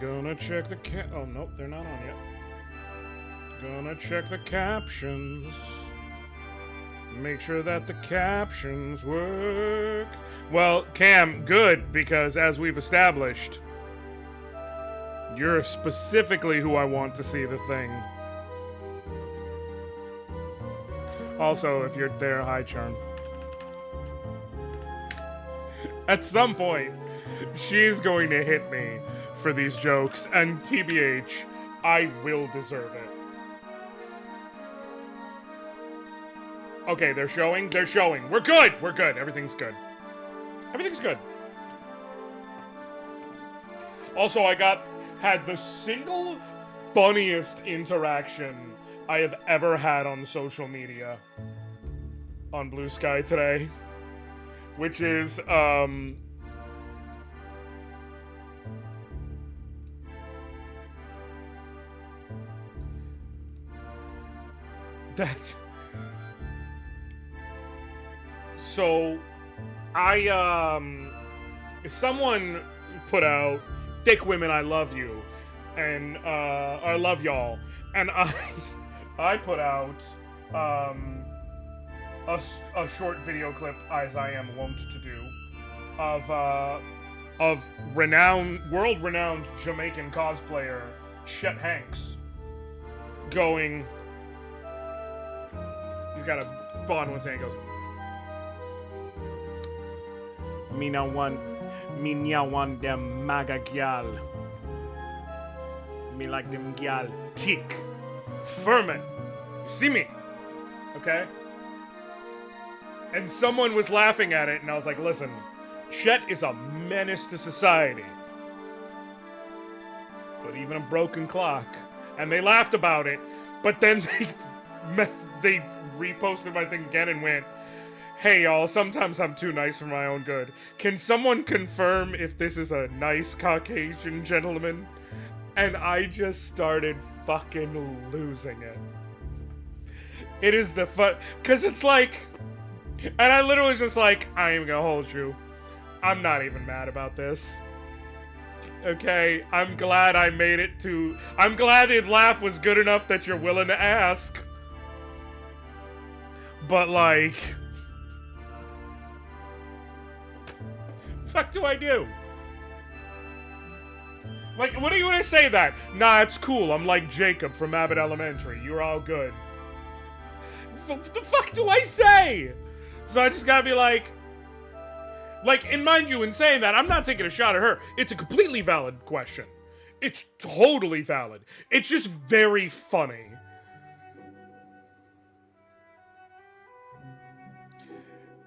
Gonna check the oh, nope, they're not on yet. Gonna check the captions. Make sure that the captions work. Well, Cam, good, because as we've established, you're specifically who I want to see the thing. Also, if you're there, hi, Charm. At some point, she's going to hit me for these jokes, and TBH, I will deserve it. Okay, they're showing. They're showing. We're good. We're good. Everything's good. Everything's good. Also, had the single funniest interaction I have ever had on social media on Blue Sky today, which is, that... So, someone put out, "Thick women, I love you," and, I love y'all, and I put out, a short video clip, as I am wont to do, of world-renowned Jamaican cosplayer, Chet Hanks, going, he's got a bond one saying, he goes, Me now want them maga gyal. Me like them gyal thick. Furman. You see me? Okay? And someone was laughing at it, and I was like, listen, Chet is a menace to society. But even a broken clock. And they laughed about it, but then they reposted my thing again and went, "Hey y'all, sometimes I'm too nice for my own good. Can someone confirm if this is a nice Caucasian gentleman?" And I just started fucking losing it. It is the cause it's like, and I literally was just like, I ain't even gonna hold you. I'm not even mad about this. Okay, I'm glad I made it to, I'm glad the laugh was good enough that you're willing to ask. But like, fuck do I do? Like, what do you want to say that? Nah, it's cool. I'm like Jacob from Abbott Elementary. You're all good. What the fuck do I say? So I just gotta be like, and mind you, in saying that, I'm not taking a shot at her. It's a completely valid question. It's totally valid. It's just very funny.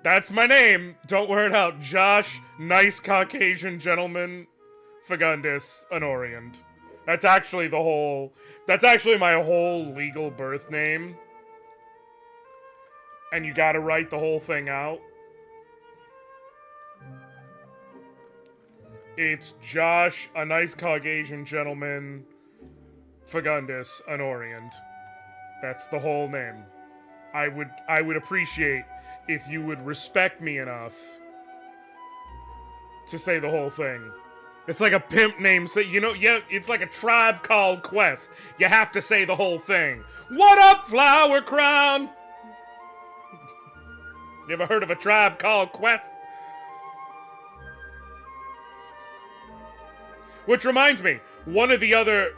That's my name. Don't wear it out. Josh, nice Caucasian gentleman, Fagundis, Anoriand. That's actually my whole legal birth name. And you gotta write the whole thing out. It's Josh, a nice Caucasian gentleman, Fagundis, Anoriand. That's the whole name. I would appreciate if you would respect me enough to say the whole thing. It's like a pimp name, so yeah, it's like a Tribe Called Quest. You have to say the whole thing. What up, Flower Crown? You ever heard of a Tribe Called Quest? Which reminds me, one of the other,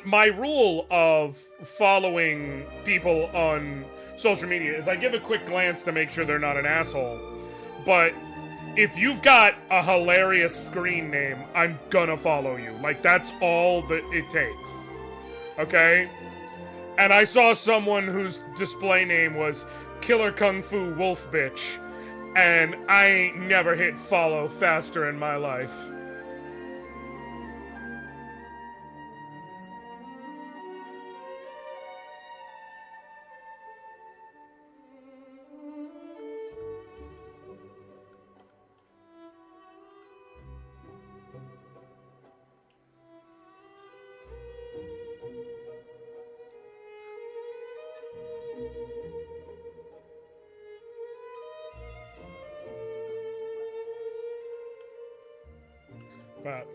my rule of following people on social media is I give a quick glance to make sure they're not an asshole. But if you've got a hilarious screen name, I'm gonna follow you. Like, that's all that it takes. Okay? And I saw someone whose display name was Killer Kung Fu Wolf Bitch, and I ain't never hit follow faster in my life. But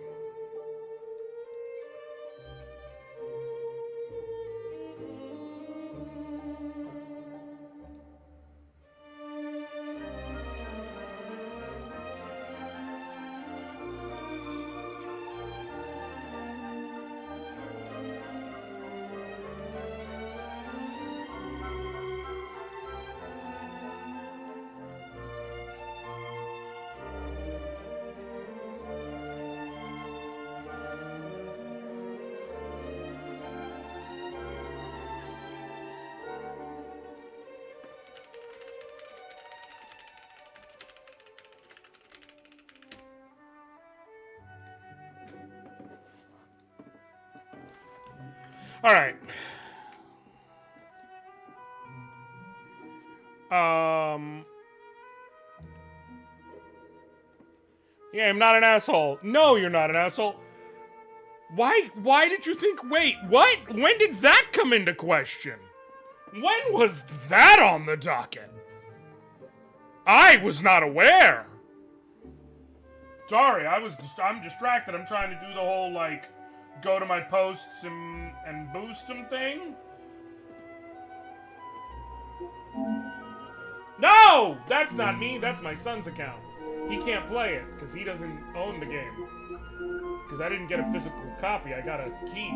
All right. Yeah, I'm not an asshole. No, you're not an asshole. Why did you think, wait, what? When did that come into question? When was that on the docket? I was not aware. Sorry, I'm distracted. I'm trying to do the whole, like, go to my posts and boost them thing. No! That's not me, that's my son's account. He can't play it, because he doesn't own the game. Because I didn't get a physical copy, I got a key.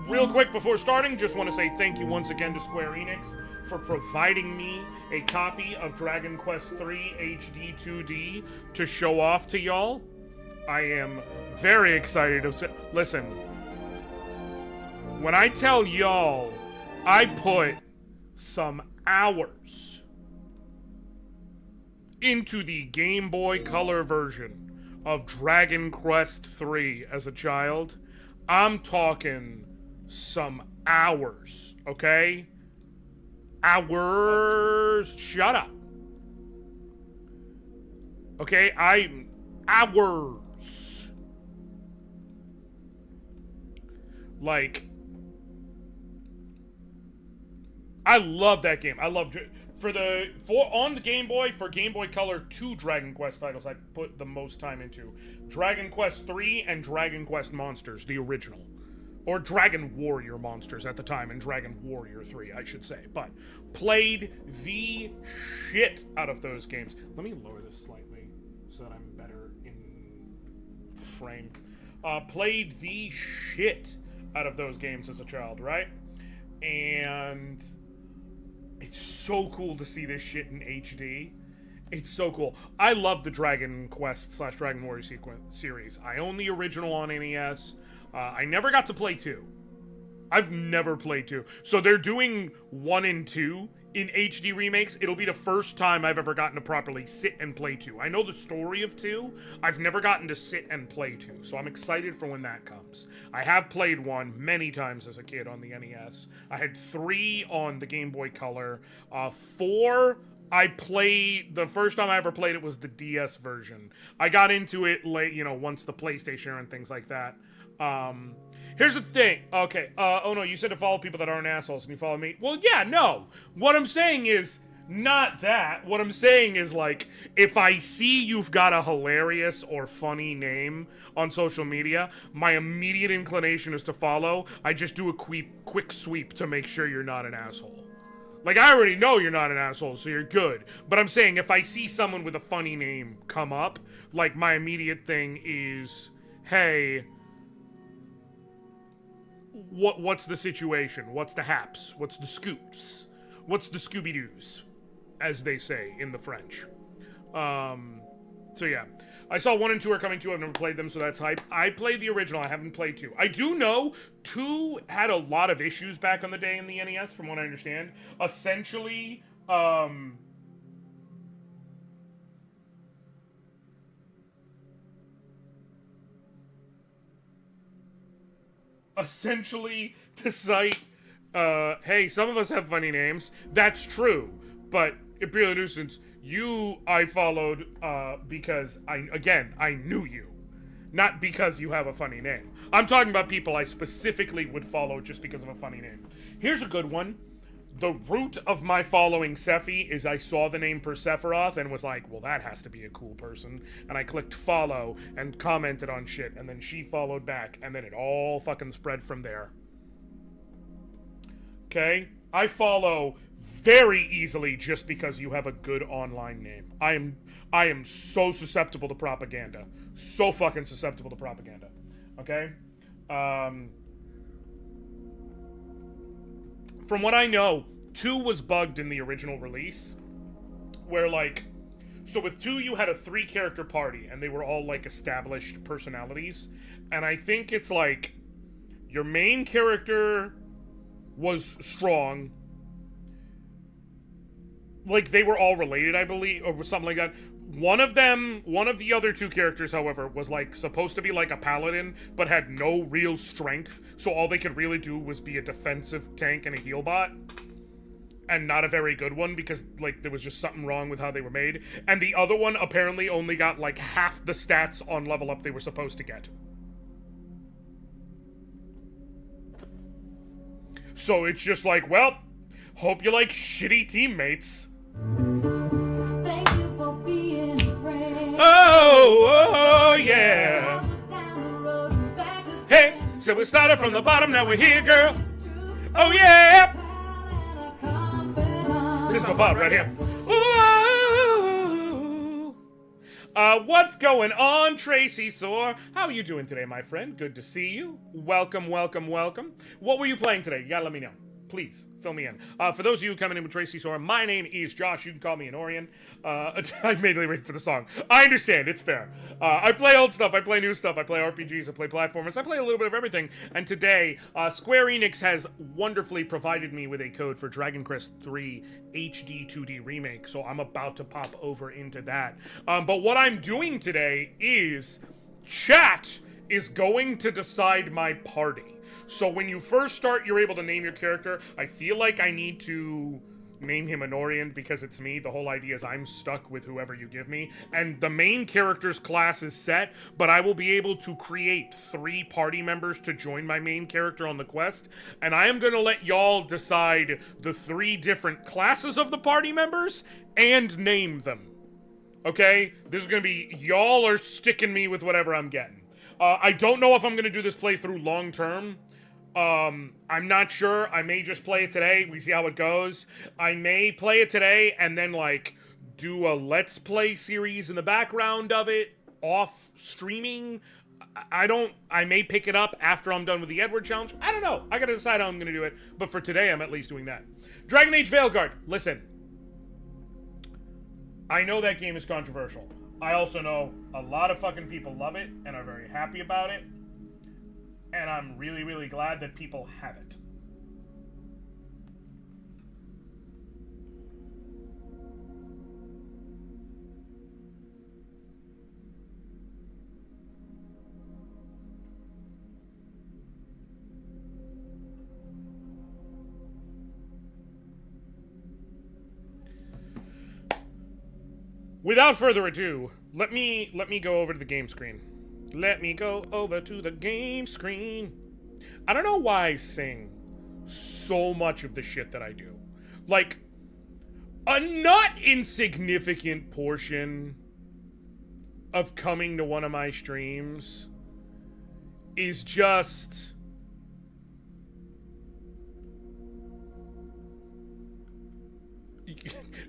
Real quick before starting, just want to say thank you once again to Square Enix for providing me a copy of Dragon Quest III HD-2D to show off to y'all. I am very excited to listen. When I tell y'all, I put some hours into the Game Boy Color version of Dragon Quest III as a child. I'm talking some hours, okay? Hours. Shut up. Okay, hours. Like, I love that game. I love on the Game Boy, for Game Boy Color, 2 Dragon Quest titles I put the most time into. Dragon Quest 3 and Dragon Quest Monsters, the original. Or Dragon Warrior Monsters at the time, and Dragon Warrior 3, I should say. But played the shit out of those games. Let me lower this slightly so that I'm better in frame. Played the shit out of those games as a child, right? And it's so cool to see this shit in HD. It's so cool. I love the Dragon Quest / Dragon Warrior series. I own the original on NES. I never got to play 2. I've never played 2. So they're doing 1 and 2 in HD remakes. It'll be the first time I've ever gotten to properly sit and play 2. I know the story of 2. I've never gotten to sit and play 2. So I'm excited for when that comes. I have played 1 many times as a kid on the NES. I had 3 on the Game Boy Color. 4... I played, the first time I ever played it was the DS version. I got into it late, once the PlayStation and things like that. Here's the thing. Okay, oh no, you said to follow people that aren't assholes, and you follow me? Well, yeah, no. What I'm saying is, not that. What I'm saying is, like, if I see you've got a hilarious or funny name on social media, my immediate inclination is to follow. I just do a quick sweep to make sure you're not an asshole. Like, I already know you're not an asshole, so you're good. But I'm saying, if I see someone with a funny name come up, like, my immediate thing is, hey, what's the situation? What's the haps? What's the scoops? What's the Scooby-Doos? As they say in the French. So yeah. I saw 1 and 2 are coming too. I've never played them, so that's hype. I played the original. I haven't played 2. I do know 2 had a lot of issues back on the day in the NES, from what I understand. Essentially, to cite, hey, some of us have funny names. That's true. But, Imperial Nuisance, I followed, because I knew you. Not because you have a funny name. I'm talking about people I specifically would follow just because of a funny name. Here's a good one. The root of my following Sephi is I saw the name Persephoroth and was like, well, that has to be a cool person. And I clicked follow and commented on shit, and then she followed back, and then it all fucking spread from there. Okay? I follow very easily just because you have a good online name. I am so susceptible to propaganda. So fucking susceptible to propaganda. Okay? From what I know, 2 was bugged in the original release. Where, like... So with 2, you had a 3-character party, and they were all, like, established personalities. And I think it's, like... Your main character was strong. Like, they were all related, I believe, or something like that. One of the other two characters, however, was like supposed to be like a paladin, but had no real strength, so all they could really do was be a defensive tank and a heal bot. And not a very good one, because like there was just something wrong with how they were made. And the other one apparently only got like half the stats on level up they were supposed to get. So it's just like, well, hope you like shitty teammates. Thank you for being a friend. Oh, yeah. Hey, so we started from the bottom, now we're here, girl. Oh, yeah. This is my part right here. Ooh. What's going on, Tracy Soar? How are you doing today, my friend? Good to see you. Welcome, welcome, welcome. What were you playing today? You gotta let me know. Please, fill me in. For those of you coming in with Tracy Soar, my name is Josh. You can call me Anoriand. I mainly wait for the song. I understand, it's fair. I play old stuff, I play new stuff, I play RPGs, I play platformers, I play a little bit of everything. And today, Square Enix has wonderfully provided me with a code for Dragon Quest III HD-2D Remake, so I'm about to pop over into that. But what I'm doing today is, chat is going to decide my party. So when you first start, you're able to name your character. I feel like I need to name him Anoriand because it's me. The whole idea is I'm stuck with whoever you give me. And the main character's class is set, but I will be able to create 3 party members to join my main character on the quest. And I am going to let y'all decide the 3 different classes of the party members and name them. Okay? This is going to be, y'all are sticking me with whatever I'm getting. I don't know if I'm going to do this playthrough long term. I'm not sure. I may just play it today. We see how it goes. I may play it today and then, like, do a Let's Play series in the background of it, off streaming. I may pick it up after I'm done with the Edward Challenge. I don't know. I gotta decide how I'm gonna do it. But for today, I'm at least doing that. Dragon Age Veilguard. Listen. I know that game is controversial. I also know a lot of fucking people love it and are very happy about it. And I'm really, really glad that people have it. Without further ado, let me go over to the game screen. Let me go over to the game screen. I don't know why I sing so much of the shit that I do. Like, a not insignificant portion of coming to one of my streams is just...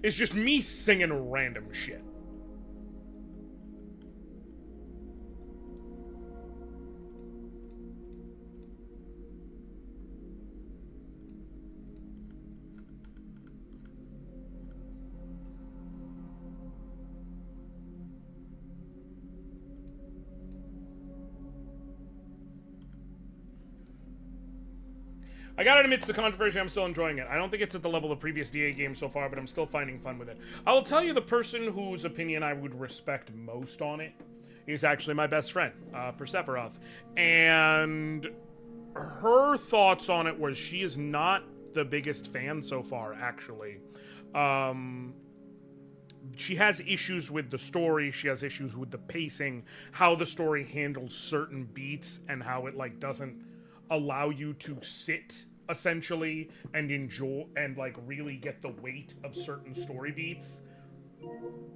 it's just me singing random shit. I gotta admit to the controversy, I'm still enjoying it. I don't think it's at the level of previous DA games so far, but I'm still finding fun with it. I will tell you the person whose opinion I would respect most on it is actually my best friend, Persephoroth. And her thoughts on it was she is not the biggest fan so far, actually. She has issues with the story, she has issues with the pacing, how the story handles certain beats, and how it, like, doesn't allow you to sit essentially and enjoy and like really get the weight of certain story beats.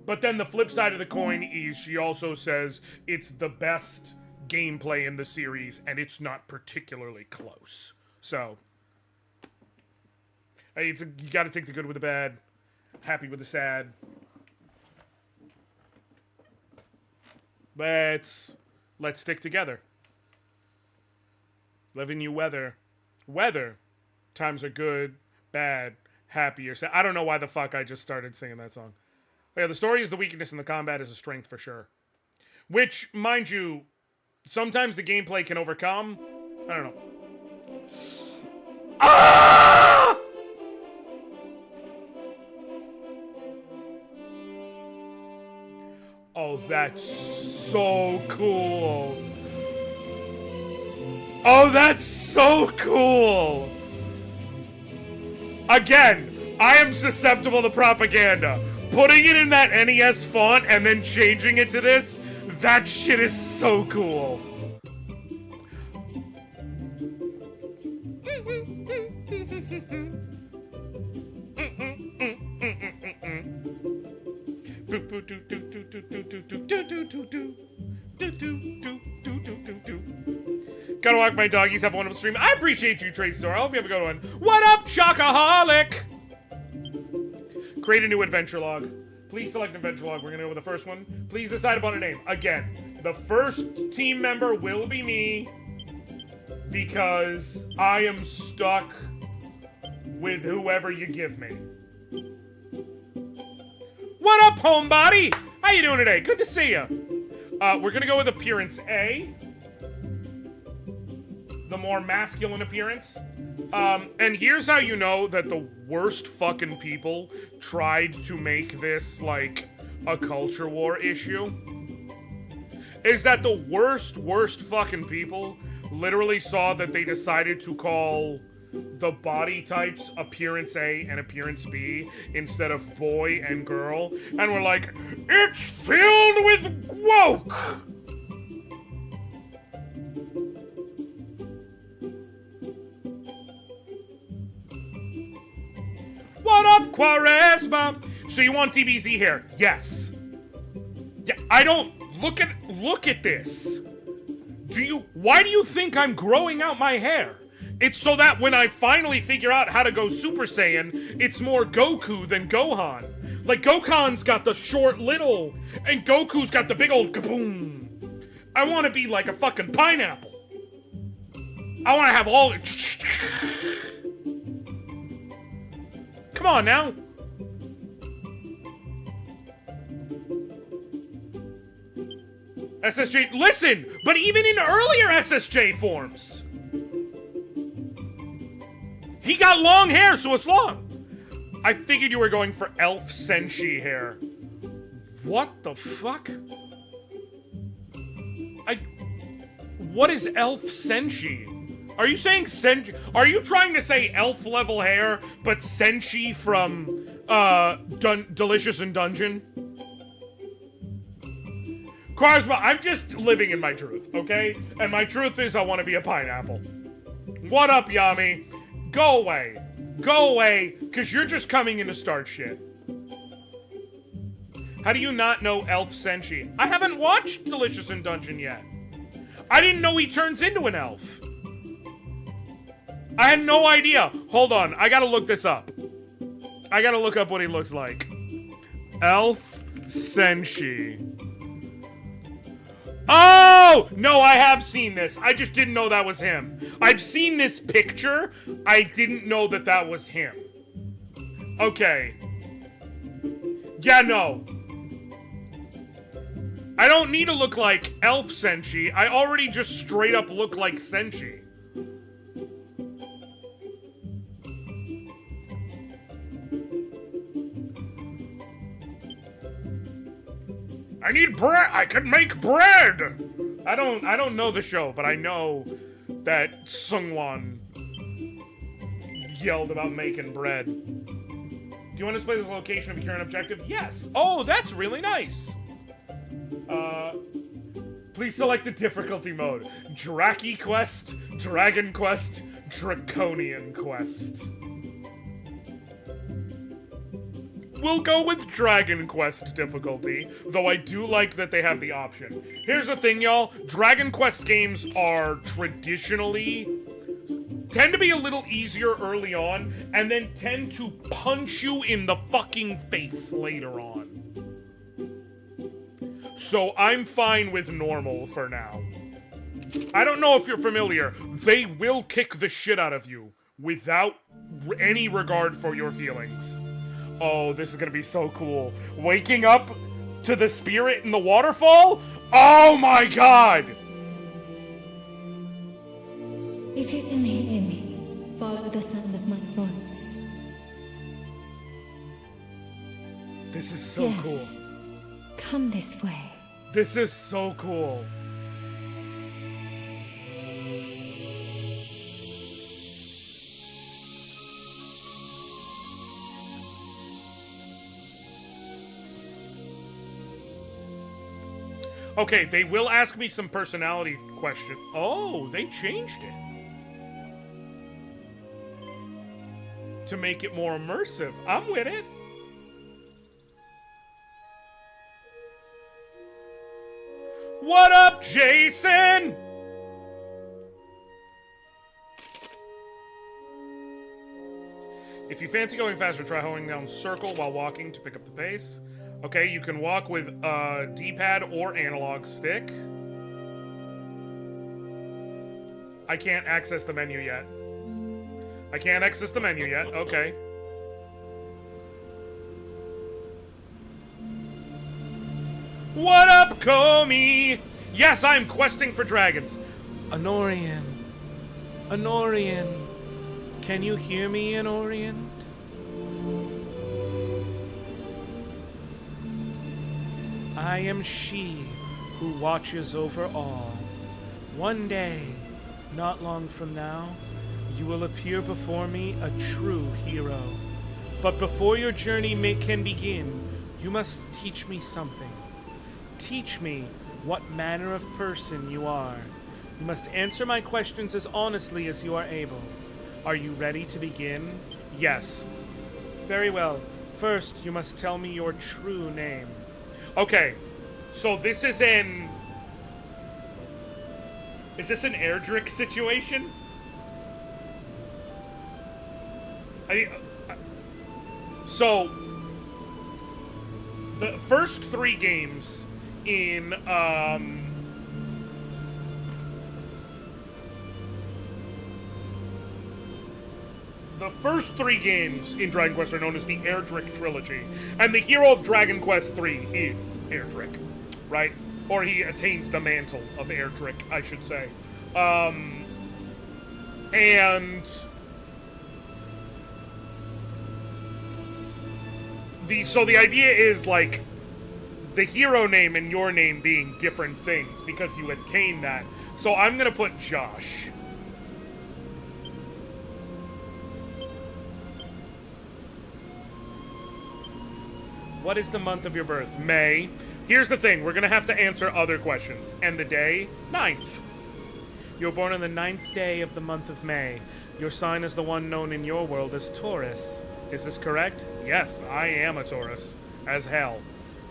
But then the flip side of the coin is she also says it's the best gameplay in the series and it's not particularly close. So you gotta take the good with the bad, happy with the sad. Let's stick together. Living you weather. Times are good, bad, happy, or sad. I don't know why the fuck I just started singing that song. But yeah, the story is the weakness and the combat is a strength for sure. Which, mind you, sometimes the gameplay can overcome. I don't know. Ah! That's so cool. Oh, that's so cool. Again, I am susceptible to propaganda. Putting it in that NES font and then changing it to this, that shit is so cool. Gotta walk my doggies, have a wonderful stream. I appreciate you, Trace Store. I hope you have a good one. What up, Chocoholic? Create a new adventure log. Please select an adventure log. We're gonna go with the first one. Please decide upon a name. Again, the first team member will be me because I am stuck with whoever you give me. What up, homebody? How you doing today? Good to see you. We're gonna go with appearance A. The more masculine appearance. And here's how you know that the worst fucking people tried to make this, like, a culture war issue. Is that the worst fucking people literally saw that they decided to call the body types appearance A and appearance B instead of boy and girl, and we're like, it's filled with woke! What up, Quaresma? So you want DBZ hair? Yes. Yeah, I don't... Look at this. Why do you think I'm growing out my hair? It's so that when I finally figure out how to go Super Saiyan, it's more Goku than Gohan. Like, Gohan's got the short little, and Goku's got the big old kaboom. I want to be like a fucking pineapple. I want to have all... Come on now. SSJ, listen, but even in earlier SSJ forms, he got long hair, so it's long. I figured you were going for Elf Senshi hair. What the fuck? What is Elf Senshi? Are you saying Senshi? Are you trying to say elf level hair, but Senshi from, Delicious in Dungeon? Quaresma, I'm just living in my truth, okay? And my truth is I want to be a pineapple. What up, Yami? Go away. Go away, because you're just coming in to start shit. How do you not know Elf Senshi? I haven't watched Delicious in Dungeon yet. I didn't know he turns into an elf. I had no idea. Hold on, I gotta look this up. I gotta look up what he looks like. Elf Senshi. Oh! No, I have seen this. I just didn't know that was him. I've seen this picture. I didn't know that that was him. Okay. Yeah, no. I don't need to look like Elf Senshi. I already just straight up look like Senshi. I need bread. I can make bread. I don't know the show, but I know that Sungwon yelled about making bread. Do you want to display the location of your current objective? Yes. Oh, that's really nice. Please select the difficulty mode. Draki Quest, Dragon Quest, Draconian Quest. We'll go with Dragon Quest difficulty, though I do like that they have the option. Here's the thing, y'all. Dragon Quest games are traditionally... tend to be a little easier early on, and then tend to punch you in the fucking face later on. So I'm fine with normal for now. I don't know if you're familiar. They will kick the shit out of you without any regard for your feelings. Oh, this is gonna be so cool. Waking up to the spirit in the waterfall? Oh my god! If you can hear me, follow the sound of my voice. This is so Yes. cool. Come this way. This is so cool. Okay, they will ask me some personality questions. Oh, they changed it to make it more immersive. I'm with it. What up, Jason? If you fancy going faster, try holding down circle while walking to pick up the pace. Okay, you can walk with D-pad or analog stick. I can't access the menu yet. I can't access the menu yet. Okay. What up, Comey? Yes, I'm questing for dragons. Anoriand. Anoriand. Can you hear me, Anoriand? I am she who watches over all. One day, not long from now, you will appear before me a true hero. But before your journey can begin, you must teach me something. Teach me what manner of person you are. You must answer my questions as honestly as you are able. Are you ready to begin? Yes. Very well. First, you must tell me your true name. Okay, so this is an... Is this an Erdrick situation? So, the first 3 games in, the first 3 games in Dragon Quest are known as the Erdrick Trilogy, and the hero of Dragon Quest III is Erdrick, right? Or he attains the mantle of Erdrick, I should say. And so the idea is, like, the hero name and your name being different things because you attain that. So I'm gonna put Josh. What is the month of your birth? May. Here's the thing, we're gonna have to answer other questions. And the day? 9th. You were born on the 9th day of the month of May. Your sign is the one known in your world as Taurus. Is this correct? Yes, I am a Taurus. As hell.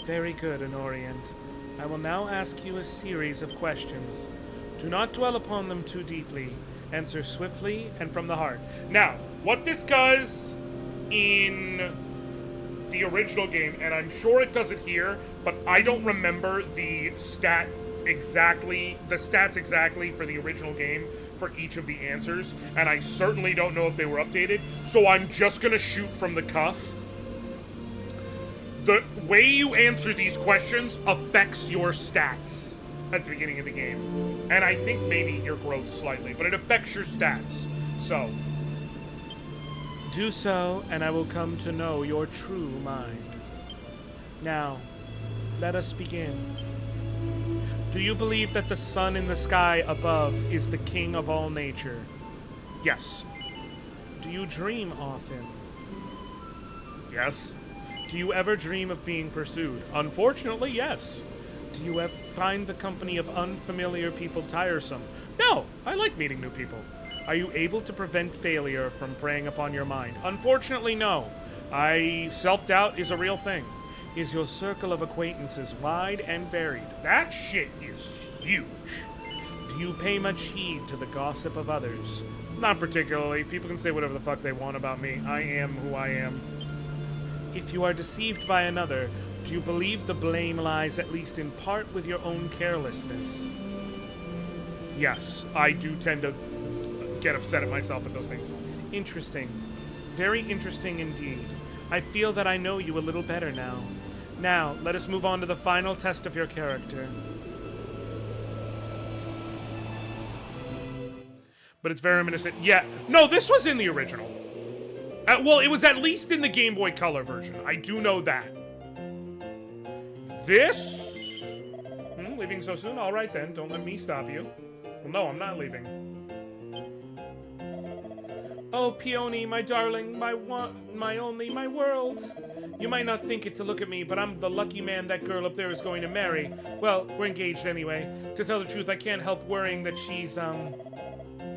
Very good, Anoriand. I will now ask you a series of questions. Do not dwell upon them too deeply. Answer swiftly and from the heart. Now, what this does in the original game, and I'm sure it does it here, but I don't remember the stats exactly for the original game for each of the answers, and I certainly don't know if they were updated, so I'm just gonna shoot from the cuff. The way you answer these questions affects your stats at the beginning of the game, and I think maybe your growth slightly, but it affects your stats, so do so, and I will come to know your true mind. Now, let us begin. Do you believe that the sun in the sky above is the king of all nature? Yes. Do you dream often? Yes. Do you ever dream of being pursued? Unfortunately, yes. Do you ever find the company of unfamiliar people tiresome? No, I like meeting new people. Are you able to prevent failure from preying upon your mind? Unfortunately, no. Self-doubt is a real thing. Is your circle of acquaintances wide and varied? That shit is huge. Do you pay much heed to the gossip of others? Not particularly. People can say whatever the fuck they want about me. I am who I am. If you are deceived by another, do you believe the blame lies at least in part with your own carelessness? Yes, I do tend to get upset at myself at those things. Interesting. Very interesting indeed. I feel that I know you a little better now. Now, let us move on to the final test of your character. But it's very reminiscent. Yeah. No, this was in the original. Well, it was at least in the Game Boy Color version. I do know that. This soon? Leaving so soon? All right then, don't let me stop you. Well, no, I'm not leaving. Oh, Peony, my darling, my one, my only, my world. You might not think it to look at me, but I'm the lucky man that girl up there is going to marry. Well, we're engaged anyway. To tell the truth, I can't help worrying that she's,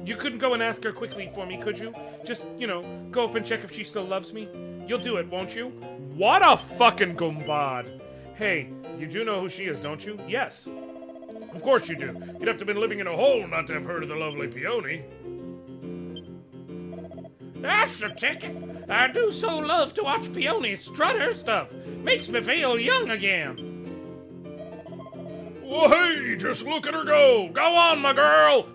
You couldn't go and ask her quickly for me, could you? Just, you know, go up and check if she still loves me. You'll do it, won't you? What a fucking gumbad. Hey, you do know who she is, don't you? Yes. Of course you do. You'd have to have been living in a hole not to have heard of the lovely Peony. That's the ticket. I do so love to watch Peony strut her stuff. Makes me feel young again. Well, hey, just look at her go. Go on, my girl.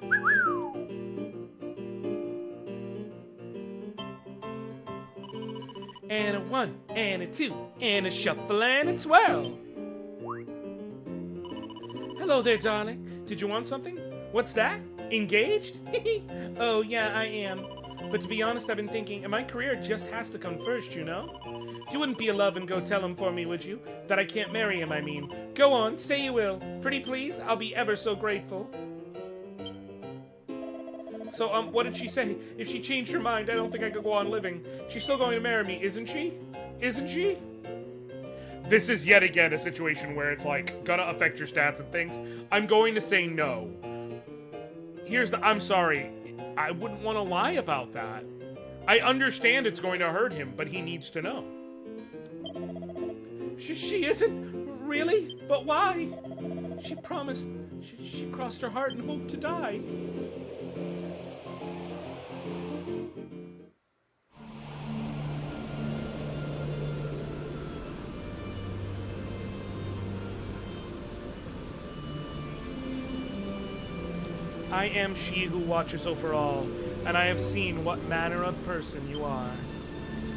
And a 1, and a 2, and a shuffle, and a twirl. Hello there, darling. Did you want something? What's that? Engaged? Oh, yeah, I am. But to be honest, I've been thinking, my career just has to come first, you know? You wouldn't be a love and go tell him for me, would you? That I can't marry him, I mean. Go on, say you will. Pretty please, I'll be ever so grateful. So, what did she say? If she changed her mind, I don't think I could go on living. She's still going to marry me, isn't she? Isn't she? This is yet again a situation where it's like, gonna affect your stats and things. I'm going to say no. I'm sorry. I wouldn't want to lie about that. I understand it's going to hurt him, but he needs to know. She isn't? Really? But why? She promised. She crossed her heart and hoped to die. I am she who watches over all, and I have seen what manner of person you are.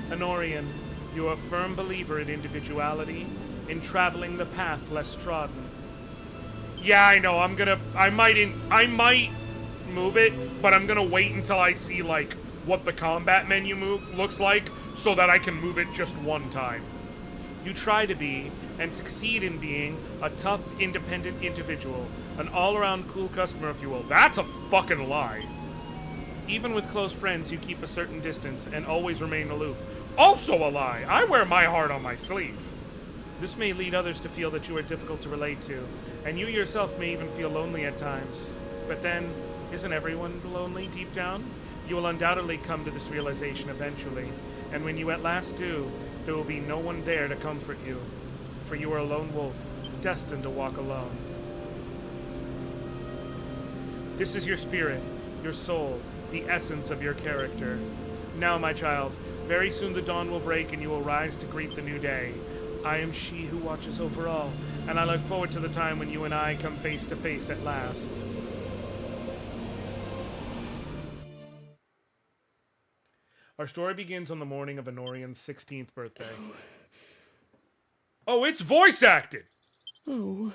Anoriand, you are a firm believer in individuality, in traveling the path less trodden. Yeah, I know, I might move it, but I'm gonna wait until I see, like, what the combat menu looks like, so that I can move it just one time. You try to be, and succeed in being, a tough, independent individual, an all-around cool customer, if you will. That's a fucking lie. Even with close friends, you keep a certain distance and always remain aloof. Also a lie. I wear my heart on my sleeve. This may lead others to feel that you are difficult to relate to, and you yourself may even feel lonely at times. But then, isn't everyone lonely deep down? You will undoubtedly come to this realization eventually, and when you at last do, there will be no one there to comfort you, for you are a lone wolf, destined to walk alone. This is your spirit, your soul, the essence of your character. Now, my child, very soon the dawn will break and you will rise to greet the new day. I am she who watches over all, and I look forward to the time when you and I come face to face at last. Our story begins on the morning of Anoriand's 16th birthday. Oh, it's voice acted! Oh.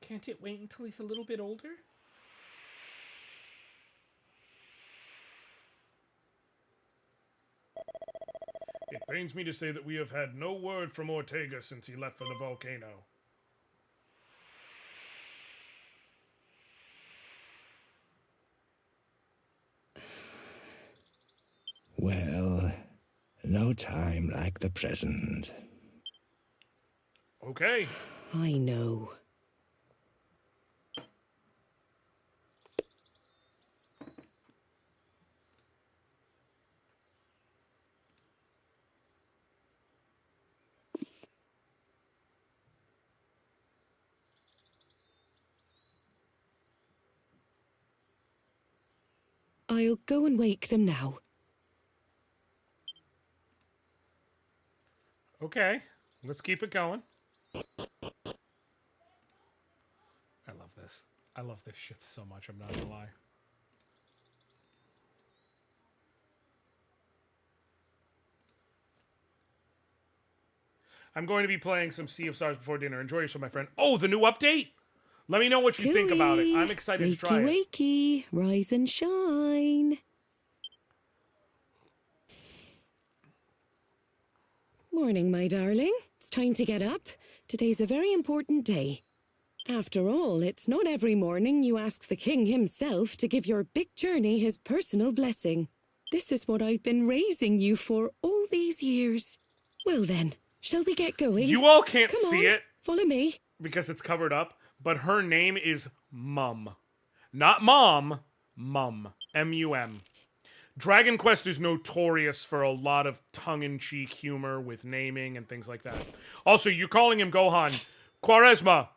Can't it wait until he's a little bit older? It pains me to say that we have had no word from Ortega since he left for the volcano. Well, no time like the present. Okay. I know. I'll go and wake them now. Okay. Let's keep it going. I love this. I love this shit so much, I'm not gonna lie. I'm going to be playing some Sea of Stars before dinner. Enjoy yourself, my friend. Oh, the new update? Let me know what you think about it. I'm excited to try it. Wakey, rise and shine. Morning, my darling. It's time to get up. Today's a very important day. After all, it's not every morning you ask the king himself to give your big journey his personal blessing. This is what I've been raising you for all these years. Well then, shall we get going? You all can't Come see on, it follow me. because it's covered up, but her name is Mum. Not Mom, Mum. M-U-M. Dragon Quest is notorious for a lot of tongue-in-cheek humor with naming and things like that. Also, you're calling him Gohan. Quaresma,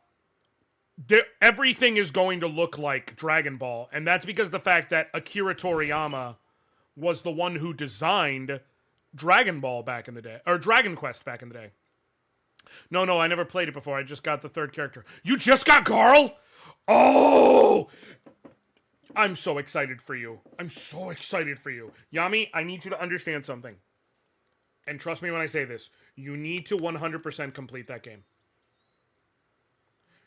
everything is going to look like Dragon Ball, and that's because of the fact that Akira Toriyama was the one who designed Dragon Ball back in the day, or Dragon Quest back in the day. No, I never played it before. I just got the third character. You just got Carl? Oh! I'm so excited for you. I'm so excited for you. Yami, I need you to understand something. And trust me when I say this. You need to 100% complete that game.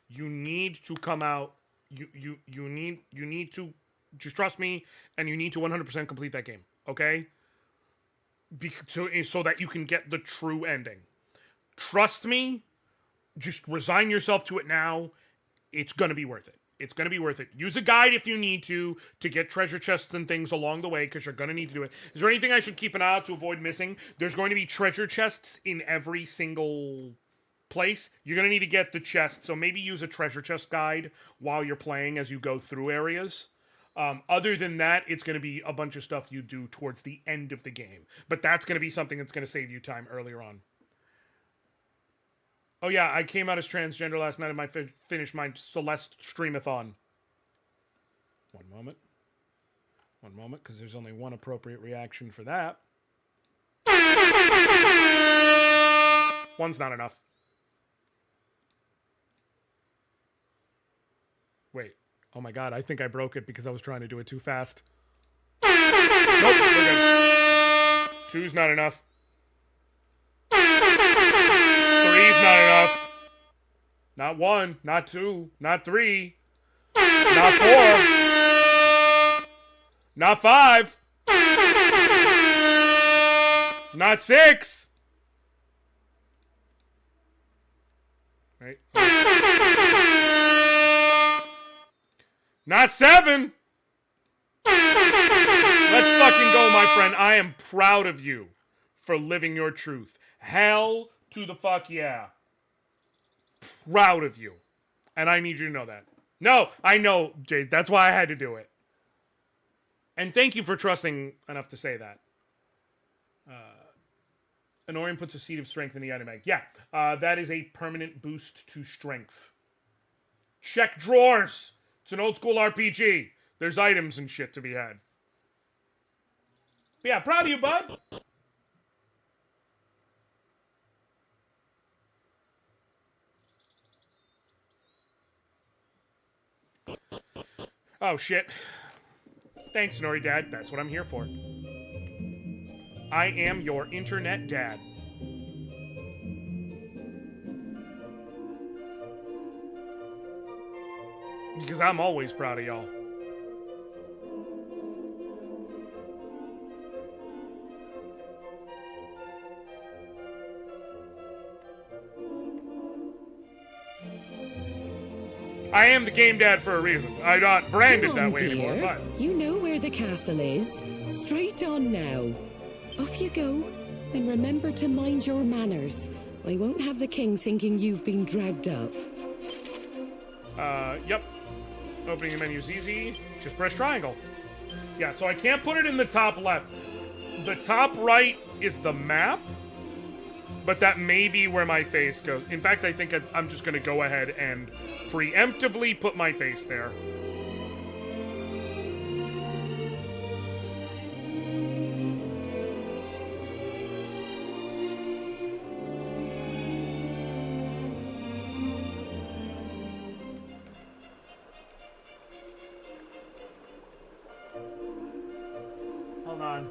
You need to come out. You need to just trust me, and you need to 100% complete that game. Okay? So that you can get the true ending. Trust me. Just resign yourself to it now. It's gonna be worth it. It's going to be worth it. Use a guide if you need to get treasure chests and things along the way, because you're going to need to do it. Is there anything I should keep an eye out to avoid missing? There's going to be treasure chests in every single place. You're going to need to get the chest, so maybe use a treasure chest guide while you're playing as you go through areas. Other than that, it's going to be a bunch of stuff you do towards the end of the game. But that's going to be something that's going to save you time earlier on. Oh yeah, I came out as transgender last night and I finished my Celeste streamathon. One moment, because there's only one appropriate reaction for that. One's not enough. Wait. Oh my god, I think I broke it because I was trying to do it too fast. Nope, we're good. Two's not enough. Three's not enough. Not one, not two, not three, not four, not five, not six. Right? Not seven. Let's fucking go, my friend. I am proud of you for living your truth. Hell to the fuck yeah. Proud of you. And I need you to know that. No, I know, Jay. That's why I had to do it. And thank you for trusting enough to say that. Anoriand puts a seed of strength in the anime. Yeah, that is a permanent boost to strength. Check drawers. It's an old school RPG. There's items and shit to be had. But yeah, proud of you, bud. Oh, shit. Thanks, Nori Dad. That's what I'm here for. I am your internet dad. Because I'm always proud of y'all. I am the game dad for a reason. I'm not branded that way anymore, but... You know where the castle is. Straight on now. Off you go. And remember to mind your manners. I won't have the king thinking you've been dragged up. Yep. Opening the menu's easy. Just press triangle. Yeah, so I can't put it in the top left. The top right is the map, but that may be where my face goes. In fact, I think I'm just going to go ahead and preemptively put my face there. Hold on.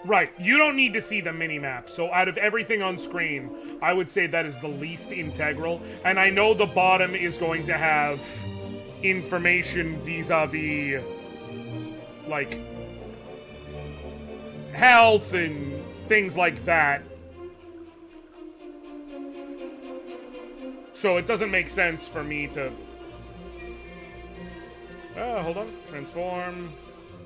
Right, you don't need to see the mini-map, so out of everything on screen, I would say that is the least integral, and I know the bottom is going to have information vis-a-vis, like, health and things like that. So it doesn't make sense for me to... hold on. Transform...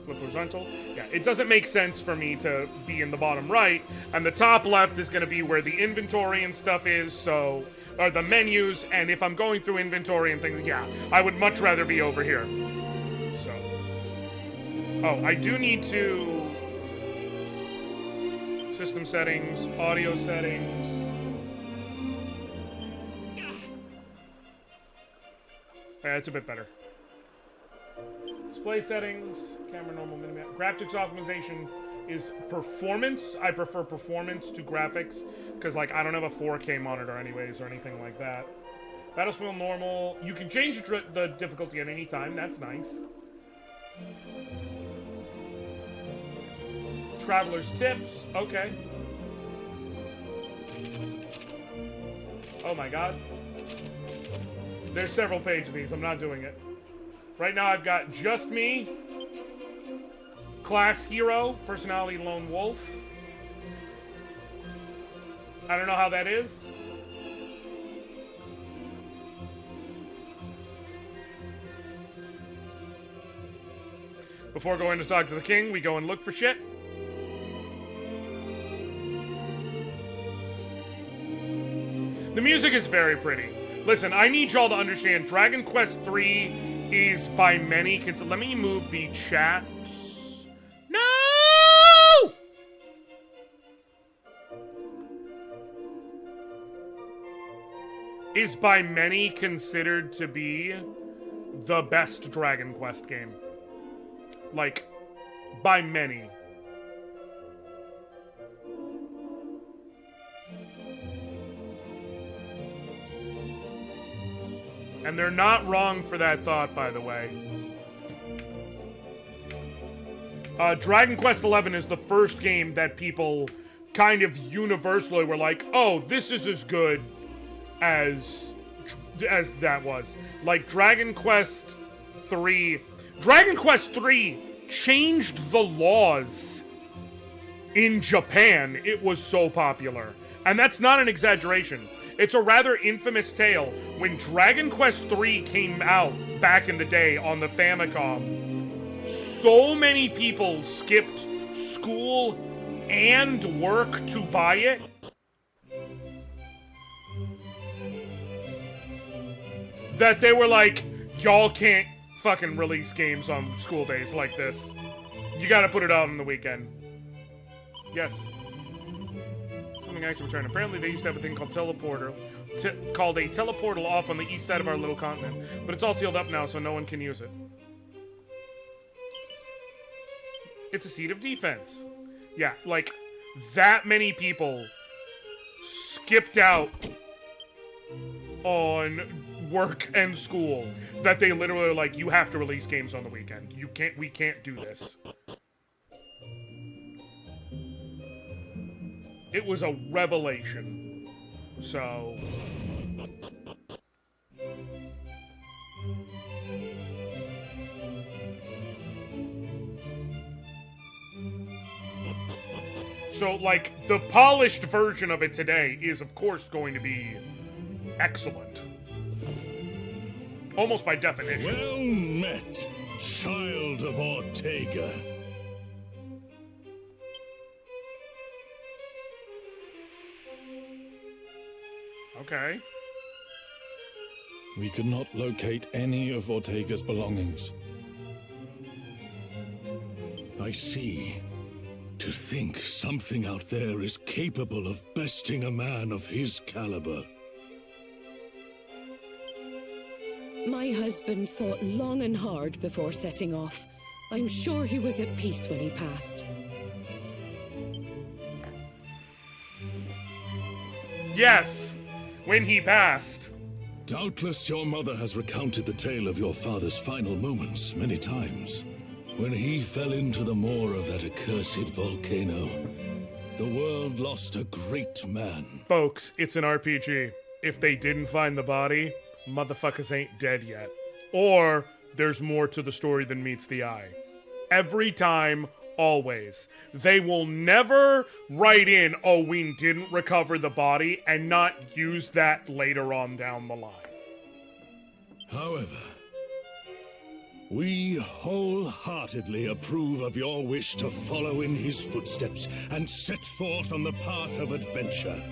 flip horizontal. Yeah, it doesn't make sense for me to be in the bottom right, and the top left is going to be where the inventory and stuff is, so... or the menus, and if I'm going through inventory and things, yeah, I would much rather be over here. So... oh, I do need to... system settings, audio settings... yeah, it's a bit better. Display settings, camera normal, minimap. Graphics optimization is performance. I prefer performance to graphics because, like, I don't have a 4K monitor anyways or anything like that. Battlefield normal. You can change the difficulty at any time. That's nice. Traveler's tips. Okay. Oh my god. There's several pages of these. I'm not doing it. Right now I've got just me, class hero, personality lone wolf. I don't know how that is. Before going to talk to the king, we go and look for shit. The music is very pretty. Listen, I need y'all to understand, Dragon Quest III is by many let me move the chat. No! Is by many considered to be the best Dragon Quest game. Like, by many. And they're not wrong for that thought, by the way. Dragon Quest XI is the first game that people kind of universally were like, oh, this is as good as that was. Like, Dragon Quest III... Dragon Quest III changed the laws in Japan. It was so popular. And that's not an exaggeration. It's a rather infamous tale. When Dragon Quest III came out back in the day on the Famicom, so many people skipped school and work to buy it. That they were like, y'all can't fucking release games on school days like this. You gotta put it out on the weekend. Yes. Actually return. Apparently they used to have a thing called teleporter, called a teleportal off on the east side of our little continent, but it's all sealed up now, so no one can use it. It's a seat of defense. Yeah, like, that many people skipped out on work and school that they literally are like, you have to release games on the weekend. We can't do this. It was a revelation. So... So, like, the polished version of it today is, of course, going to be excellent. Almost by definition. Well met, child of Ortega. Okay. We could not locate any of Ortega's belongings. I see. To think something out there is capable of besting a man of his caliber. My husband thought long and hard before setting off. I'm sure he was at peace when he passed. Yes! When he passed. Doubtless your mother has recounted the tale of your father's final moments many times. When he fell into the maw of that accursed volcano, the world lost a great man. Folks, it's an RPG. If they didn't find the body, motherfuckers ain't dead yet. Or there's more to the story than meets the eye. Every time, always. They will never write in, oh, we didn't recover the body, and not use that later on down the line. However, we wholeheartedly approve of your wish to follow in his footsteps and set forth on the path of adventure.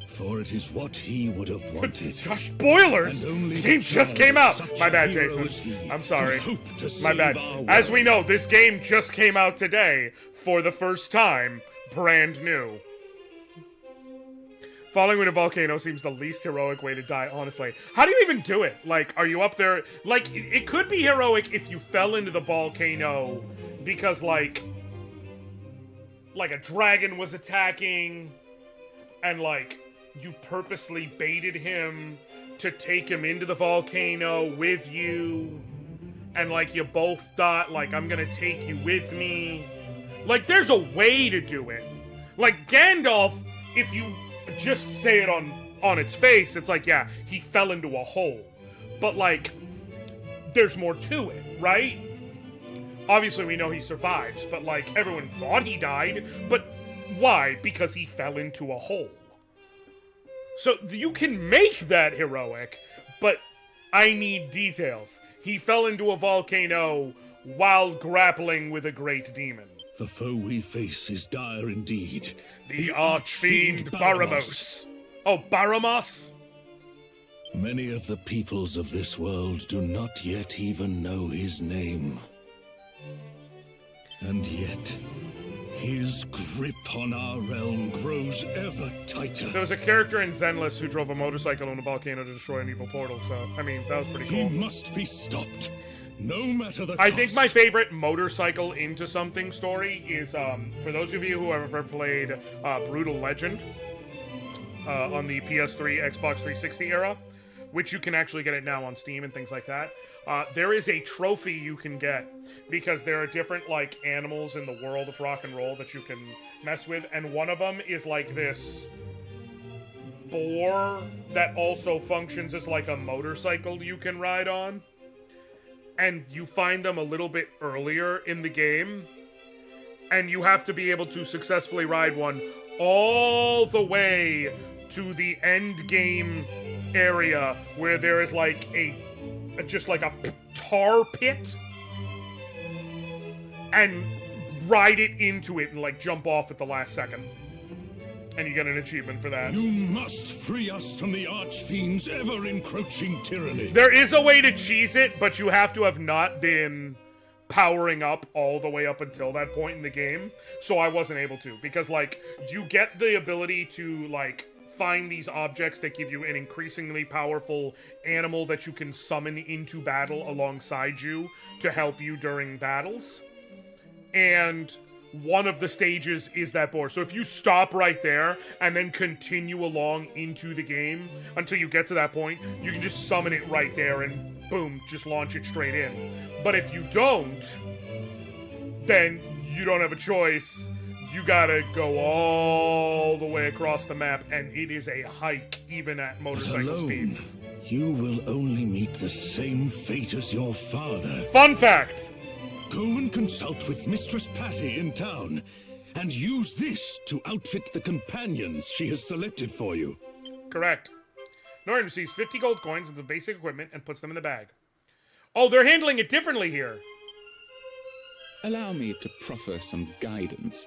For it is what he would have wanted. Josh, spoilers! And only The game the just child came of out! such My a bad, hero Jason. as he I'm sorry. could hope to My save bad. our As we world. know, this game just came out today for the first time, brand new. Falling in a volcano seems the least heroic way to die, honestly. How do you even do it? Like, are you up there? Like, it could be heroic if you fell into the volcano because, like a dragon was attacking and, like, you purposely baited him to take him into the volcano with you. And, like, you both thought, like, I'm gonna take you with me. Like, there's a way to do it. Like, Gandalf, if you just say it on its face, it's like, yeah, he fell into a hole. But, like, there's more to it, right? Obviously, we know he survives, but, like, everyone thought he died. But why? Because he fell into a hole. So, you can make that heroic, but I need details. He fell into a volcano while grappling with a great demon. The foe we face is dire indeed. The Archfiend Baramos. Oh, Baramos? Many of the peoples of this world do not yet even know his name. And yet, his grip on our realm grows ever tighter. There was a character in Zenless who drove a motorcycle on a volcano to destroy an evil portal, so, I mean, that was pretty He cool. must be stopped, no matter the I cost. think my favorite motorcycle into something story is, for those of you who have ever played Brutal Legend on the PS3, Xbox 360 era, which you can actually get it now on Steam and things like that, there is a trophy you can get because there are different, like, animals in the world of rock and roll that you can mess with, and one of them is, like, this boar that also functions as, like, a motorcycle you can ride on. And you find them a little bit earlier in the game, and you have to be able to successfully ride one all the way to the end game area where there is like just like a tar pit, and ride it into it and like jump off at the last second. And you get an achievement for that. You must free us from the Archfiend's ever-encroaching tyranny. There is a way to cheese it, but you have to have not been powering up all the way up until that point in the game. So I wasn't able to, because, like, you get the ability to, like, find these objects that give you an increasingly powerful animal that you can summon into battle alongside you to help you during battles. And one of the stages is that boar. So if you stop right there and then continue along into the game until you get to that point, you can just summon it right there and boom, just launch it straight in. But if you don't, then you don't have a choice. You gotta go all the way across the map, and it is a hike even at motorcycle Alone, speeds. you will only meet the same fate as your father. Fun fact! Go and consult with Mistress Patty in town, and use this to outfit the companions she has selected for you. Correct. Anoriand receives 50 gold coins and some basic equipment and puts them in the bag. Oh, they're handling it differently here. Allow me to proffer some guidance.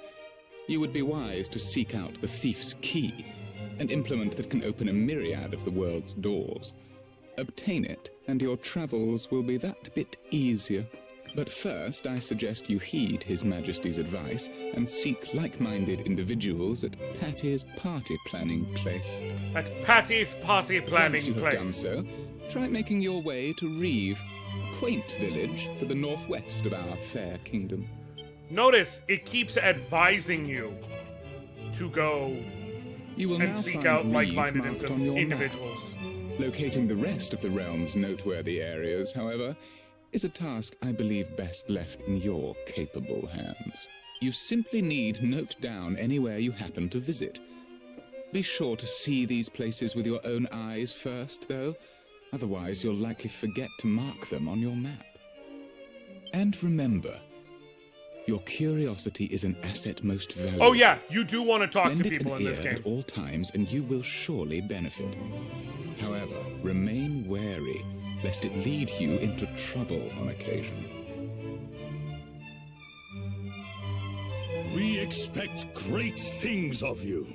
You would be wise to seek out the thief's key, an implement that can open a myriad of the world's doors. Obtain it, and your travels will be that bit easier. But first, I suggest you heed His Majesty's advice and seek like-minded individuals at Patty's party planning place. At Patty's party Once planning you have done place. so, try making your way to Reeve, a quaint village to the northwest of our fair kingdom. Notice it keeps advising you to go You will and now seek find out Reeve like-minded marked on your individuals. map. Locating the rest of the realm's noteworthy areas, however, is a task I believe best left in your capable hands. You simply need note down anywhere you happen to visit. Be sure to see these places with your own eyes first, though. Otherwise, you'll likely forget to mark them on your map. And remember, your curiosity is an asset most valuable. Oh yeah, you do want to talk Lend to it people an in this ear game. at all times, and you will surely benefit. However, remain wary, lest it lead you into trouble on occasion. We expect great things of you.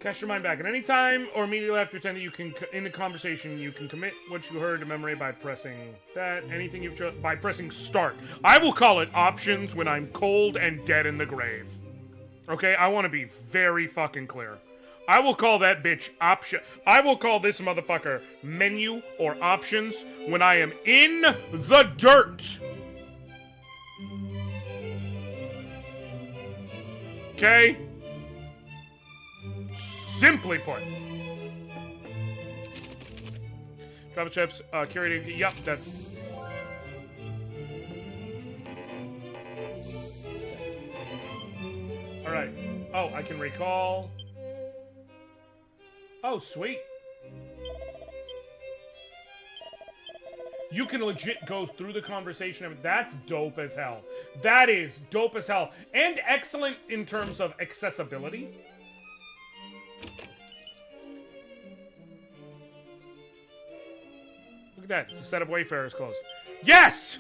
Cast your mind back at any time or immediately after attending. You can, in a conversation, you can commit what you heard to memory by pressing that. Anything you've by pressing start. I will call it options when I'm cold and dead in the grave. Okay, I want to be very fucking clear. I will call that bitch option. I will call this motherfucker menu or options when I am in the dirt. Okay? Simply put. Travel chips, curated. Yep, that's. Alright. Oh, I can recall. Oh, sweet. You can legit go through the conversation. That's dope as hell. That is dope as hell. And excellent in terms of accessibility. Look at that. It's a set of Wayfarer's clothes. Yes!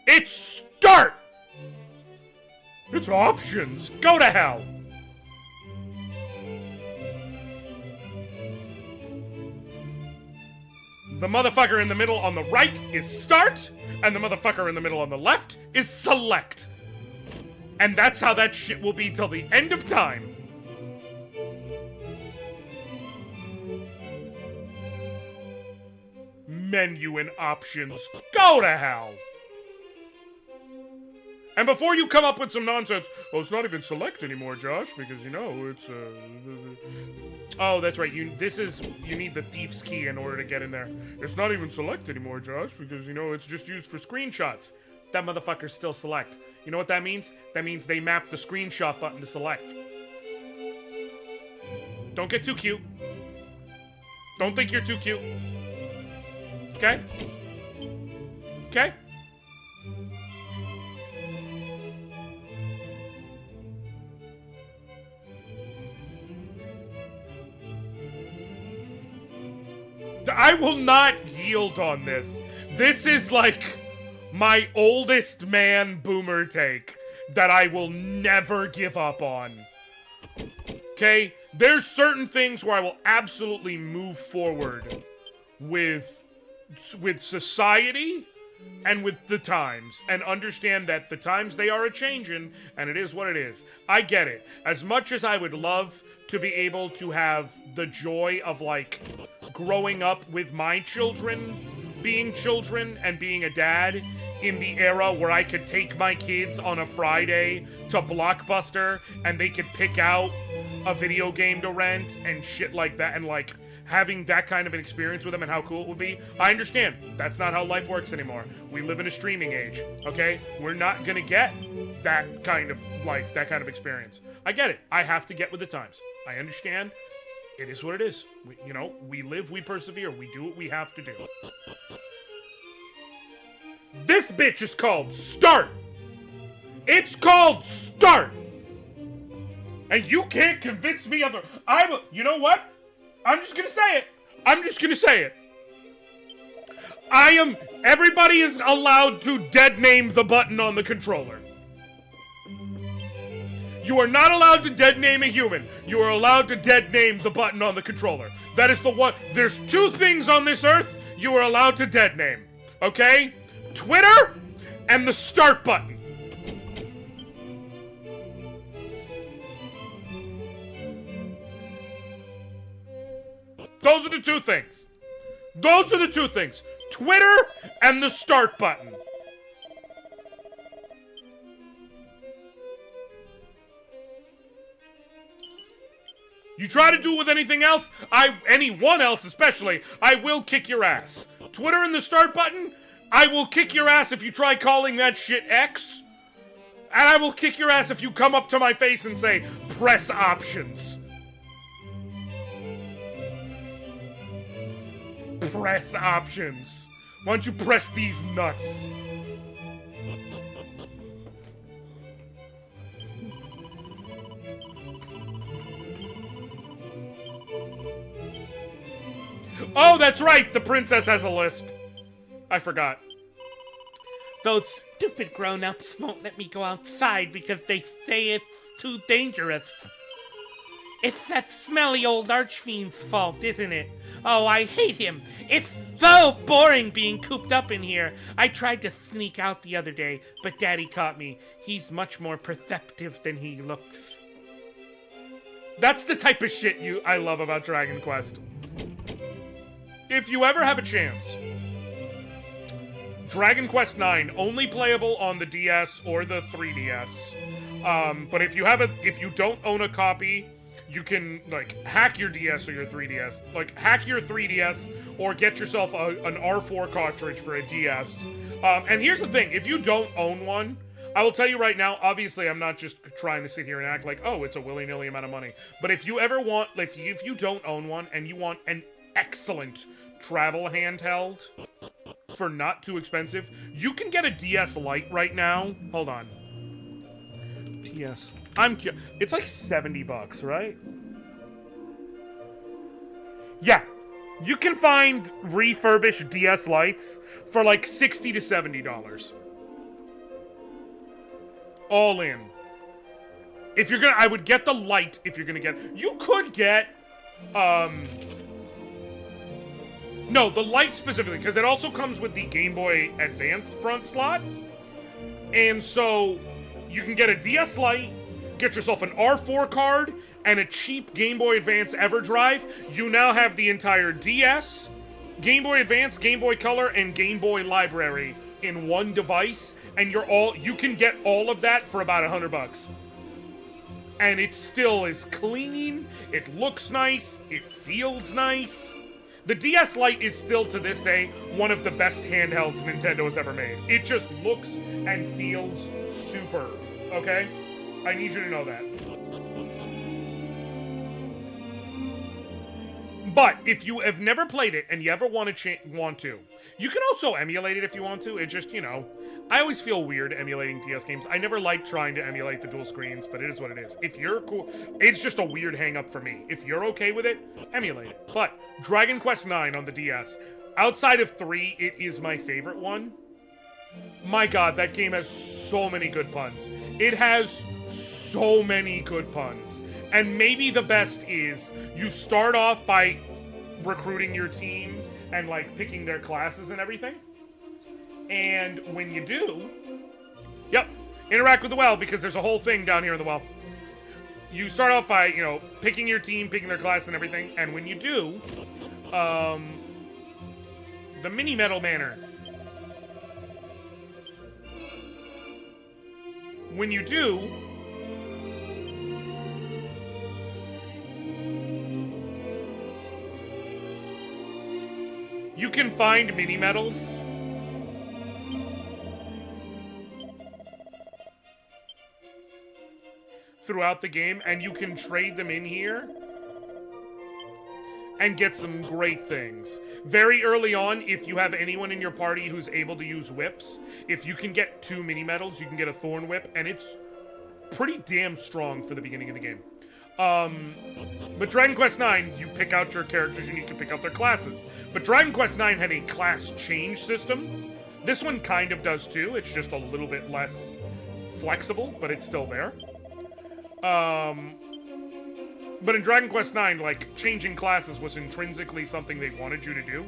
It's start! It's options. Go to hell! The motherfucker in the middle on the right is start, and the motherfucker in the middle on the left is select. And that's how that shit will be till the end of time. Menu and options. Go to hell! And before you come up with some nonsense, well, it's not even select anymore, Josh, because, you know, it's, Oh, that's right, you need the thief's key in order to get in there. It's not even select anymore, Josh, because, you know, it's just used for screenshots. That motherfucker's still select. You know what that means? That means they mapped the screenshot button to select. Don't get too cute. Don't think you're too cute. Okay? Okay? I will not yield on this. This is like my oldest man boomer take that I will never give up on. Okay? There's certain things where I will absolutely move forward with society and with the times, and understand that the times, they are a-changin', and it is what it is. I get it. As much as I would love to be able to have the joy of, like, growing up with my children being children and being a dad in the era where I could take my kids on a Friday to Blockbuster and they could pick out a video game to rent and shit like that, and, like, having that kind of an experience with them and how cool it would be. I understand. That's not how life works anymore. We live in a streaming age, okay? We're not gonna get that kind of life, that kind of experience. I get it. I have to get with the times. I understand. It is what it is. We live, we persevere. We do what we have to do. This bitch is called Start! It's called Start! And you can't convince me other... You know what? I'm just gonna say it. I'm just gonna say it. Everybody is allowed to dead name the button on the controller. You are not allowed to dead name a human. You are allowed to dead name the button on the controller. That is the one. There's two things on this earth you are allowed to dead name. Okay? Twitter and the start button. Those are the two things. Those are the two things. Twitter and the start button. You try to do it with anything else, anyone else especially, I will kick your ass. Twitter and the start button, I will kick your ass if you try calling that shit X. And I will kick your ass if you come up to my face and say, press options. Press options. Why don't you press these nuts? Oh, that's right! The princess has a lisp. I forgot. Those stupid grown-ups won't let me go outside because they say it's too dangerous. It's that smelly old archfiend's fault, isn't it? Oh, I hate him. It's so boring being cooped up in here. I tried to sneak out the other day, but Daddy caught me. He's much more perceptive than he looks. That's the type of shit I love about Dragon Quest. If you ever have a chance, Dragon Quest IX, only playable on the DS or the 3DS. But if you don't own a copy, you can, like, hack your DS or your 3DS. Like, hack your 3DS or get yourself an R4 cartridge for a DS. And here's the thing, if you don't own one, I will tell you right now, obviously I'm not just trying to sit here and act like, oh, it's a willy-nilly amount of money. But if you ever want, like, if you don't own one and you want an excellent travel handheld for not too expensive, you can get a DS Lite right now. Hold on. DS. It's like $70, right? Yeah. You can find refurbished DS Lites for like $60 to $70. All in. If you're gonna, I would get the Lite if you're gonna get. You could get, no, the Lite specifically, because it also comes with the Game Boy Advance front slot. And so, you can get a DS Lite, get yourself an R4 card, and a cheap Game Boy Advance EverDrive. You now have the entire DS, Game Boy Advance, Game Boy Color, and Game Boy library in one device, and you can get all of that for about $100. And it still is clean, it looks nice, it feels nice. The DS Lite is still, to this day, one of the best handhelds Nintendo has ever made. It just looks and feels superb, okay? I need you to know that. But if you have never played it and you ever want to, you can also emulate it if you want to. It just, I always feel weird emulating DS games. I never like trying to emulate the dual screens, but it is what it is. If you're cool, it's just a weird hang-up for me. If you're okay with it, emulate it. But Dragon Quest IX on the DS, outside of 3, it is my favorite one. My god, that game has so many good puns. It has so many good puns. And maybe the best is, you start off by recruiting your team and, like, picking their classes and everything. And when you do, interact with the well, because there's a whole thing down here in the well. You start off by, picking your team, picking their class and everything. And when you do, the Mini Metal Manor. When you do, you can find mini medals throughout the game, and you can trade them in here and get some great things. Very early on, if you have anyone in your party who's able to use whips, if you can get 2 mini medals, you can get a Thorn Whip, and it's pretty damn strong for the beginning of the game. But Dragon Quest IX, you pick out your characters and you can pick out their classes. But Dragon Quest IX had a class change system. This one kind of does too, it's just a little bit less flexible, but it's still there. But in Dragon Quest IX, like, changing classes was intrinsically something they wanted you to do.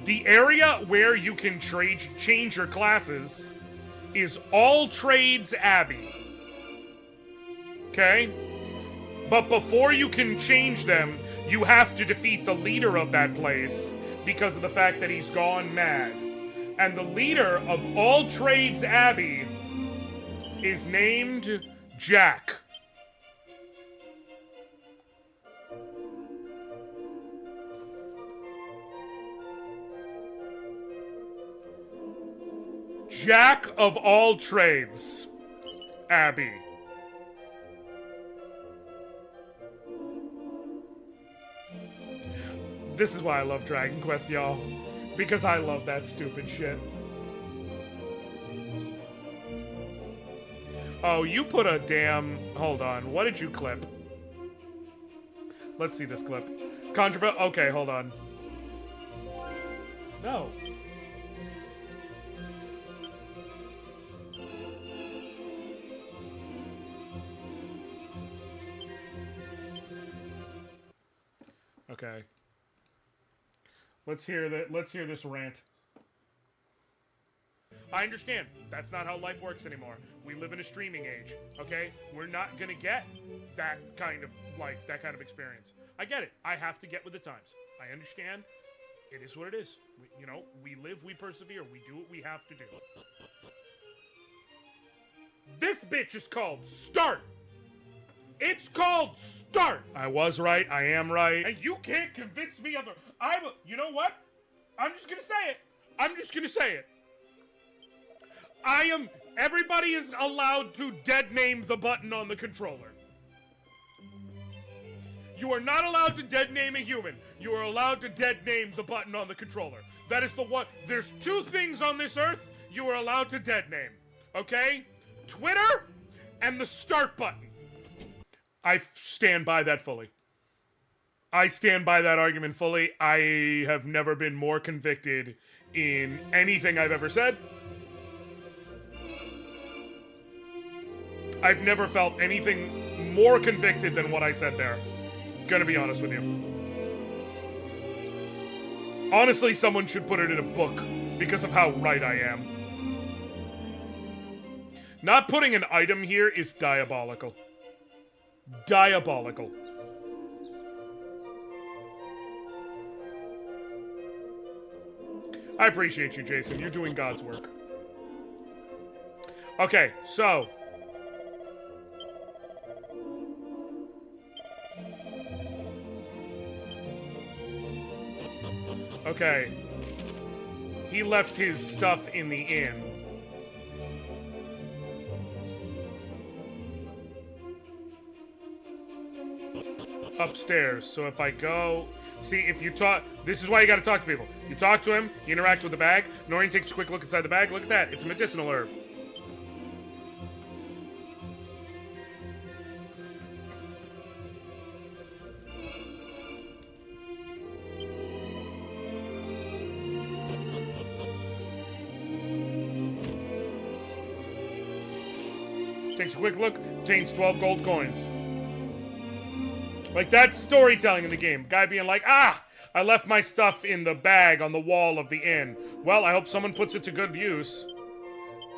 The area where you can change your classes is All Trades Abbey. Okay? But before you can change them, you have to defeat the leader of that place because of the fact that he's gone mad. And the leader of all trades Abbey is named Jack. Jack of all trades, Abbey. This is why I love Dragon Quest, y'all. Because I love that stupid shit. Oh, you put a damn... Hold on. What did you clip? Let's see this clip. Okay, hold on. No. Okay. Let's hear this rant. I understand. That's not how life works anymore. We live in a streaming age, okay? We're not gonna get that kind of life, that kind of experience. I get it. I have to get with the times. I understand. It is what it is. We live, we persevere. We do what we have to do. This bitch is called Start. It's called Start. I was right. I am right. And you can't convince me other. You know what? I'm just gonna say it. I'm just gonna say it. Everybody is allowed to dead name the button on the controller. You are not allowed to dead name a human. You are allowed to dead name the button on the controller. That is the one. There's two things on this earth you are allowed to dead name. Okay? Twitter and the start button. I stand by that fully. I stand by that argument fully. I have never been more convicted in anything I've ever said. I've never felt anything more convicted than what I said there. Gonna be honest with you. Honestly, someone should put it in a book because of how right I am. Not putting an item here is diabolical. Diabolical. I appreciate you, Jason. You're doing God's work. Okay, so... Okay. He left his stuff in the inn. Upstairs. So if I go... See, if you talk... This is why you gotta talk to people. You talk to him, you interact with the bag. Anoriand takes a quick look inside the bag. Look at that. It's a medicinal herb. Takes a quick look. Obtains 12 gold coins. Like, that's storytelling in the game. Guy being like, I left my stuff in the bag on the wall of the inn. Well, I hope someone puts it to good use.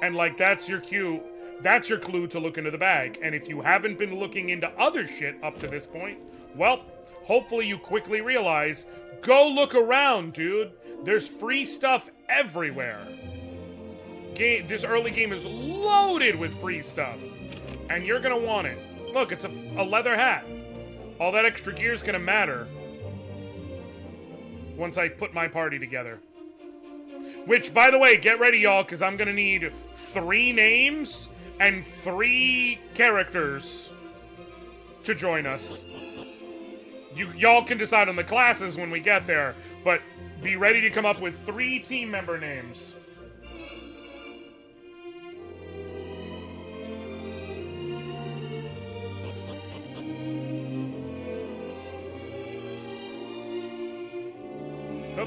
And, like, that's your cue. That's your clue to look into the bag. And if you haven't been looking into other shit up to this point, well, hopefully you quickly realize, go look around, dude. There's free stuff everywhere. This early game is loaded with free stuff. And you're gonna want it. Look, it's a leather hat. All that extra gear is gonna matter once I put my party together. Which, by the way, get ready, y'all, because I'm gonna need 3 names and 3 characters to join us. Y'all can decide on the classes when we get there, but be ready to come up with 3 team member names. Oh,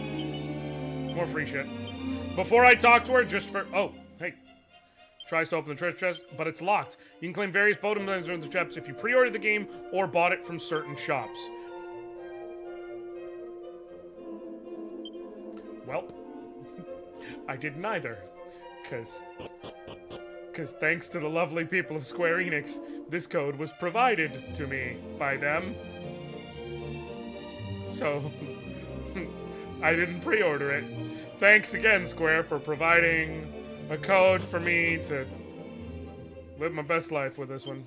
more free shit. Before I talk to her, just for... Oh, hey. Tries to open the treasure chest, but it's locked. You can claim various bonus in the chests if you pre-ordered the game or bought it from certain shops. Welp. I did neither. Because Because thanks to the lovely people of Square Enix, this code was provided to me by them. So, I didn't pre-order it. Thanks again, Square, for providing a code for me to live my best life with this one.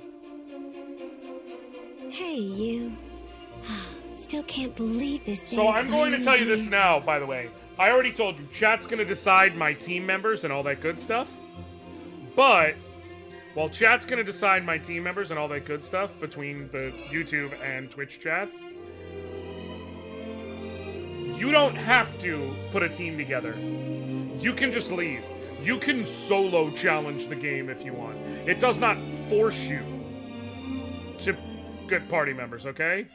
Hey, you. Still can't believe this. So I'm going to tell you this now, by the way. I already told you, chat's going to decide my team members and all that good stuff. But, while chat's going to decide my team members and all that good stuff between the YouTube and Twitch chats, you don't have to put a team together. You can just leave. You can solo challenge the game if you want. It does not force you to get party members, okay?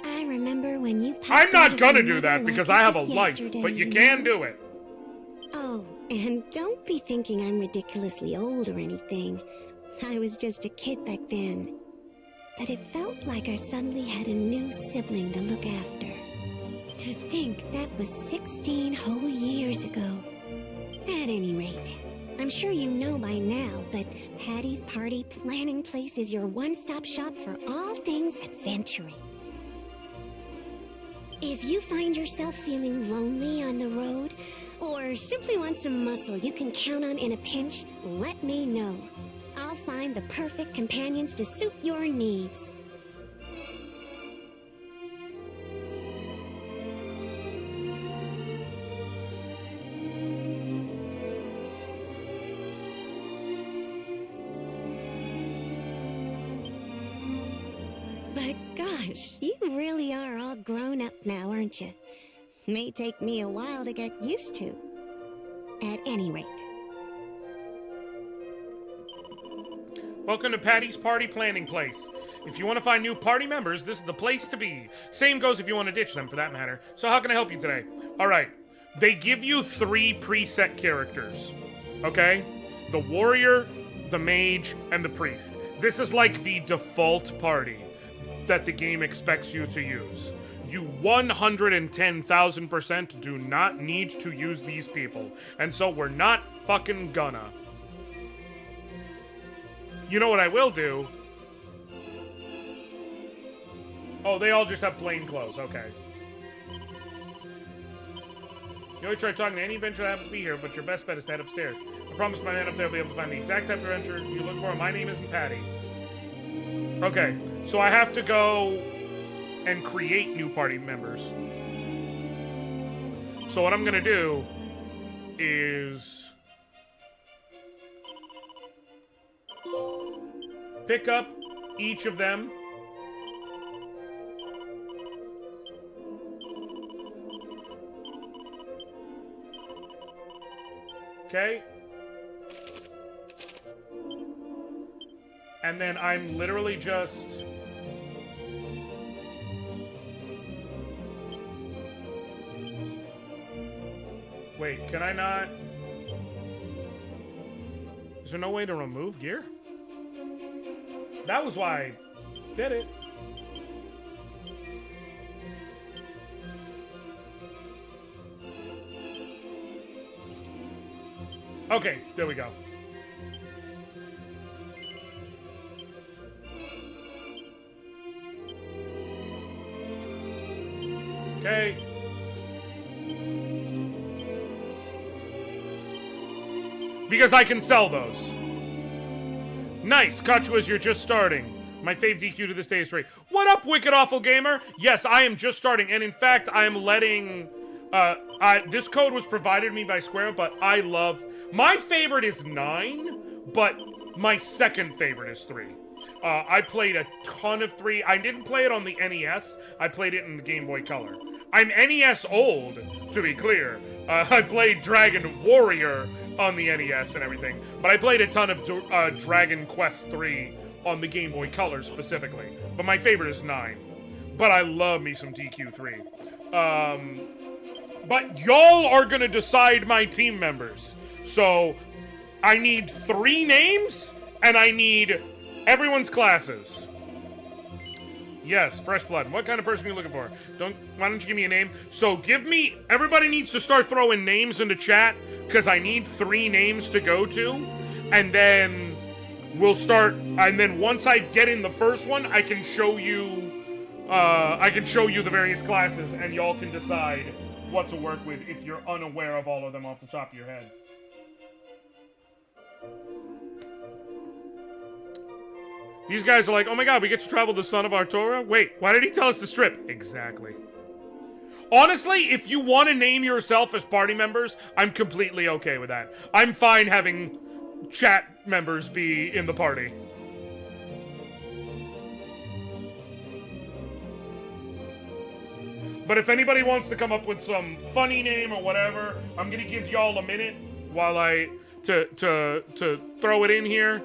I remember when you I'm popped out not of gonna your do mother that like because it I have a was life, yesterday, but you know? can do it. Oh, and don't be thinking I'm ridiculously old or anything. I was just a kid back then. But it felt like I suddenly had a new sibling to look after. To think that was 16 whole years ago. At any rate, I'm sure you know by now, but Patty's Party Planning Place is your one-stop shop for all things adventuring. If you find yourself feeling lonely on the road, or simply want some muscle you can count on in a pinch, let me know. I'll find the perfect companions to suit your needs. But gosh, you really are all grown up now, aren't you? May take me a while to get used to. At any rate. Welcome to Patty's Party Planning Place. If you want to find new party members, this is the place to be. Same goes if you want to ditch them, for that matter. So how can I help you today? Alright, they give you 3 preset characters. Okay? The warrior, the mage, and the priest. This is like the default party that the game expects you to use. You 110,000% do not need to use these people. And so we're not fucking gonna. You know what I will do? Oh, they all just have plain clothes. Okay. You always try talking to any adventurer that happens to be here, but your best bet is to head upstairs. I promise my man up there will be able to find the exact type of adventure you look for. My name isn't Patty. Okay, so I have to go and create new party members. So what I'm gonna do is pick up each of them. Okay. And then I'm literally just... Wait, can I not... Is there no way to remove gear? That was why I did it. Okay, there we go. Okay. Because I can sell those. Nice, caught you as you're just starting. My fave DQ to this day is 3. What up, Wicked Awful Gamer? Yes, I am just starting, and in fact, I am letting... this code was provided to me by Square, but I love... My favorite is 9, but my second favorite is 3. I played a ton of 3. I didn't play it on the NES. I played it in the Game Boy Color. I'm NES old, to be clear. I played Dragon Warrior on the NES and everything, but I played a ton of Dragon Quest 3 on the Game Boy Color specifically. But my favorite is 9. But I love me some DQ3. But y'all are gonna decide my team members. So, I need 3 names, and I need everyone's classes. Yes, fresh blood. What kind of person are you looking for? Why don't you give me a name? So everybody needs to start throwing names into chat, because I need 3 names to go to, and then we'll start, and then once I get in the first one, I can show you the various classes, and y'all can decide what to work with if you're unaware of all of them off the top of your head. These guys are like, oh my god, we get to travel the Son of Artora? Wait, why did he tell us to strip? Exactly. Honestly, if you want to name yourself as party members, I'm completely okay with that. I'm fine having chat members be in the party. But if anybody wants to come up with some funny name or whatever, I'm gonna give y'all a minute while to throw it in here.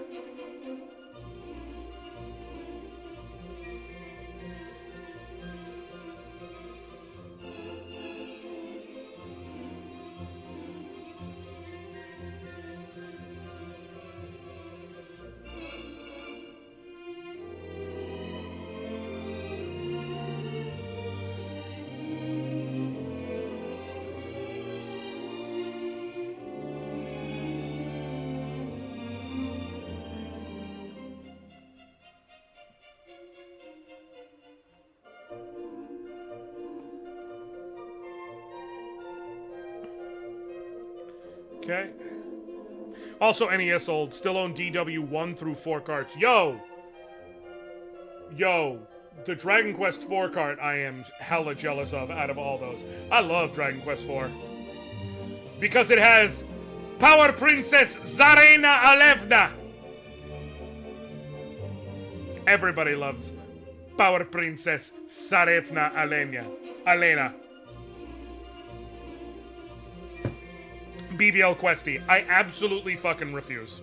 Okay. Also, NES old. Still own DW 1 through 4 carts. Yo! The Dragon Quest 4 cart I am hella jealous of out of all those. I love Dragon Quest 4. Because it has Power Princess Zarena Alevna! Everybody loves Power Princess Zarevna Alena. BBL Questy. I absolutely fucking refuse.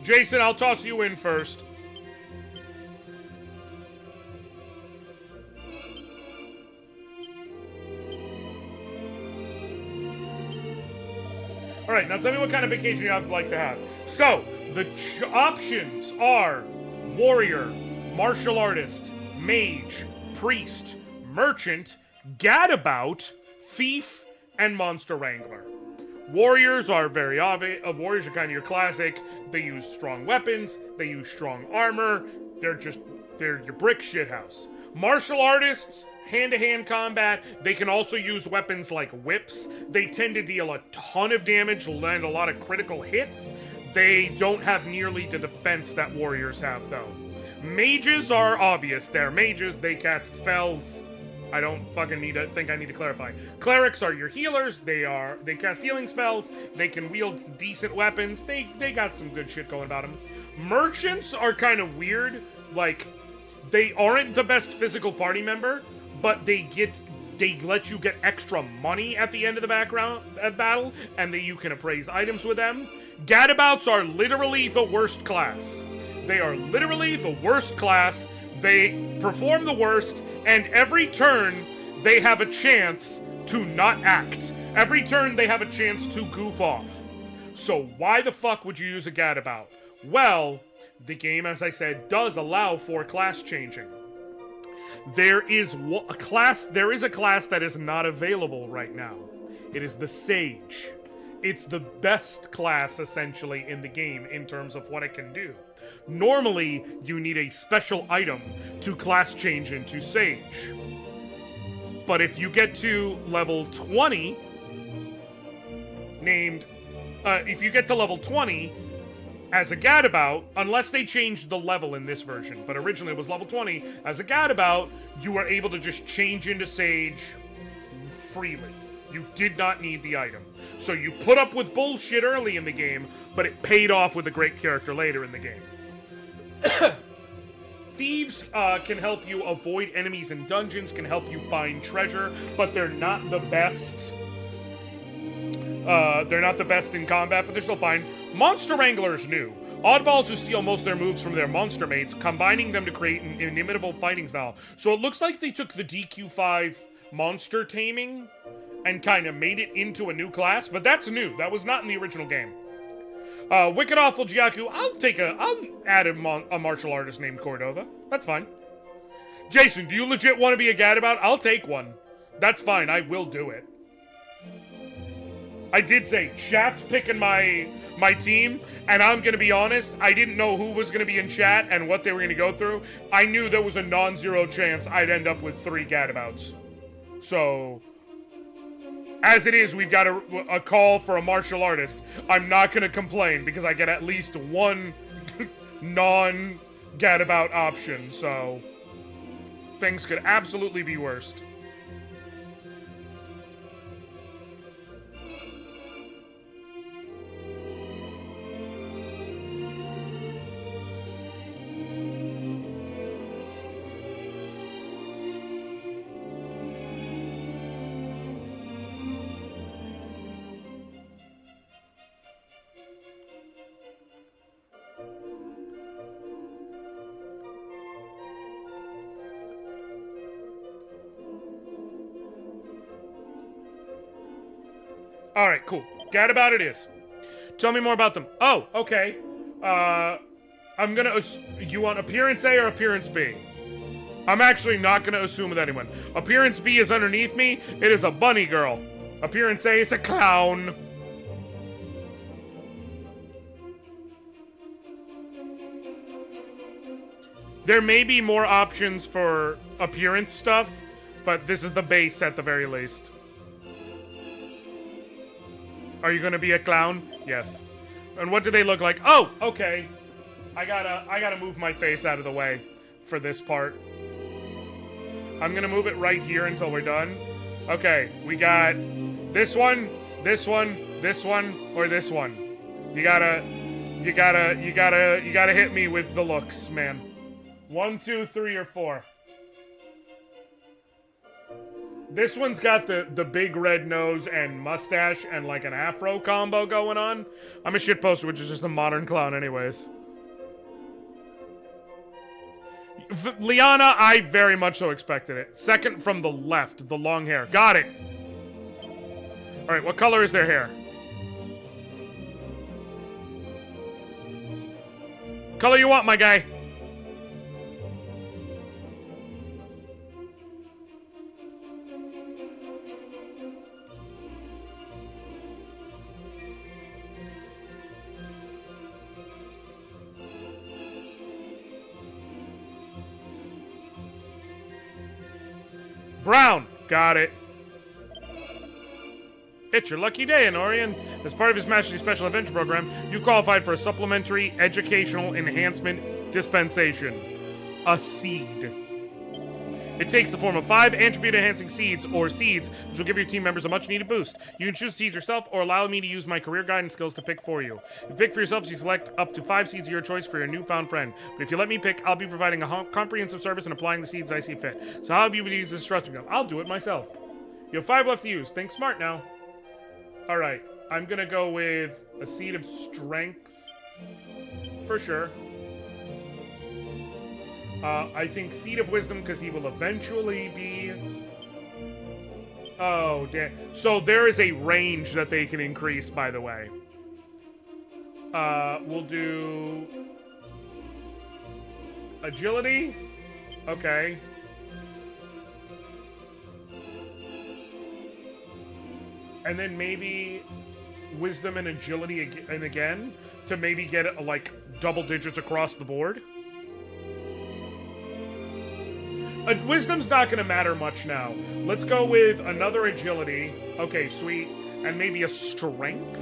Jason, I'll toss you in first. Alright, now tell me what kind of vacation you like to have. So, the options are warrior, martial artist, mage, priest, merchant, gadabout, thief, and monster wrangler. Warriors are very obvious. Warriors are kind of your classic. They use strong weapons. They use strong armor. They're your brick shithouse. Martial artists, hand-to-hand combat. They can also use weapons like whips. They tend to deal a ton of damage, land a lot of critical hits. They don't have nearly the defense that warriors have, though. Mages are obvious. They're mages. They cast spells. I don't fucking think I need to clarify. Clerics are your healers. They cast healing spells. They can wield decent weapons. They got some good shit going about them. Merchants are kind of weird. Like, they aren't the best physical party member, but they let you get extra money at the end of the battle, and you can appraise items with them. Gadabouts are literally the worst class. They are literally the worst class. They perform the worst, and every turn, they have a chance to not act. Every turn, they have a chance to goof off. So why the fuck would you use a gadabout? Well, the game, as I said, does allow for class changing. There is a class that is not available right now. It is the Sage. It's the best class, essentially, in the game in terms of what it can do. Normally, you need a special item to class change into Sage. But if you get to level 20, as a gadabout, unless they changed the level in this version, but originally it was level 20, as a gadabout, you were able to just change into Sage freely. You did not need the item. So you put up with bullshit early in the game, but it paid off with a great character later in the game. Thieves can help you avoid enemies in dungeons, can help you find treasure, but they're not the best. They're not the best in combat, but they're still fine. Monster Wranglers new. Oddballs who steal most of their moves from their monster mates, combining them to create an inimitable fighting style. So it looks like they took the DQ5 monster taming and kind of made it into a new class, but that's new. That was not in the original game. Wicked Awful Jiaku, I'll add a martial artist named Cordova. That's fine. Jason, do you legit want to be a gadabout? I'll take one. That's fine, I will do it. I did say, chat's picking my team, and I'm gonna be honest, I didn't know who was gonna be in chat and what they were gonna go through. I knew there was a non-zero chance I'd end up with 3 gadabouts. So, as it is, we've got a call for a martial artist. I'm not gonna complain, because I get at least one non-gadabout option, so things could absolutely be worst. Alright, cool. Gadabout it is. Tell me more about them. Oh, okay. I'm gonna you want appearance A or appearance B? I'm actually not gonna assume with anyone. Appearance B is underneath me. It is a bunny girl. Appearance A is a clown. There may be more options for appearance stuff, but this is the base at the very least. Are you gonna be a clown? Yes. And what do they look like? Oh, okay. I gotta move my face out of the way for this part. I'm gonna move it right here until we're done. Okay, we got this one, this one, this one, or this one. You gotta hit me with the looks, man. 1, 2, 3, or 4. This one's got the big red nose and mustache and like an afro combo going on. I'm a shitposter, which is just a modern clown anyways. Liana, I very much so expected it. Second from the left, the long hair. Got it. Alright, what color is their hair? Color you want, my guy? Brown! Got it. It's your lucky day, Anoriand. As part of his Mastery Special Adventure Program, you qualified for a supplementary educational enhancement dispensation. A seed. It takes the form of 5 attribute-enhancing seeds, or seeds, which will give your team members a much-needed boost. You can choose seeds yourself, or allow me to use my career guidance skills to pick for you. If you pick for yourself, you select up to 5 seeds of your choice for your newfound friend. But if you let me pick, I'll be providing a comprehensive service and applying the seeds I see fit. So how will you use this instructing them? I'll do it myself. You have 5 left to use. Think smart now. Alright, I'm gonna go with a seed of strength. For sure. I think Seed of Wisdom, because he will eventually be... Oh, damn. So there is a range that they can increase, by the way. We'll do... Agility? Okay. And then maybe Wisdom and Agility again, to maybe get, like, double digits across the board. Wisdom's not going to matter much now. Let's go with another agility. Okay, sweet. And maybe a strength?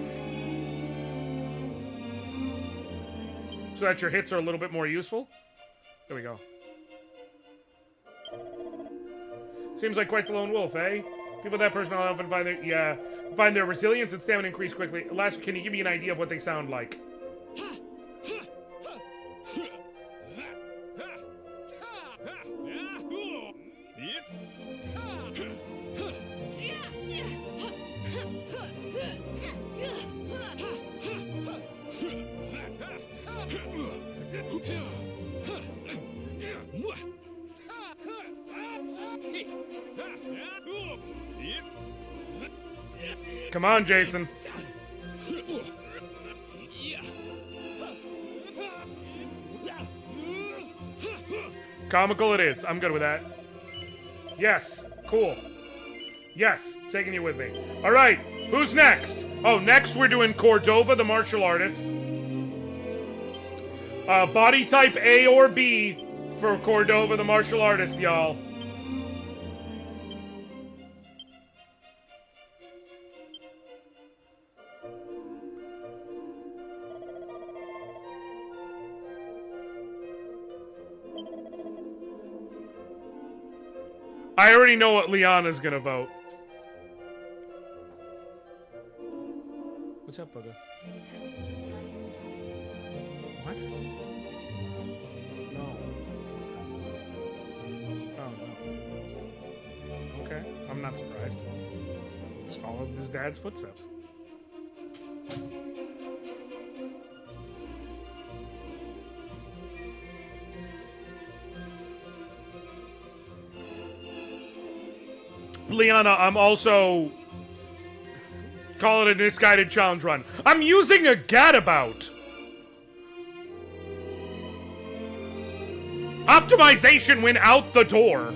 So that your hits are a little bit more useful? There we go. Seems like quite the lone wolf, eh? People with that personality often find their resilience and stamina increase quickly. Last, can you give me an idea of what they sound like? Come on, Jason. Comical it is. I'm good with that. Yes. Cool. Yes. Taking you with me. All right. Who's next? Oh, next we're doing Cordova, the martial artist. Body type A or B for Cordova, the martial artist, y'all. I already know what Liana's gonna vote. What's up, bugger? What? No. Oh, no. Okay, I'm not surprised. Just followed his dad's footsteps. Liana, I'm also... Call it a misguided challenge run. I'm using a gadabout! Optimization went out the door.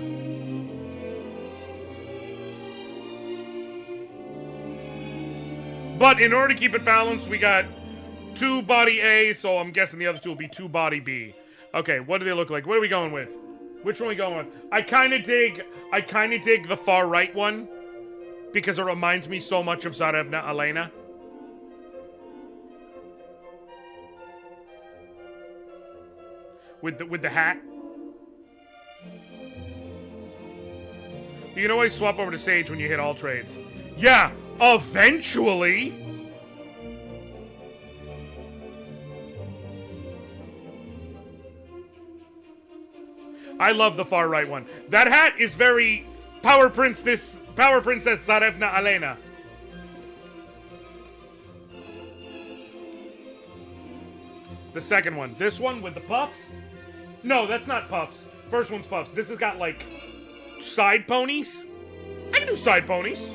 But in order to keep it balanced, we got 2 body A, so I'm guessing the other 2 will be 2 body B. Okay, what do they look like? What are we going with? Which one are we going with? I kind of dig the far right one because it reminds me so much of Tsarevna Elena. With the hat. You can always swap over to Sage when you hit all trades. Yeah, eventually. I love the far right one. That hat is very Power Princess Tsarevna Elena. The second one. This one with the puffs? No, that's not puffs. First one's puffs. This has got, like, side ponies. I can do side ponies.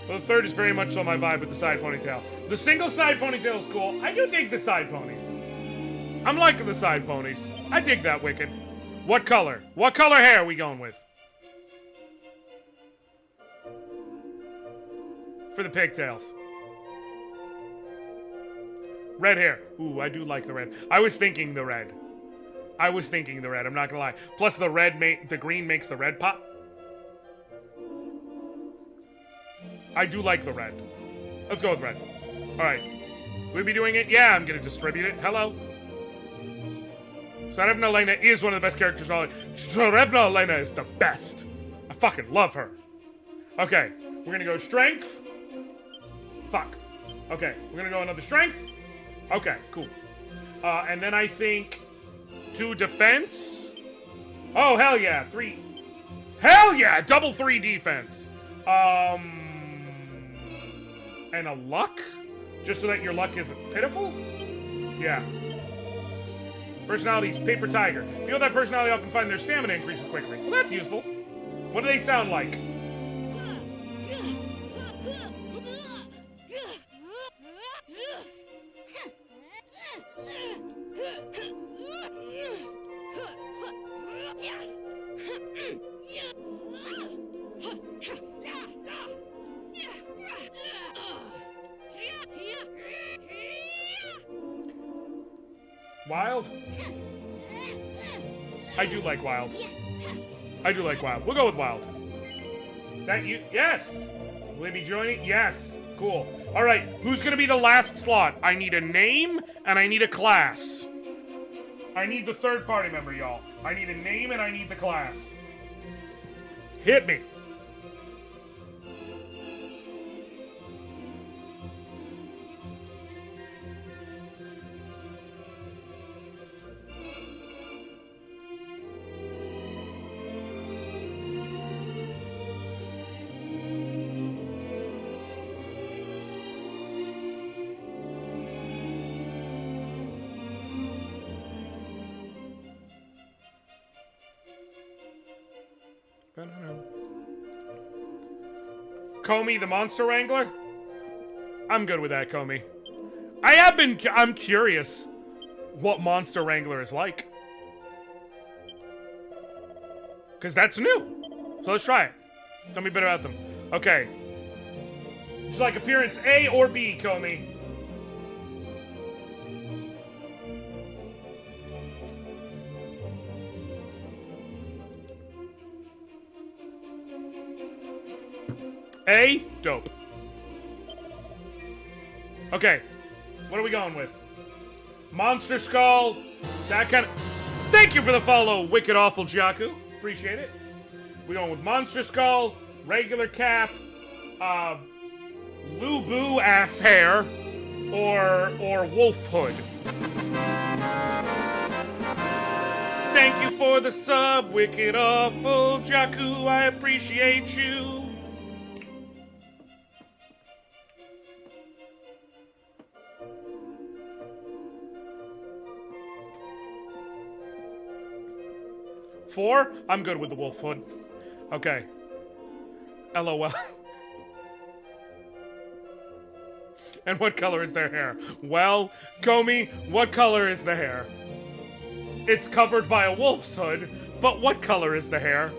Well, the third is very much so my vibe with the side ponytail. The single side ponytail is cool. I do dig the side ponies. I'm liking the side ponies. I dig that, Wicked. What color? What color hair are we going with? For the pigtails. Red hair. Ooh, I do like the red. I was thinking the red. I'm not gonna lie. Plus the the green makes the red pop. I do like the red. Let's go with red. Alright. We'll be doing it? Yeah, I'm gonna distribute it. Hello. Tsarevna Elena is one of the best characters in all. Tsarevna Elena is the best. I fucking love her. Okay, we're gonna go strength. Fuck. Okay, we're gonna go another strength. Okay, cool. And then I think 2 defense. Oh, hell yeah, 3. Hell yeah, double 3 defense. And a luck? Just so that your luck isn't pitiful? Yeah. Personalities, Paper Tiger. People with that personality often find their stamina increases quickly. Well, that's useful. What do they sound like? Wild? I do like wild. We'll go with wild. That you? Yes! Will they be joining? Yes. Cool. Alright, who's gonna be the last slot? I need a name, and I need a class. I need the third party member, y'all. I need a name, and I need the class. Hit me. Comey, the monster wrangler? I'm good with that, Comey. I'm curious what monster wrangler is like. Because that's new. So let's try it. Tell me a bit about them. Okay. Would you like appearance A or B, Comey? A? Dope. Okay. What are we going with? Monster Skull. That kind of... Thank you for the follow, Wicked Awful Jaku. Appreciate it. We're going with Monster Skull, regular cap, Lubu ass hair, or Wolf Hood. Thank you for the sub, Wicked Awful Jaku. I appreciate you. Four? I'm good with the Wolf Hood. Okay. LOL. And what color is their hair? Well, Comey, what color is the hair? It's covered by a wolf's hood, but what color is the hair?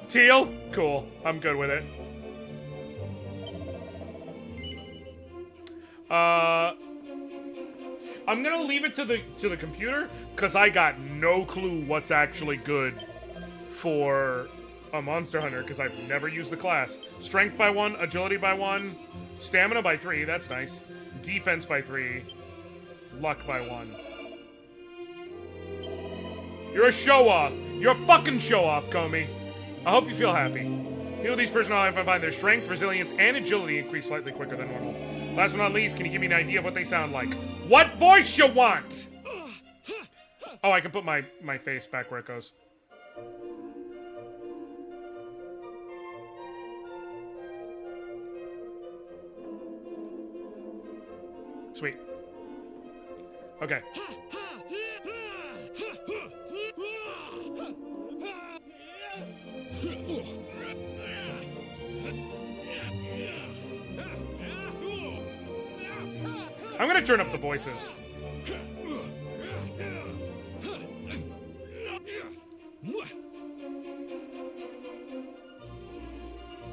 Teal? Cool. I'm good with it. I'm gonna leave it to the computer, because I got no clue what's actually good for a Monster Hunter, because I've never used the class. Strength by 1, agility by 1, stamina by 3, that's nice. Defense by 3, luck by 1. You're a show-off. You're a fucking show-off, Comey. I hope you feel happy. People with these personalities find their strength, resilience, and agility increase slightly quicker than normal. Last but not least, can you give me an idea of what they sound like? What voice you want? Oh, I can put my face back where it goes. Sweet. Okay. I'm gonna turn up the voices.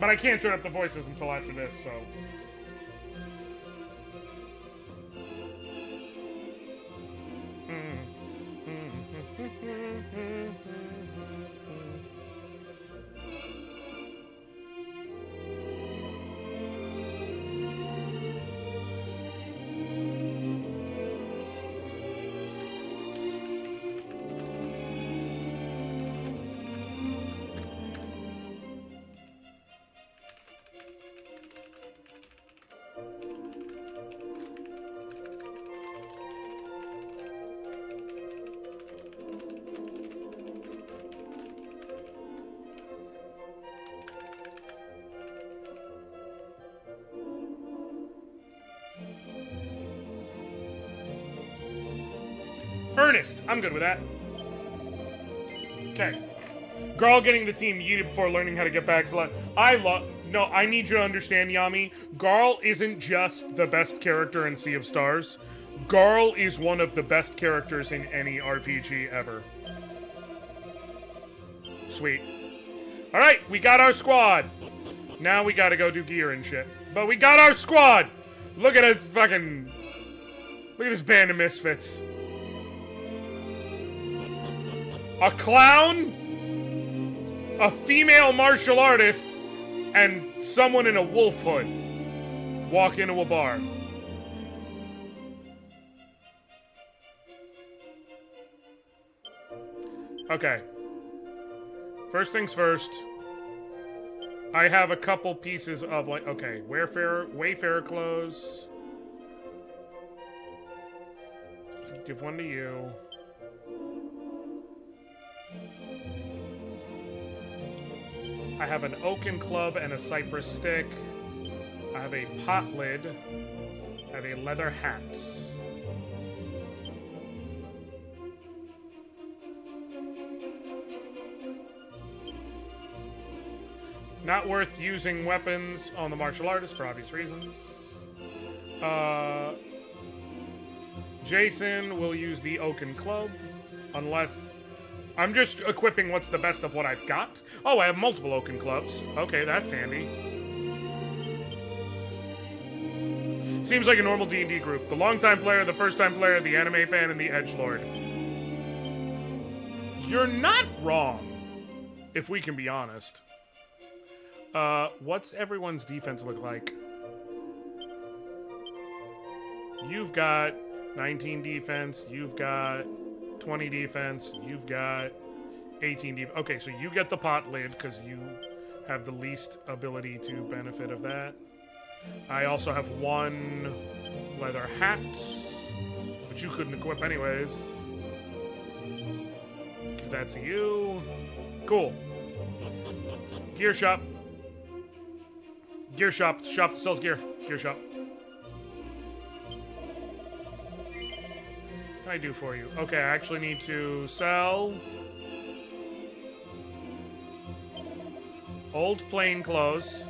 But I can't turn up the voices until after this, so... Ernest! I'm good with that. Okay. Girl getting the team yeeted before learning how to get back slot. No, I need you to understand, Yami. Garl isn't just the best character in Sea of Stars. Garl is one of the best characters in any RPG ever. Sweet. Alright, we got our squad. Now we gotta go do gear and shit. But we got our squad! Look at this fucking... Look at this band of misfits. A clown, a female martial artist, and someone in a wolf hood walk into a bar. Okay. First things first. I have a couple pieces of, like, okay, Wayfarer clothes. Give one to you. I have an oaken club and a cypress stick. I have a pot lid. I have a leather hat. Not worth using weapons on the martial artist for obvious reasons. Jason will use the oaken club, unless I'm just equipping what's the best of what I've got. Oh, I have multiple Oaken Clubs. Okay, that's handy. Seems like a normal D&D group. The longtime player, the first-time player, the anime fan, and the edgelord. You're not wrong, if we can be honest. What's everyone's defense look like? You've got 19 defense, you've got 20 defense, you've got 18 defense. Okay, so you get the pot lid because you have the least ability to benefit of that. I also have 1 leather hat, which you couldn't equip anyways. Give that to you. Cool. Gear shop. Gear shop. Shop that sells gear. Gear shop. What can I do for you? Okay, I actually need to sell old plain clothes.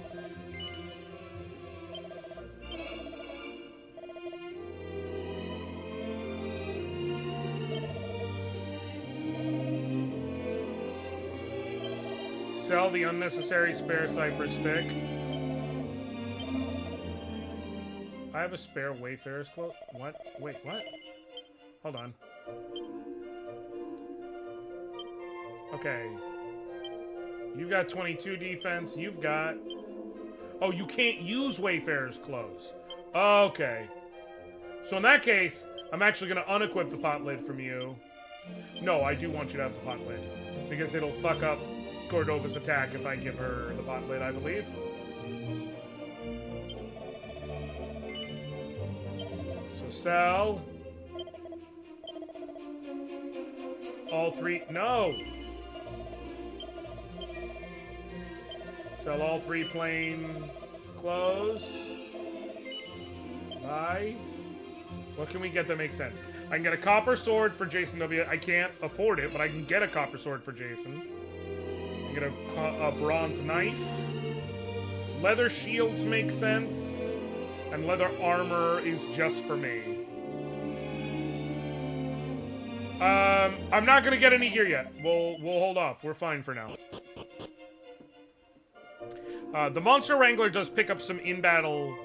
Sell the unnecessary spare cypress stick. I have a spare Wayfarer's cloak. What? Wait, what? Hold on. Okay. You've got 22 defense. You've got... Oh, you can't use Wayfarer's clothes. Okay. So in that case, I'm actually going to unequip the pot lid from you. No, I do want you to have the pot lid. Because it'll fuck up Cordova's attack if I give her the pot lid, I believe. So sell. All 3. No! Sell all 3 plain clothes. Buy. What can we get that makes sense? I can get a copper sword for Jason W. I can't afford it, but I can get a copper sword for Jason. I can get a bronze knife. Leather shields make sense. And leather armor is just for me. I'm not gonna get any gear yet. We'll hold off. We're fine for now. The Monster Wrangler does pick up some in-battle...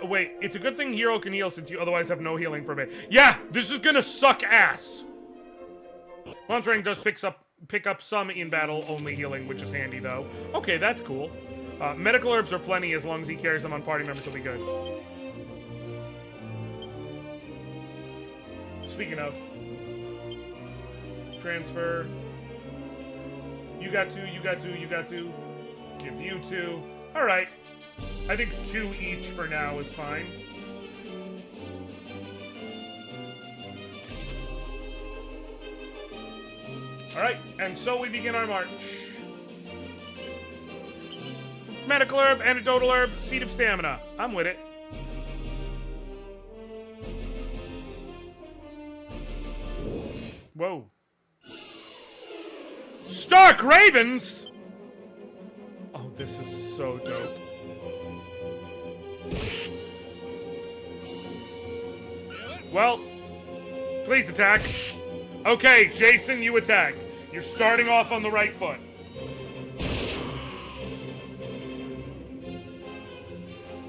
Wait, it's a good thing Hero can heal since you otherwise have no healing for me. Yeah, this is gonna suck ass! Monster Wrangler does pick up some in-battle only healing, which is handy, though. Okay, that's cool. Medical herbs are plenty as long as he carries them on party members, he'll be good. Speaking of... Transfer. You got 2, you got 2, you got 2. Give you 2. Alright. I think 2 each for now is fine. Alright, and so we begin our march. Medical herb, antidotal herb, seed of stamina. I'm with it. Whoa. Stark Ravens! Oh, this is so dope. Well, please attack. Okay, Jason, you attacked. You're starting off on the right foot.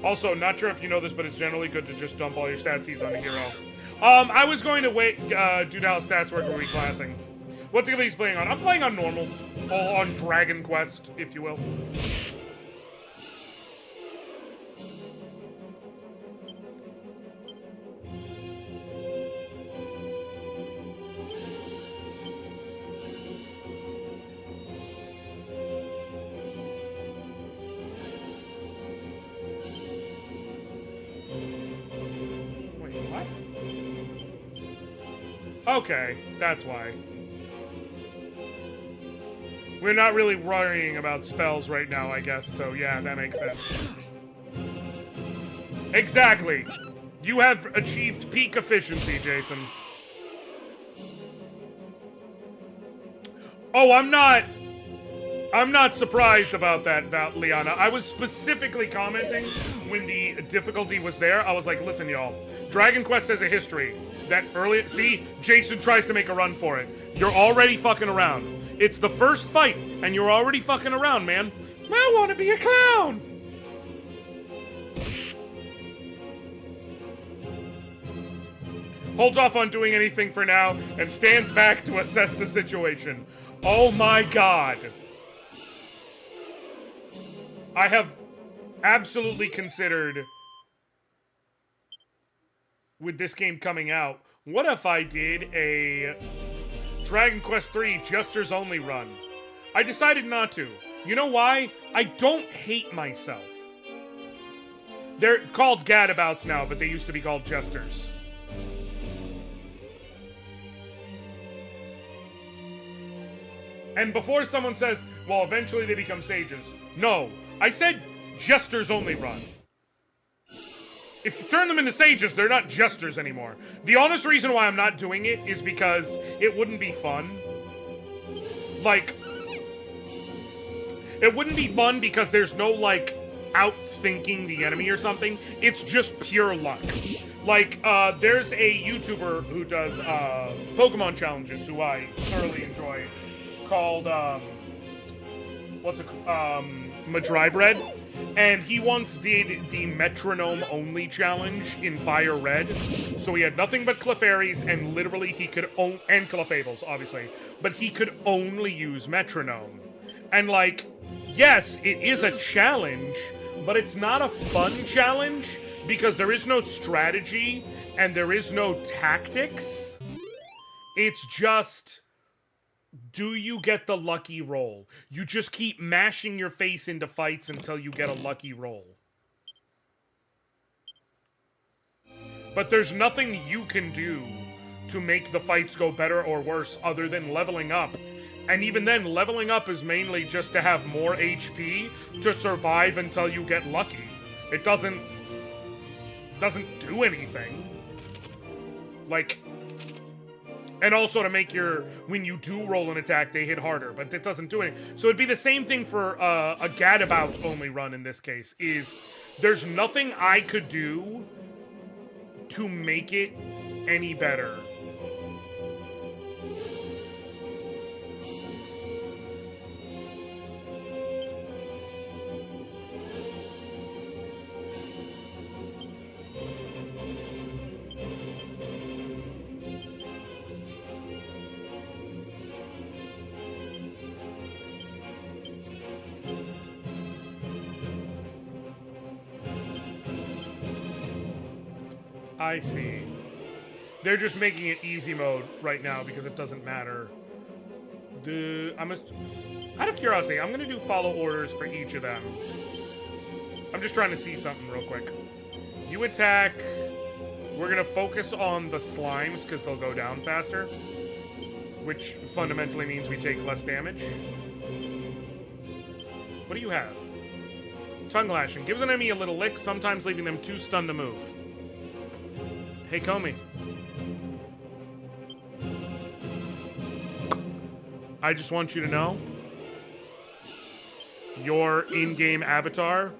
Also, not sure if you know this, but it's generally good to just dump all your statsies on a hero. I was going to wait, do how stats work when reclassing. What's the he's playing on? I'm playing on normal. On Dragon Quest, if you will. Wait, what? Okay, that's why. We're not really worrying about spells right now, I guess, so yeah, that makes sense. Exactly! You have achieved peak efficiency, Jason. Oh, I'm not... I'm not surprised about that, Liana. I was specifically commenting when the difficulty was there. I was like, listen, y'all. Dragon Quest has a history. That early... See? Jason tries to make a run for it. You're already fucking around. It's the first fight, and you're already fucking around, man. I want to be a clown! Holds off on doing anything for now, and stands back to assess the situation. Oh my god. I have absolutely considered, with this game coming out, what if I did a Dragon Quest III Jesters Only run? I decided not to. You know why? I don't hate myself. They're called gadabouts now, but they used to be called Jesters. And before someone says, well, eventually they become sages. No. I said Jesters Only run. If you turn them into sages, they're not jesters anymore. The honest reason why I'm not doing it is because it wouldn't be fun. Like, it wouldn't be fun because there's no, like, outthinking the enemy or something. It's just pure luck. Like, there's a YouTuber who does, Pokemon challenges, who I thoroughly enjoy, called, Madrybread. And he once did the metronome-only challenge in Fire Red. So he had nothing but Clefairies, and literally he could and Clefables, obviously. But he could only use metronome. And, like, yes, it is a challenge, but it's not a fun challenge because there is no strategy and there is no tactics. It's just... do you get the lucky roll? You just keep mashing your face into fights until you get a lucky roll. But there's nothing you can do to make the fights go better or worse other than leveling up. And even then, leveling up is mainly just to have more HP to survive until you get lucky. It doesn't do anything. Like... and also to make your, when you do roll an attack, they hit harder, but that doesn't do anything. So it'd be the same thing for a gadabout only run in this case, is there's nothing I could do to make it any better. I see. They're just making it easy mode right now because it doesn't matter. Out of curiosity, I'm gonna do follow orders for each of them. I'm just trying to see something real quick. You attack. We're gonna focus on the slimes because they'll go down faster, which fundamentally means we take less damage. What do you have? Tongue lashing. Gives an enemy a little lick, sometimes leaving them too stunned to move. Hey, Comey. I just want you to know, your in-game avatar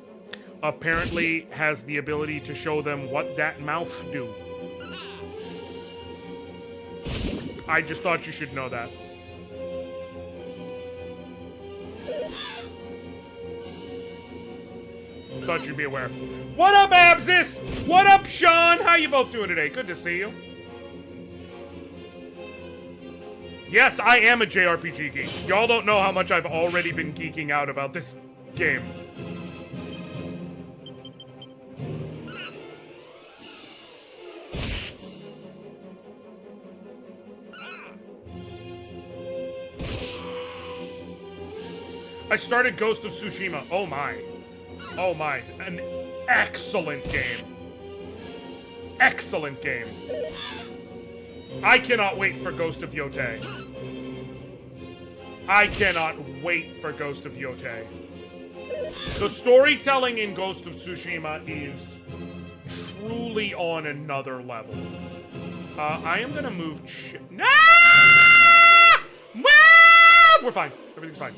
apparently has the ability to show them what that mouth do. I just thought you should know that. Thought you'd be aware. What up, Absis? What up, Sean? How you both doing today? Good to see you. Yes, I am a JRPG geek. Y'all don't know how much I've already been geeking out about this game. I started Ghost of Tsushima. Oh my. Oh my, an excellent game. Excellent game. I cannot wait for Ghost of Yotei. I cannot wait for Ghost of Yotei. The storytelling in Ghost of Tsushima is truly on another level. I am gonna move We're fine. Everything's fine.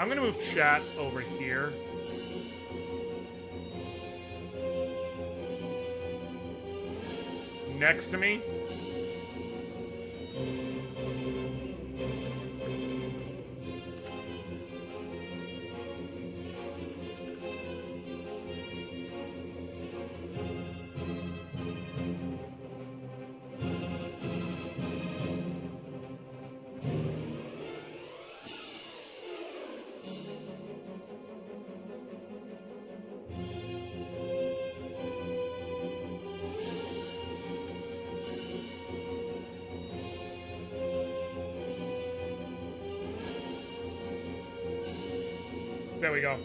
I'm gonna move chat over here. Next to me. There we go.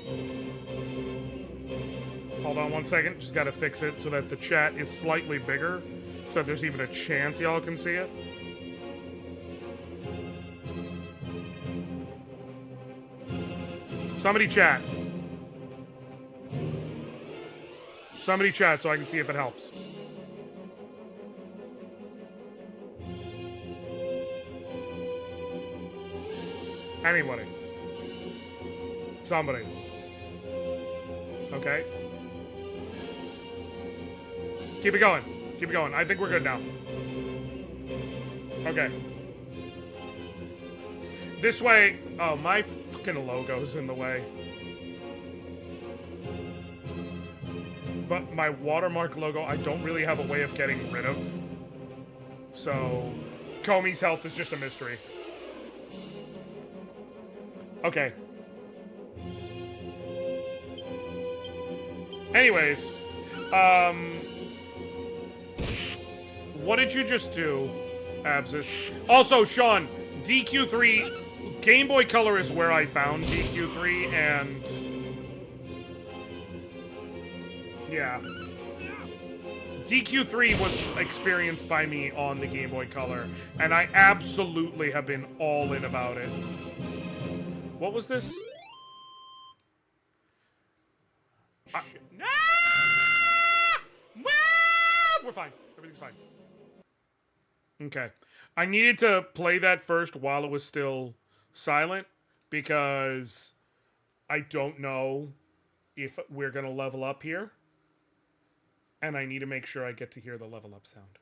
Hold on one second. Just gotta fix it so that the chat is slightly bigger, so that there's even a chance y'all can see it. Somebody chat. Somebody chat so I can see if it helps. Anybody. Somebody. Okay. Keep it going. Keep it going. I think we're good now. Okay. This way. Oh, my fucking logo's in the way. But my watermark logo, I don't really have a way of getting rid of. So, Comey's health is just a mystery. Okay. Anyways, what did you just do, Abscess? Also, Sean, DQ3, Game Boy Color is where I found DQ3, and... yeah. DQ3 was experienced by me on the Game Boy Color, and I absolutely have been all in about it. What was this? No! We're fine. Everything's fine. Okay. I needed to play that first while it was still silent, because I don't know if we're going to level up here. And I need to make sure I get to hear the level up sound.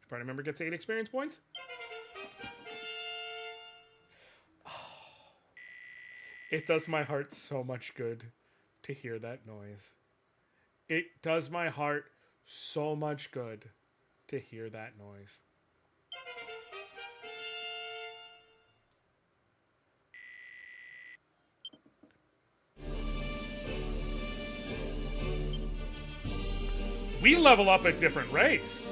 Party member gets 8 experience points. It does my heart so much good to hear that noise. It does my heart so much good to hear that noise. We level up at different rates.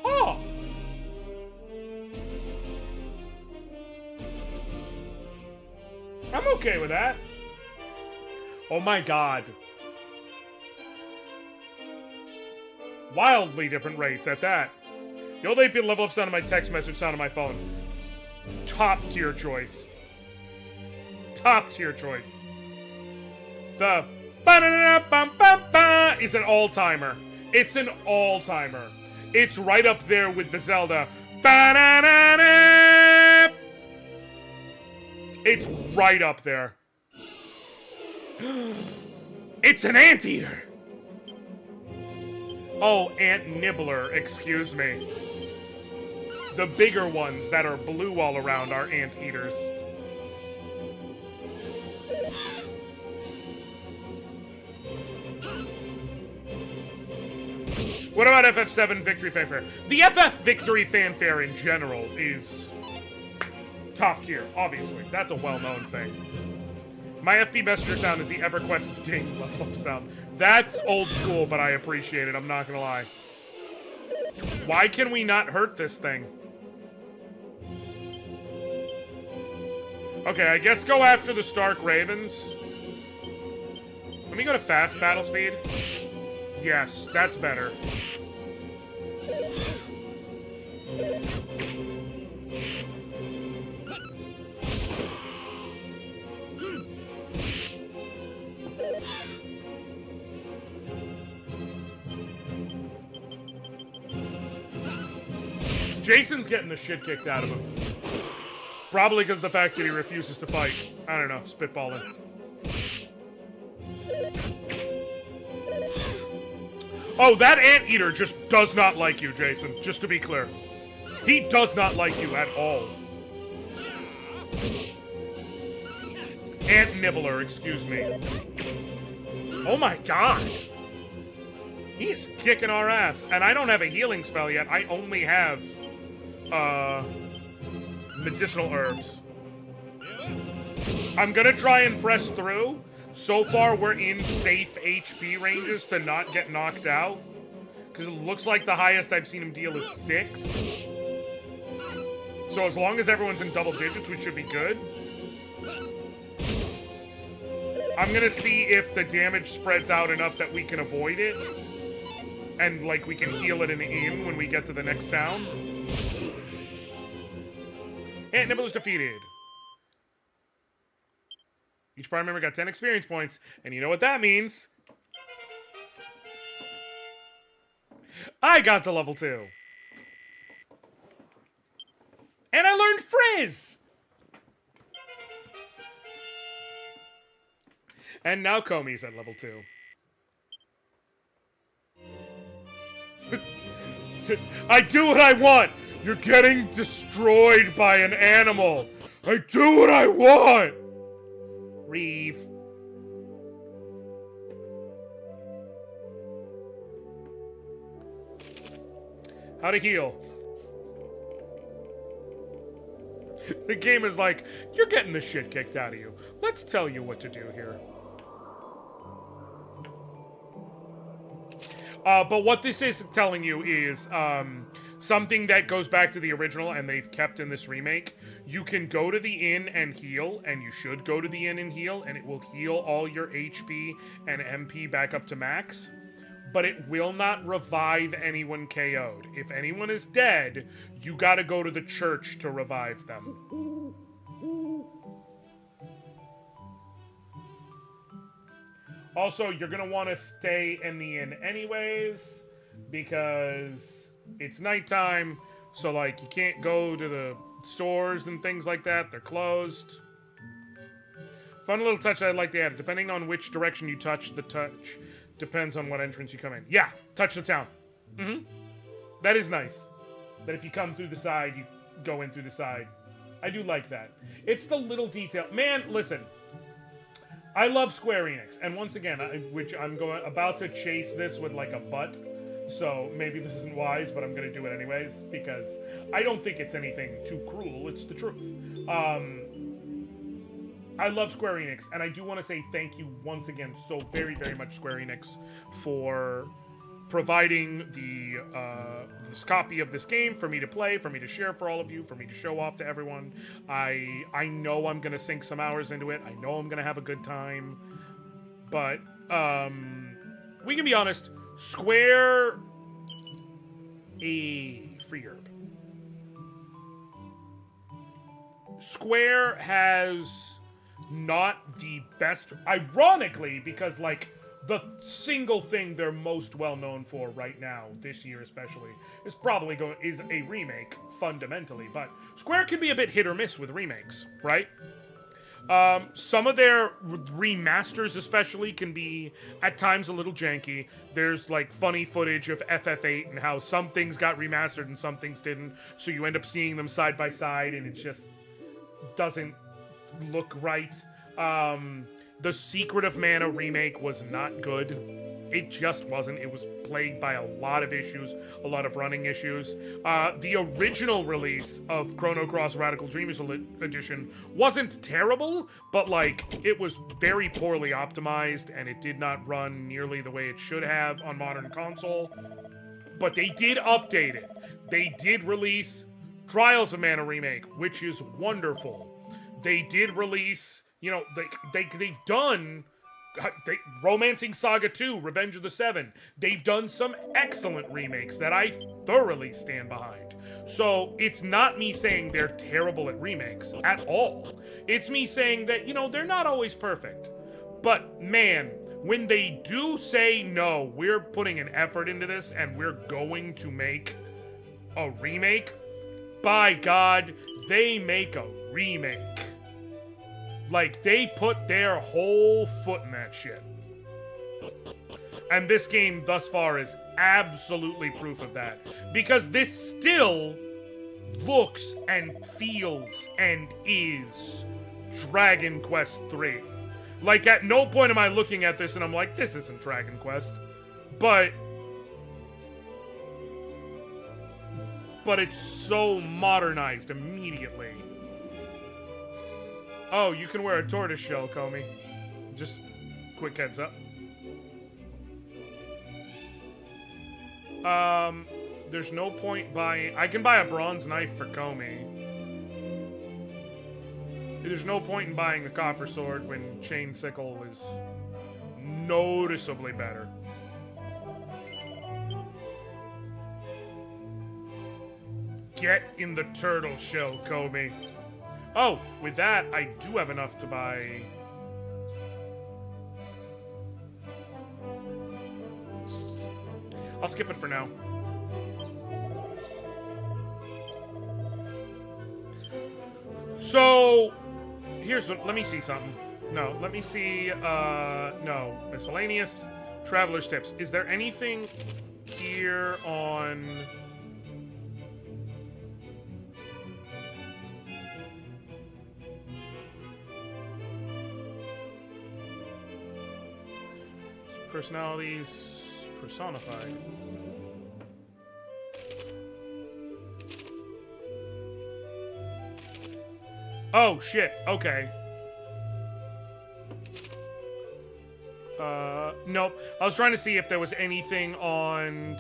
Huh. I'm okay with that. Oh my god. Wildly different rates at that. The old 8-bit level up sound of my text message sound on my phone. Top tier choice. Top tier choice. The ba-da-da-bum-bum-ba is an all-timer. It's an all-timer. It's right up there with the Zelda. Ba-da-da-da. It's right up there. It's an anteater. Oh, Ant Nibbler, excuse me. The bigger ones that are blue all around are anteaters. What about FF7 Victory Fanfare? The FF Victory Fanfare in general is top tier, obviously. That's a well-known thing. My FB Messenger sound is the EverQuest ding level up sound. That's old school, but I appreciate it, I'm not gonna lie. Why can we not hurt this thing? Okay, I guess go after the Stark Ravens. Let me go to fast battle speed. Yes, that's better. Jason's getting the shit kicked out of him. Probably because of the fact that he refuses to fight. I don't know, spitballing. Oh, that anteater just does not like you, Jason, just to be clear. He does not like you at all. Ant nibbler, excuse me. Oh my god. He is kicking our ass. And I don't have a healing spell yet. I only have, medicinal herbs. I'm gonna try and press through. So far, we're in safe HP ranges to not get knocked out. Because it looks like the highest I've seen him deal is 6. So as long as everyone's in double digits, we should be good. I'm gonna see if the damage spreads out enough that we can avoid it. And, like, we can heal it in the inn when we get to the next town. Ant Nibble is defeated. Each party member got 10 experience points, and you know what that means. I got to level 2. And I learned Frizz! And now Komi's at level 2. I do what I want! You're getting destroyed by an animal! I do what I want! Reeve. How to heal. The game is like, you're getting the shit kicked out of you. Let's tell you what to do here. But what this is telling you is, something that goes back to the original and they've kept in this remake. You can go to the inn and heal, and you should go to the inn and heal, and it will heal all your HP and MP back up to max. But it will not revive anyone KO'd. If anyone is dead, you gotta go to the church to revive them. Also, you're gonna want to stay in the inn anyways, because it's nighttime, so, like, you can't go to the stores and things like that. They're closed. Fun little touch I'd like to add. Depending on which direction you touch, the touch depends on what entrance you come in. Yeah, touch the town. Mm-hmm. That is nice. That if you come through the side, you go in through the side. I do like that. It's the little detail. Man, listen. I love Square Enix. And once again, which I'm about to chase this with, like, a butt. So maybe this isn't wise, but I'm going to do it anyways, because I don't think it's anything too cruel. It's the truth. I love Square Enix, and I do want to say thank you once again so very, very much, Square Enix, for providing this copy of this game for me to play, for me to share for all of you, for me to show off to everyone. I know I'm going to sink some hours into it. I know I'm going to have a good time. But we can be honest. Square... free herb. Square has not the best... Ironically, because, like, the single thing they're most well known for right now, this year especially, is probably is a remake, fundamentally. But Square can be a bit hit or miss with remakes, right? Some of their remasters especially can be, at times, a little janky. There's, like, funny footage of FF8 and how some things got remastered and some things didn't, so you end up seeing them side by side and it just doesn't look right. The Secret of Mana remake was not good. It just wasn't. It was plagued by a lot of issues, a lot of running issues. The original release of Chrono Cross Radical Dreamers Edition wasn't terrible, but, like, it was very poorly optimized, and it did not run nearly the way it should have on modern console. But they did update it. They did release Trials of Mana Remake, which is wonderful. They did release, you know, they've done... Romancing Saga 2, Revenge of the Seven. They've done some excellent remakes that I thoroughly stand behind. So it's not me saying they're terrible at remakes at all. It's me saying that, you know, they're not always perfect. But man, when they do say, no, we're putting an effort into this and we're going to make a remake, by God, they make a remake. Like, they put their whole foot in that shit. And this game thus far is absolutely proof of that. Because this still looks and feels and is Dragon Quest III. Like, at no point am I looking at this and I'm like, this isn't Dragon Quest. But it's so modernized immediately. Oh, you can wear a tortoise shell, Comey. Just quick heads up. There's no point buying... I can buy a bronze knife for Comey. There's no point in buying the copper sword when chain sickle is noticeably better. Get in the turtle shell, Comey. Oh, with that, I do have enough to buy... I'll skip it for now. So, here's what... Let me see something. No, let me see... no. Miscellaneous. Traveler's tips. Is there anything here on... Personalities personified. Oh shit, okay. Nope. I was trying to see if there was anything on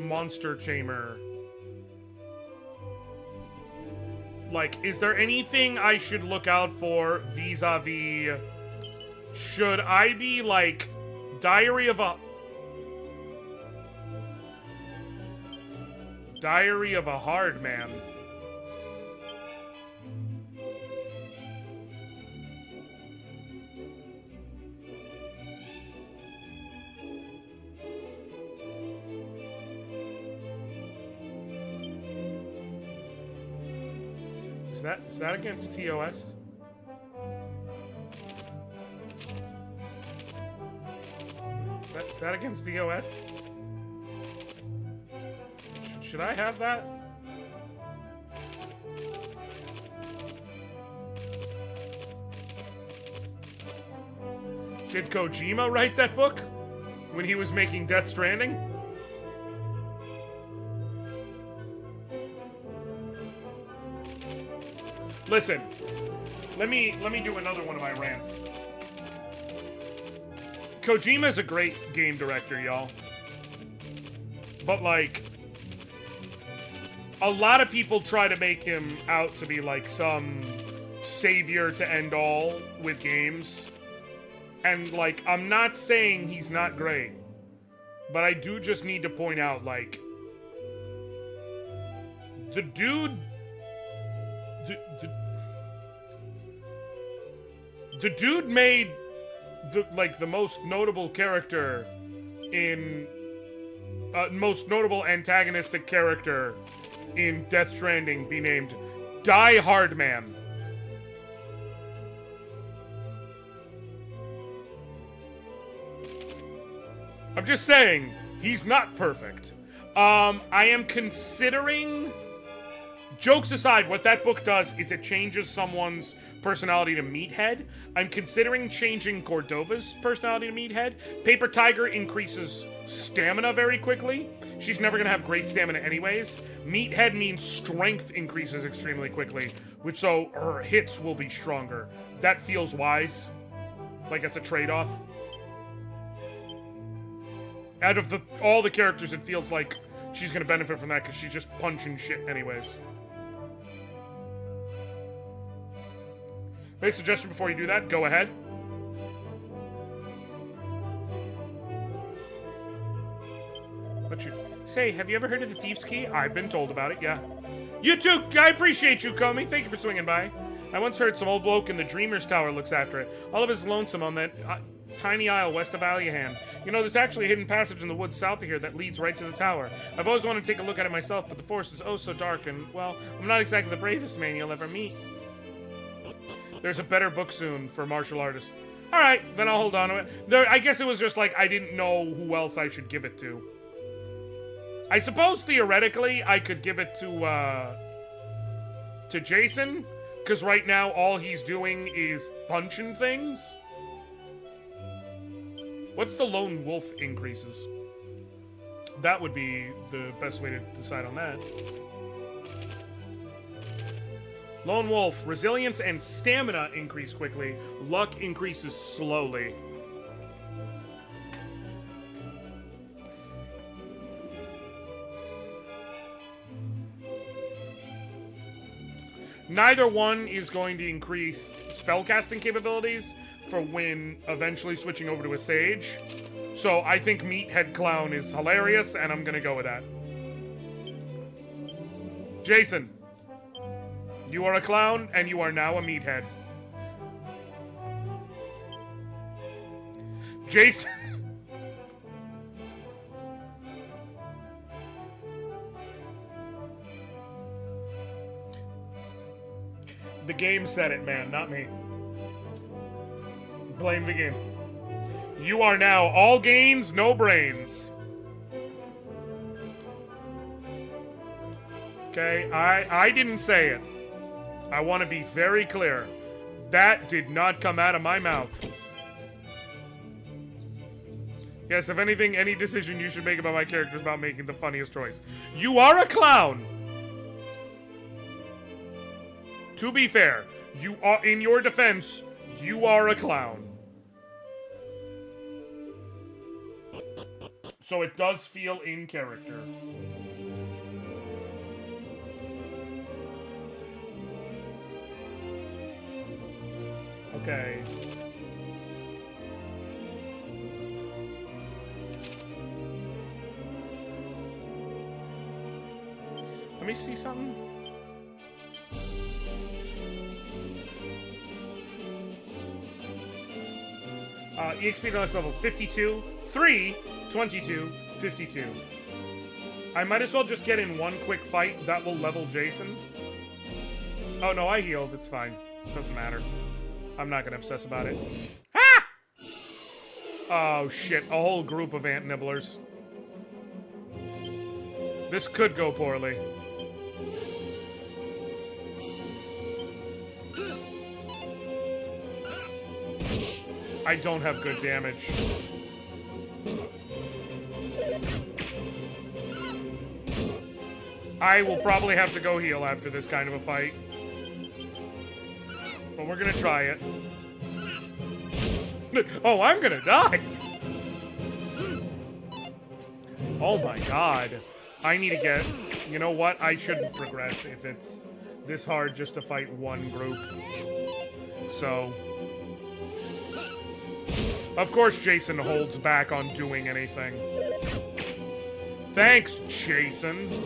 Monster Chamber. Like, is there anything I should look out for vis-a-vis... Should I be, like, Diary of a Hard Man? Is that against TOS? That against DOS? Should I have that? Did Kojima write that book? When he was making Death Stranding? Listen, let me do another one of my rants. Kojima's a great game director, y'all. But, like, a lot of people try to make him out to be, like, some savior to end all with games. And, like, I'm not saying he's not great. But I do just need to point out, like, the dude... The dude made... the most notable character in... most notable antagonistic character in Death Stranding be named Die Hard Man. I'm just saying, he's not perfect. I am considering... Jokes aside, what that book does is it changes someone's personality to Meathead. I'm considering changing Cordova's personality to Meathead. Paper Tiger increases stamina very quickly. She's never gonna have great stamina anyways. Meathead means strength increases extremely quickly, which so her hits will be stronger. That feels wise. Like it's a trade-off. Out of all the characters, it feels like she's gonna benefit from that because she's just punching shit anyways. Make a suggestion before you do that. Go ahead. What you say? Have you ever heard of the Thief's Key? I've been told about it. Yeah. You too. I appreciate you, Comey. Thank you for swinging by. I once heard some old bloke in the Dreamer's Tower looks after it. All of us lonesome on that. tiny isle west of Aliahan. You know, there's actually a hidden passage in the woods south of here that leads right to the tower. I've always wanted to take a look at it myself, but the forest is oh so dark, and, well, I'm not exactly the bravest man you'll ever meet. There's a better book soon for martial artists. Alright, then I'll hold on to it. I guess it was just like I didn't know who else I should give it to. I suppose, theoretically, I could give it to Jason, because right now all he's doing is punching things. What's the lone wolf increases? That would be the best way to decide on that. Lone wolf, resilience and stamina increase quickly. Luck increases slowly. Neither one is going to increase spellcasting capabilities for when eventually switching over to a sage. So I think Meathead Clown is hilarious, and I'm gonna go with that. Jason, you are a clown, and you are now a meathead. Jason... The game said it, man, not me. Blame the game. You are now all gains, no brains. Okay, I didn't say it. I want to be very clear. That did not come out of my mouth. Yes, if anything, any decision you should make about my character is about making the funniest choice. You are a clown! To be fair, you are, in your defense, you are a clown. So it does feel in character. Okay. Let me see something. EXP bonus level 52, 3, 22, 52. I might as well just get in one quick fight. That will level Jason. Oh no, I healed. It's fine. Doesn't matter. I'm not gonna obsess about it. Ah! Oh shit, a whole group of ant nibblers. This could go poorly. I don't have good damage. I will probably have to go heal after this kind of a fight. But we're gonna try it. Oh, I'm gonna die! Oh my god. I need to get... You know what? I shouldn't progress if it's this hard just to fight one group. So... Of course Jason holds back on doing anything. Thanks, Jason.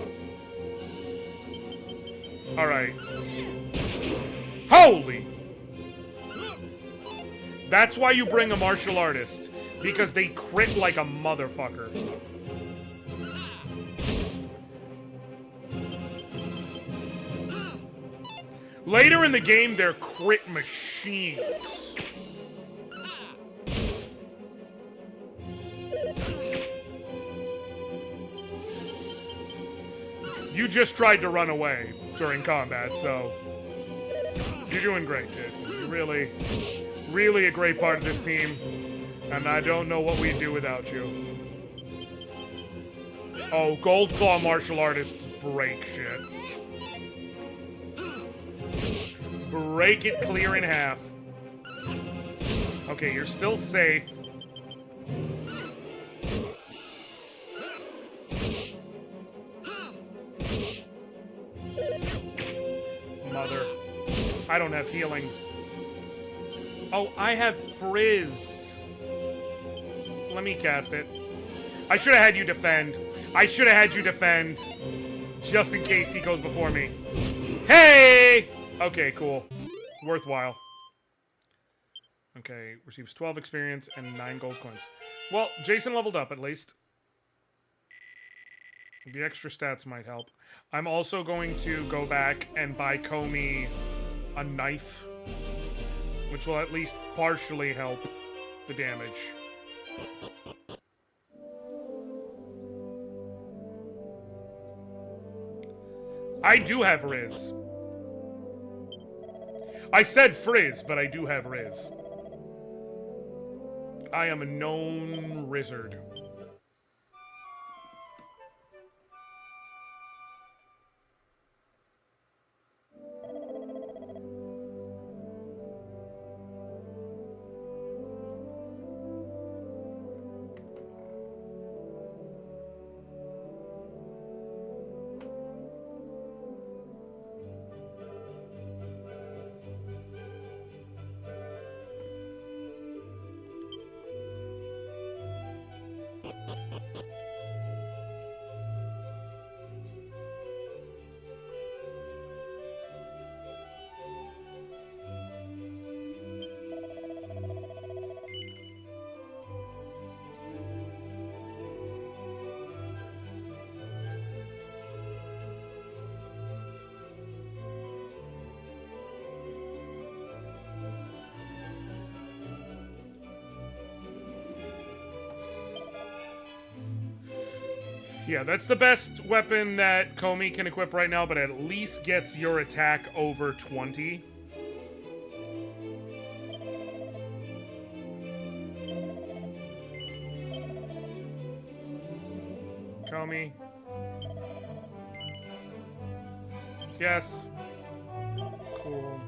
Alright. Holy! That's why you bring a martial artist. Because they crit like a motherfucker. Later in the game, they're crit machines. You just tried to run away during combat, so... You're doing great, Jason. You're really, really a great part of this team. And I don't know what we'd do without you. Oh, Gold Claw martial artists break shit. Break it clear in half. Okay, you're still safe. Mother. I don't have healing. Oh, I have Frizz. Let me cast it. I should have had you defend. I should have had you defend. Just in case he goes before me. Hey! Okay, cool. Worthwhile. Okay, receives 12 experience and 9 gold coins. Well, Jason leveled up at least. The extra stats might help. I'm also going to go back and buy Comey a knife, which will at least partially help the damage. I do have Riz. I said Frizz, but I do have Riz. I am a known Rizzard. Yeah, that's the best weapon that Comey can equip right now, but at least gets your attack over 20. Comey. Yes. Cool.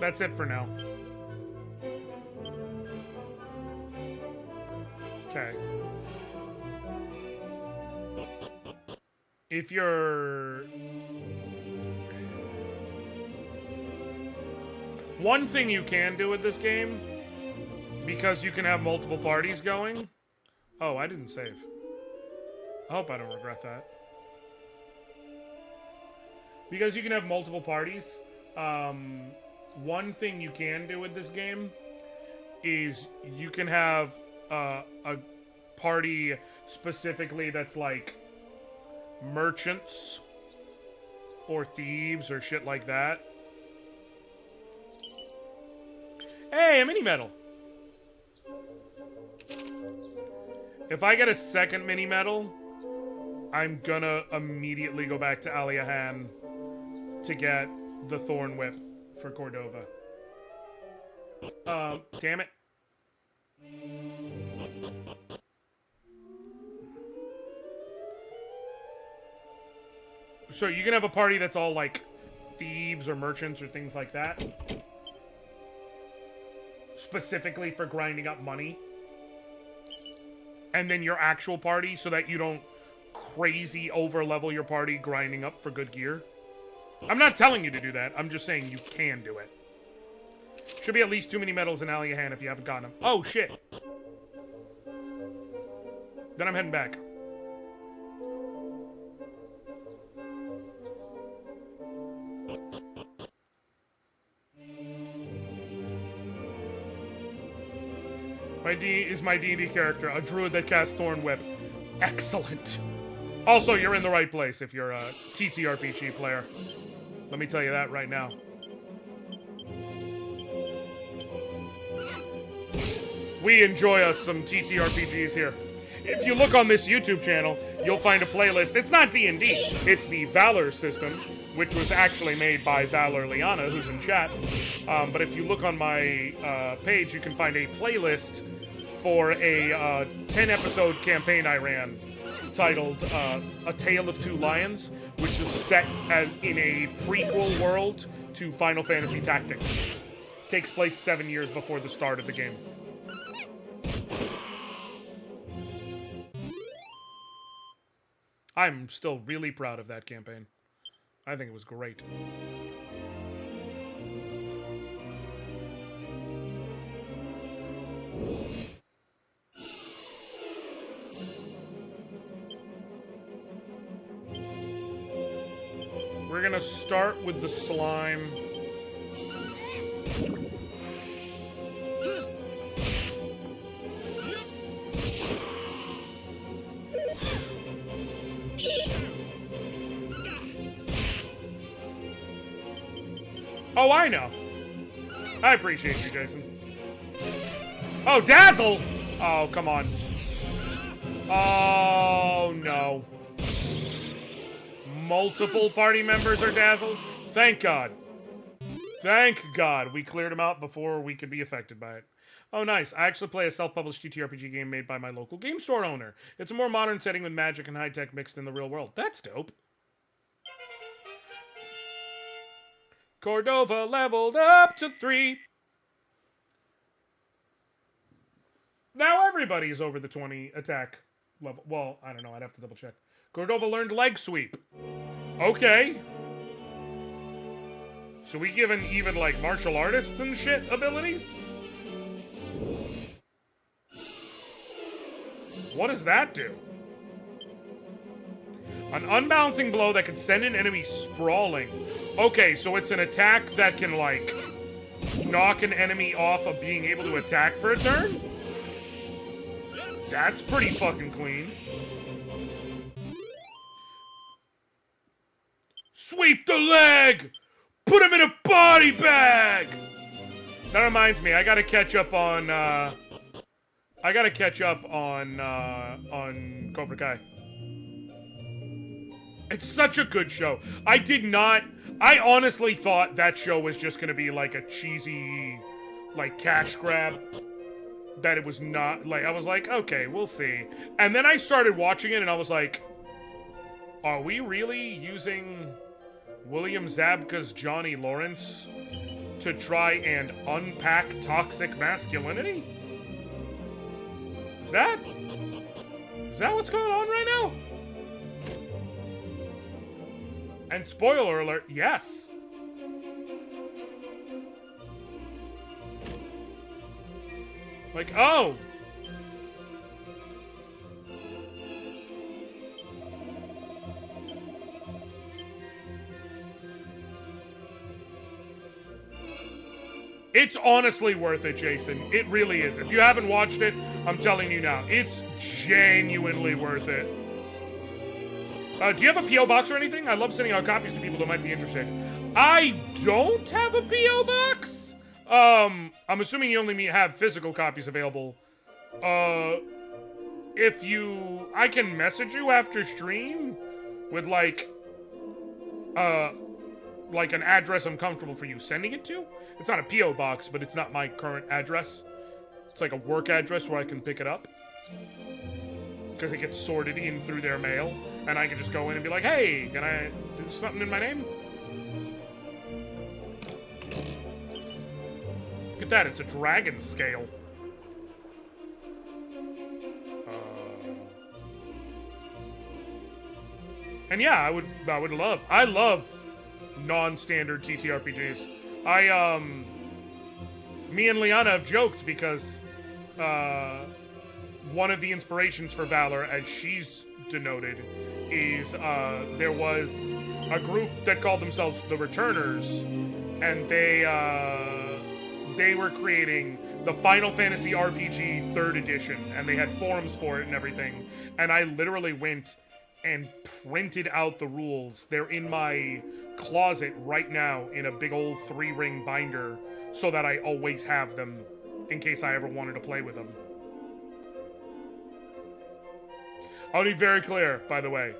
That's it for now. Okay. If you're... One thing you can do with this game, because you can have multiple parties going... Oh, I didn't save. I hope I don't regret that. Because you can have multiple parties, one thing you can do with this game is you can have a party specifically that's like merchants or thieves or shit like that. Hey, a mini medal. If I get a second mini medal, I'm gonna immediately go back to Aliahan to get the Thorn Whip for Cordova. Damn it. So you can have a party that's all like thieves or merchants or things like that. Specifically for grinding up money. And then your actual party so that you don't crazy over-level your party grinding up for good gear. I'm not telling you to do that. I'm just saying you can do it. Should be at least 2 mini medals in Aliahan if you haven't gotten them. Oh, shit. Then I'm heading back. My D&D character, a druid that casts Thorn Whip. Excellent. Also, you're in the right place if you're a TTRPG player. Let me tell you that right now. We enjoy us some TTRPGs here. If you look on this YouTube channel, you'll find a playlist. It's not D&D. It's the Valor system, which was actually made by Valor Liana, who's in chat. But if you look on my page, you can find a playlist for a 10-episode campaign I ran titled A Tale of Two Lions, which is set as in a prequel world to Final Fantasy Tactics. Takes place 7 years before the start of the game. I'm still really proud of that campaign. I think it was great. gonna start with the slime. Oh, I know. I appreciate you, Jason. Oh, Dazzle! Oh, come on. Oh, no. Multiple party members are dazzled? Thank God. Thank God we cleared them out before we could be affected by it. Oh, nice. I actually play a self-published TTRPG game made by my local game store owner. It's a more modern setting with magic and high-tech mixed in the real world. That's dope. Cordova leveled up to 3. Now everybody's over the 20 attack level. Well, I don't know. I'd have to double check. Cordova learned leg sweep. Okay. So we given even, like, martial artists and shit abilities? What does that do? An unbalancing blow that can send an enemy sprawling. Okay, so it's an attack that can, like, knock an enemy off of being able to attack for a turn? That's pretty fucking clean. Sweep the leg! Put him in a body bag! That reminds me, I gotta catch up on Cobra Kai. It's such a good show. I honestly thought that show was just gonna be like a cheesy, like, cash grab. That it was not, like, I was like, okay, we'll see. And then I started watching it and I was like, are we really using William Zabka's Johnny Lawrence to try and unpack toxic masculinity? Is that what's going on right now? And spoiler alert, yes. Like, oh! It's honestly worth it, Jason. It really is. If you haven't watched it, I'm telling you now, it's genuinely worth it. Do you have a P.O. box or anything? I love sending out copies to people that might be interested. I don't have a P.O. box! I'm assuming you only have physical copies available. I can message you after stream with, like an address I'm comfortable for you sending it to. It's not a P.O. box, but it's not my current address. It's like a work address where I can pick it up. Because it gets sorted in through their mail, and I can just go in and be like, hey, can I do something in my name? Look at that, it's a dragon scale. And yeah, I love non-standard TTRPGs. Me and Liana have joked because, one of the inspirations for Valor, as she's denoted, is, there was a group that called themselves the Returners, and they were creating the Final Fantasy RPG 3rd edition, and they had forums for it and everything, and I literally went and printed out the rules. They're in my closet right now in a big old 3-ring binder so that I always have them in case I ever wanted to play with them. I'll be very clear, by the way.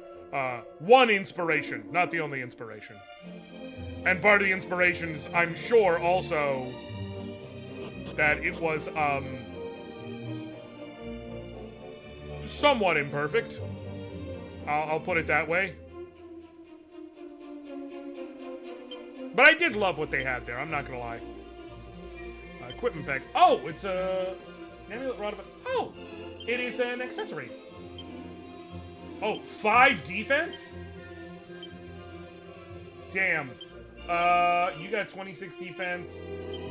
One inspiration, not the only inspiration. And part of the inspiration is, I'm sure, also that it was, somewhat imperfect. I'll put it that way. But I did love what they had there, I'm not gonna lie. Equipment pack. Oh, it's a... Amulet Rod of... Oh! It is an accessory. Oh, 5 defense? Damn. You got 26 defense.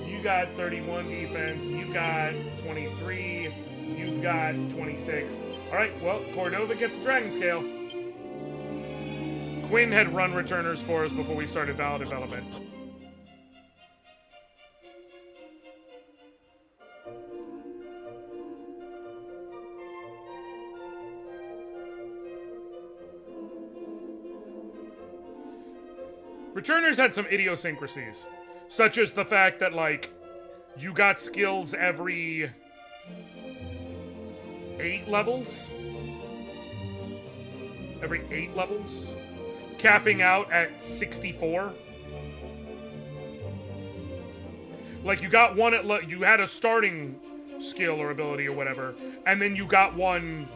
You got 31 defense. You got 23. You've got 26. Alright, well, Cordova gets the Dragon Scale. Quinn had run returners for us before we started Valve development. Returners had some idiosyncrasies, such as the fact that, like, you got skills every 8 levels? Every 8 levels? Capping out at 64? Like, you got one at, you had a starting skill or ability or whatever, and then you got one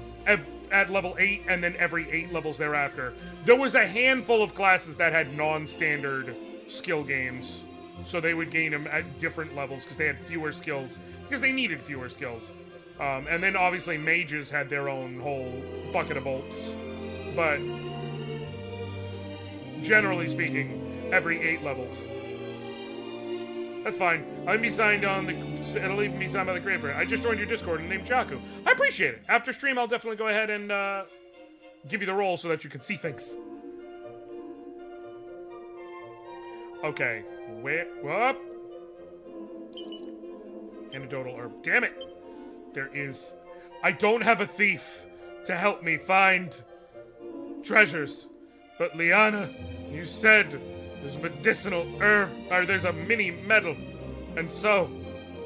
at level 8, and then every 8 levels thereafter. There was a handful of classes that had non-standard skill games, so they would gain them at different levels because they had fewer skills, because they needed fewer skills. And then obviously mages had their own whole bucket of bolts. But generally speaking, every 8 levels. That's fine. I'll be signed on the. It'll even be signed by the creator. I just joined your Discord and named Jaku. I appreciate it. After stream, I'll definitely go ahead and give you the role so that you can see things. Okay. Wait. Whoop. Anecdotal herb. Damn it. There is. I don't have a thief to help me find treasures. But Liana, you said there's a medicinal herb, or there's a mini medal. And so,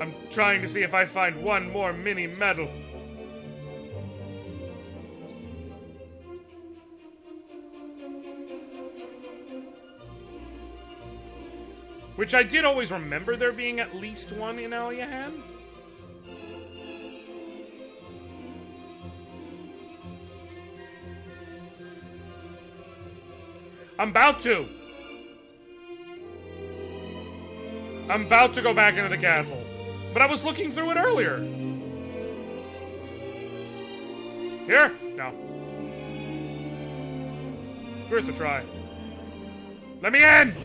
I'm trying to see if I find one more mini medal. Which I did always remember there being at least one in Aliahan. I'm about to go back into the castle. But I was looking through it earlier. Here? No. Worth a try. Let me in!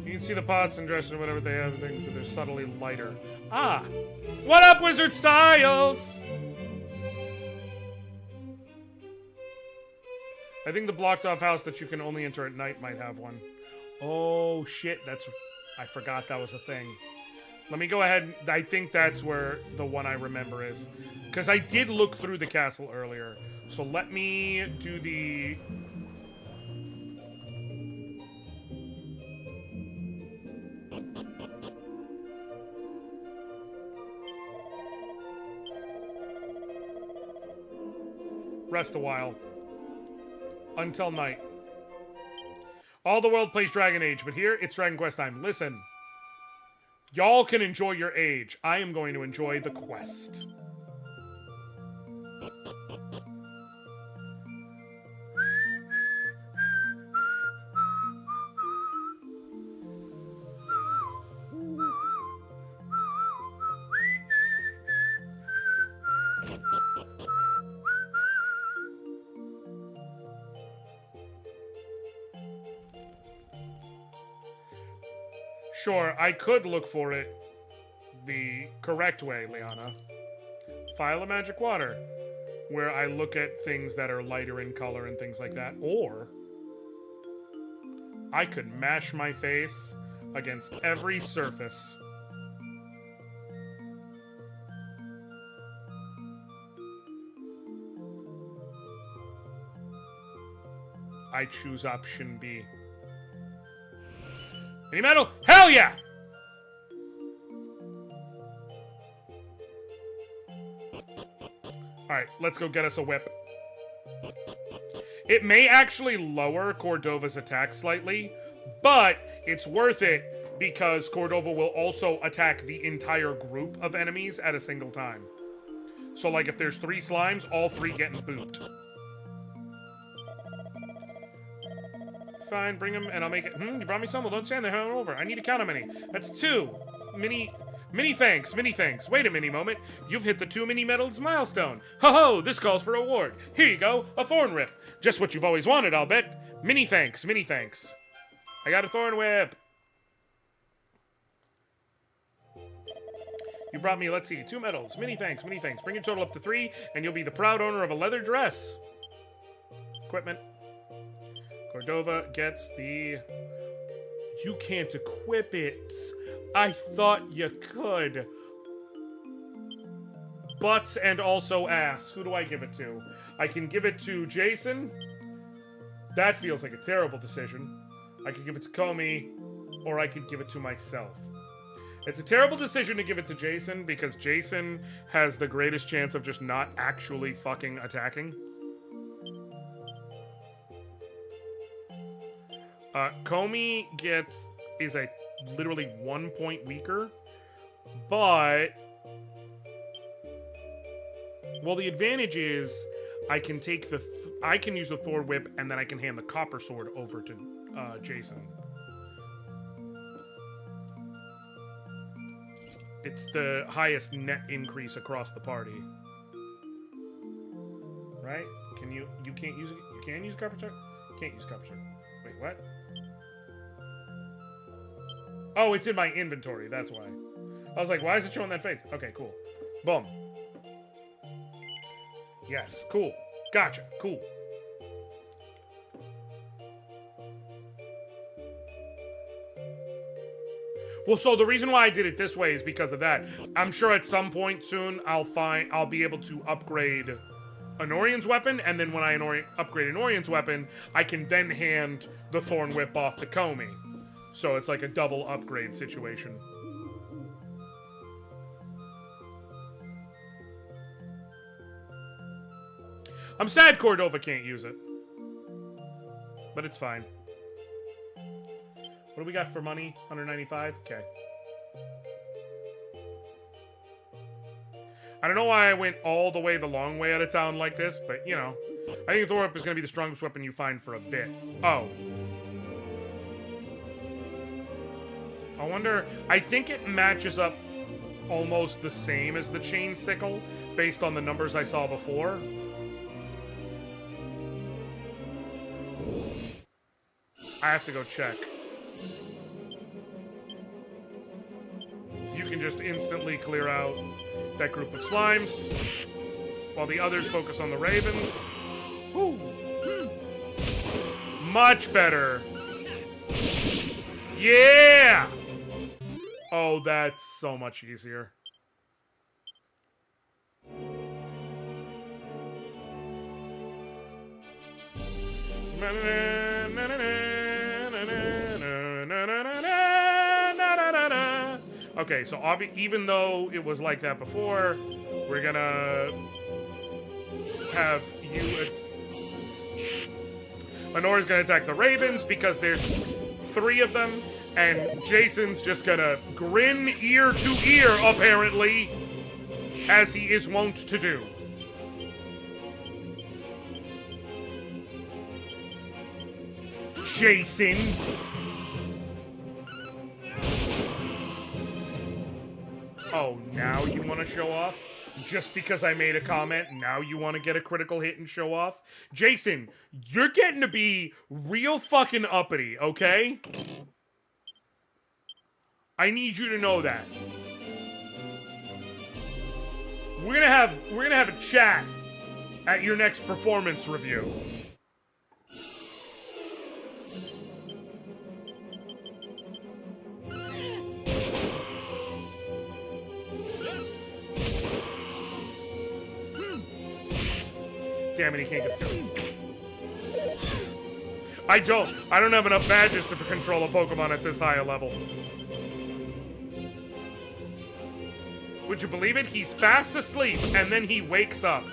You can see the pots and dresses and whatever they have, but they're subtly lighter. Ah! What up, Wizard Styles? I think the blocked off house that you can only enter at night might have one. Oh, shit, I forgot that was a thing. Let me go ahead, I think that's where the one I remember is. Because I did look through the castle earlier. So let me do the... Rest a while. Until night. All the world plays Dragon Age, but here, it's Dragon Quest time. Listen. Y'all can enjoy your age. I am going to enjoy the quest. Sure, I could look for it the correct way, Liana. File of Magic Water, where I look at things that are lighter in color and things like that. Or I could mash my face against every surface. I choose option B. Mini metal? Hell yeah! Alright, let's go get us a whip. It may actually lower Cordova's attack slightly, but it's worth it because Cordova will also attack the entire group of enemies at a single time. So, like, if there's 3 slimes, all 3 getting booped. Fine, bring them, and I'll make it. You brought me some? Well, don't stand there, hand over. I need to count how many. That's 2. Mini thanks. Wait a mini moment. You've hit the 2 mini medals milestone. Ho-ho, this calls for a reward. Here you go, a thorn rip. Just what you've always wanted, I'll bet. Mini thanks. I got a thorn whip. You brought me, let's see, 2 medals. Many thanks, many thanks. Bring your total up to 3, and you'll be the proud owner of a leather dress. Equipment. Cordova gets the... You can't equip it. I thought you could. Butts and also ass. Who do I give it to? I can give it to Jason. That feels like a terrible decision. I could give it to Comey, or I could give it to myself. It's a terrible decision to give it to Jason, because Jason has the greatest chance of just not actually fucking attacking. Comey is a literally 1 point weaker, but... Well, the advantage is I can take I can use the Thor Whip, and then I can hand the Copper Sword over to Jason. It's the highest net increase across the party. Right? You can't use it? You can use Copper Sword? You can't use Copper Sword. Wait, what? Oh, it's in my inventory, that's why. I was like, why is it showing that face? Okay, cool. Boom. Yes, cool. Gotcha, cool. Well, so the reason why I did it this way is because of that. I'm sure at some point soon I'll be able to upgrade Anoriand's weapon, and then when I upgrade Anoriand's weapon, I can then hand the Thorn Whip off to Comey. So it's like a double upgrade situation. I'm sad Cordova can't use it. But it's fine. What do we got for money? 195? Okay. I don't know why I went all the way the long way out of town like this, but, you know. I think Thor Whip is going to be the strongest weapon you find for a bit. Oh. I wonder... I think it matches up almost the same as the Chain Sickle, based on the numbers I saw before. I have to go check. You can just instantly clear out that group of slimes, while the others focus on the ravens. Woo! Much better. Yeah! Oh, that's so much easier. Okay, so even though it was like that before, we're gonna have you... Honora's gonna attack the ravens because there's 3 of them, and Jason's just gonna grin ear to ear, apparently, as he is wont to do. Jason! Oh, now you want to show off? Just because I made a comment, now you want to get a critical hit and show off? Jason, you're getting to be real fucking uppity, okay? I need you to know that. We're gonna have a chat at your next performance review. Damn it, he can't get killed. I don't have enough badges to control a Pokemon at this high a level. Would you believe it? He's fast asleep, and then he wakes up.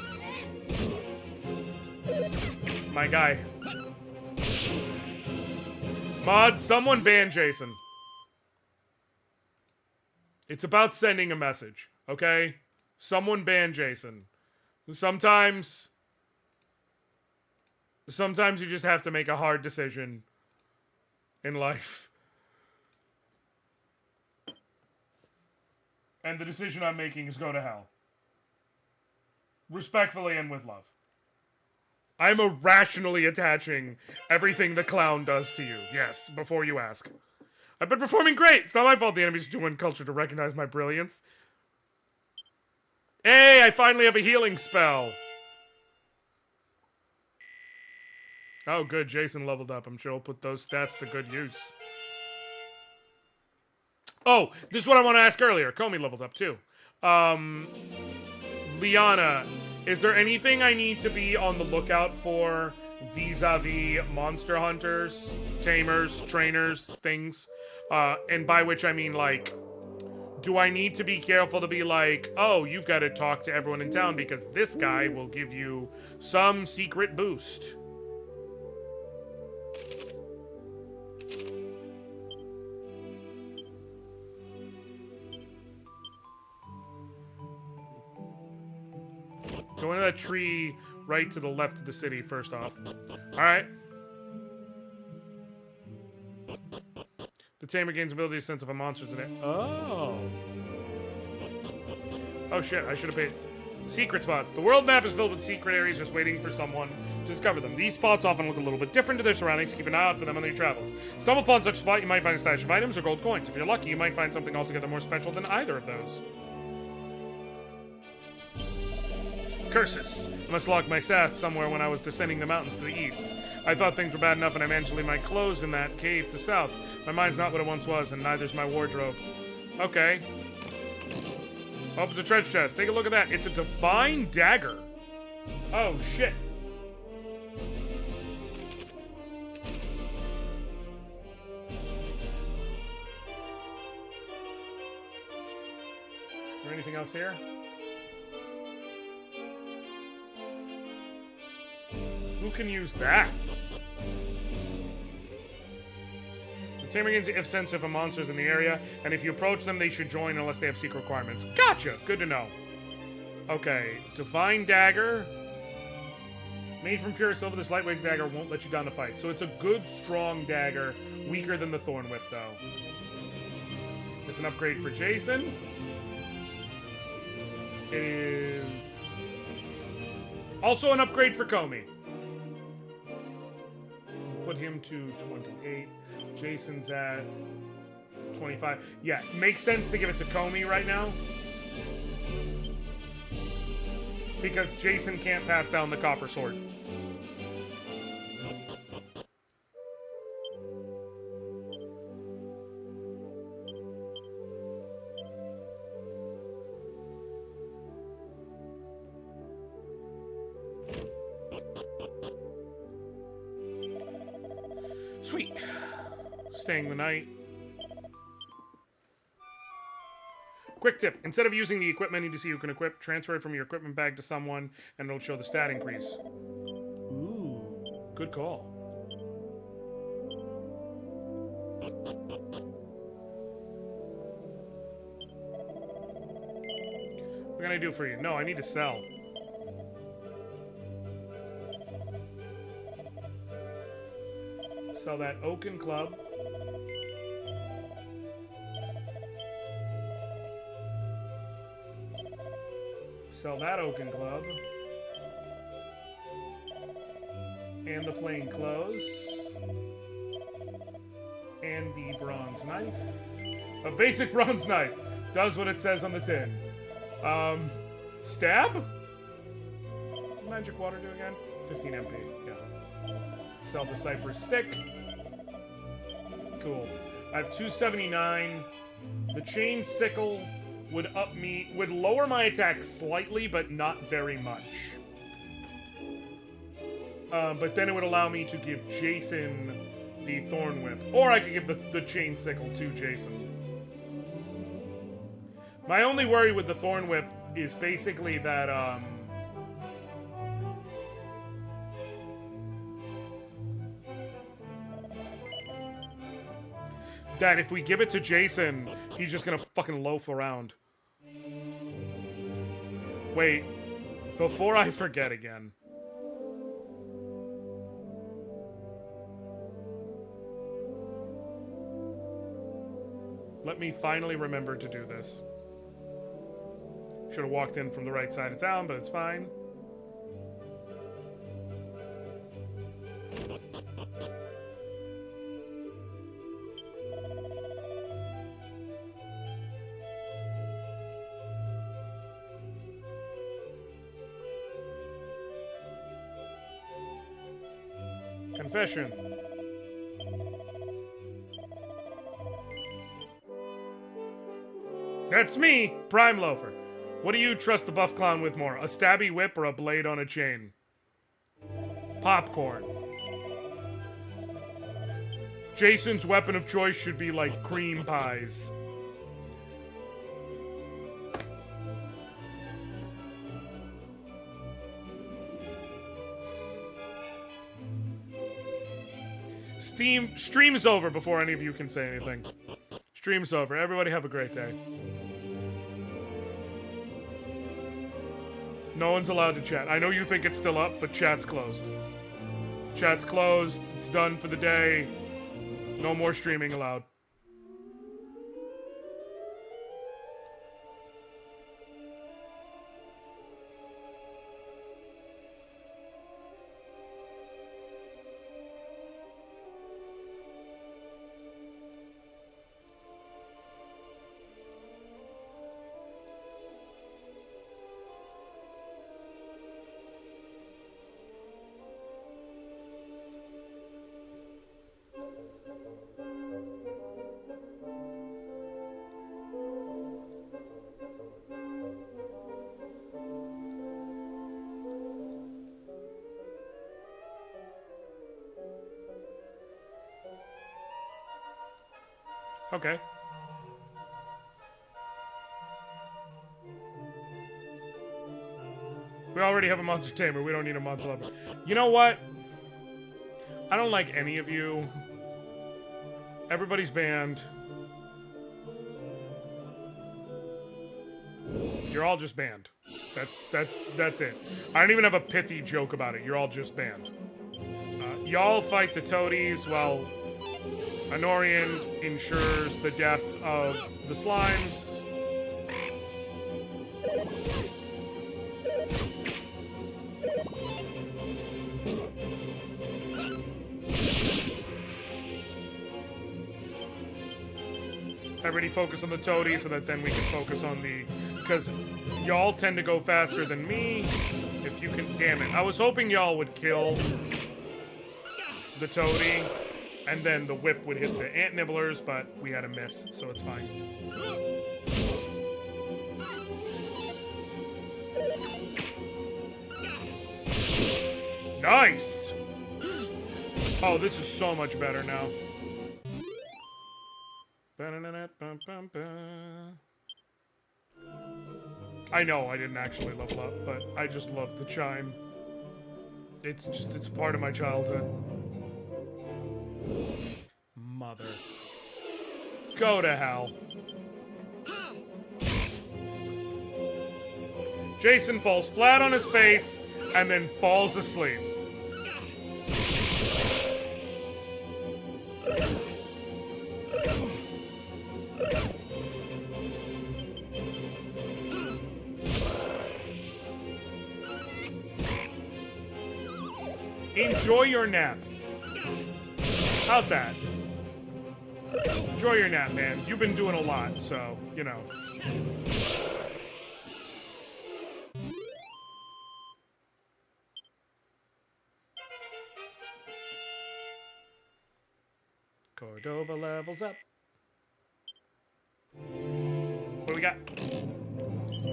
My guy. Mod, someone ban Jason. It's about sending a message, okay? Someone ban Jason. Sometimes you just have to make a hard decision in life. And the decision I'm making is go to hell. Respectfully and with love. I'm irrationally attaching everything the clown does to you. Yes, before you ask. I've been performing great. It's not my fault the enemy's too uncultured to recognize my brilliance. Hey, I finally have a healing spell. Oh, good. Jason leveled up. I'm sure I'll put those stats to good use. Oh, this is what I want to ask earlier. Comey leveled up, too. Liana, is there anything I need to be on the lookout for vis-a-vis monster hunters, tamers, trainers, things? And by which I mean, like, do I need to be careful to be like, oh, you've got to talk to everyone in town because this guy will give you some secret boost? Go into that tree right to the left of the city, first off. Alright. The tamer gains ability to sense if a monster's in it. Oh. Oh shit, I should have paid. Secret spots. The world map is filled with secret areas just waiting for someone to discover them. These spots often look a little bit different to their surroundings, so keep an eye out for them on your travels. Stumble upon such a spot, you might find a stash of items or gold coins. If you're lucky, you might find something altogether more special than either of those. Curses. I must lock my staff somewhere when I was descending the mountains to the east. I thought things were bad enough and I managed to leave my clothes in that cave to the south. My mind's not what it once was, and neither's my wardrobe. Okay. Open the treasure chest. Take a look at that. It's a divine dagger. Oh, shit. Is there anything else here? Who can use that? The tamer gains if sense if a monster's in the area, and if you approach them, they should join unless they have secret requirements. Gotcha! Good to know. Okay, Divine Dagger. Made from pure silver, this lightweight dagger won't let you down to fight. So it's a good, strong dagger. Weaker than the Thorn Whip, though. It's an upgrade for Jason. It is also an upgrade for Comey. Put him to 28. Jason's at 25. Yeah, makes sense to give it to Comey right now. Because Jason can't pass down the copper sword. Sweet. Staying the night. Quick tip. Instead of using the equip menu to see who can equip, transfer it from your equipment bag to someone, and it'll show the stat increase. Ooh. Good call. What can I do for you? No, I need to sell. Sell that Oaken Club. Sell that Oaken Club. And the plain clothes. And the bronze knife. A basic bronze knife. Does what it says on the tin. Stab? What does magic water do again? 15 MP, yeah. Sell the cypress stick. Cool. I have 279. The chain sickle would lower my attack slightly, but not very much. But then it would allow me to give Jason the thorn whip. Or I could give the chain sickle to Jason. My only worry with the thorn whip is basically that, that if we give it to Jason, he's just gonna fucking loaf around. Wait, before I forget again. Let me finally remember to do this. Should have walked in from the right side of town, but it's fine. Confession. That's me, Prime Loafer. What do you trust the buff clown with more? A stabby whip or a blade on a chain? Popcorn. Jason's weapon of choice should be like cream pies. Stream's over before any of you can say anything. Stream's over. Everybody have a great day. No one's allowed to chat. I know you think it's still up, but chat's closed. Chat's closed. It's done for the day. No more streaming allowed. Okay. We already have a monster tamer. We don't need a monster lover. You know what? I don't like any of you. Everybody's banned. You're all just banned. That's it. I don't even have a pithy joke about it. You're all just banned. Y'all fight the toadies while Anoriand ensures the death of the slimes. Everybody focus on the toadies so that then we can focus on the... Because y'all tend to go faster than me. If you can... Damn it. I was hoping y'all would kill the toadie. And then the whip would hit the ant nibblers, but we had a miss, so it's fine. Nice! Oh, this is so much better now. I know I didn't actually level up, but I just love the chime. It's part of my childhood. Mother. Go to hell. Jason falls flat on his face and then falls asleep. Enjoy your nap. How's that? Enjoy your nap, man. You've been doing a lot, so, you know. Cordova levels up. What do we got?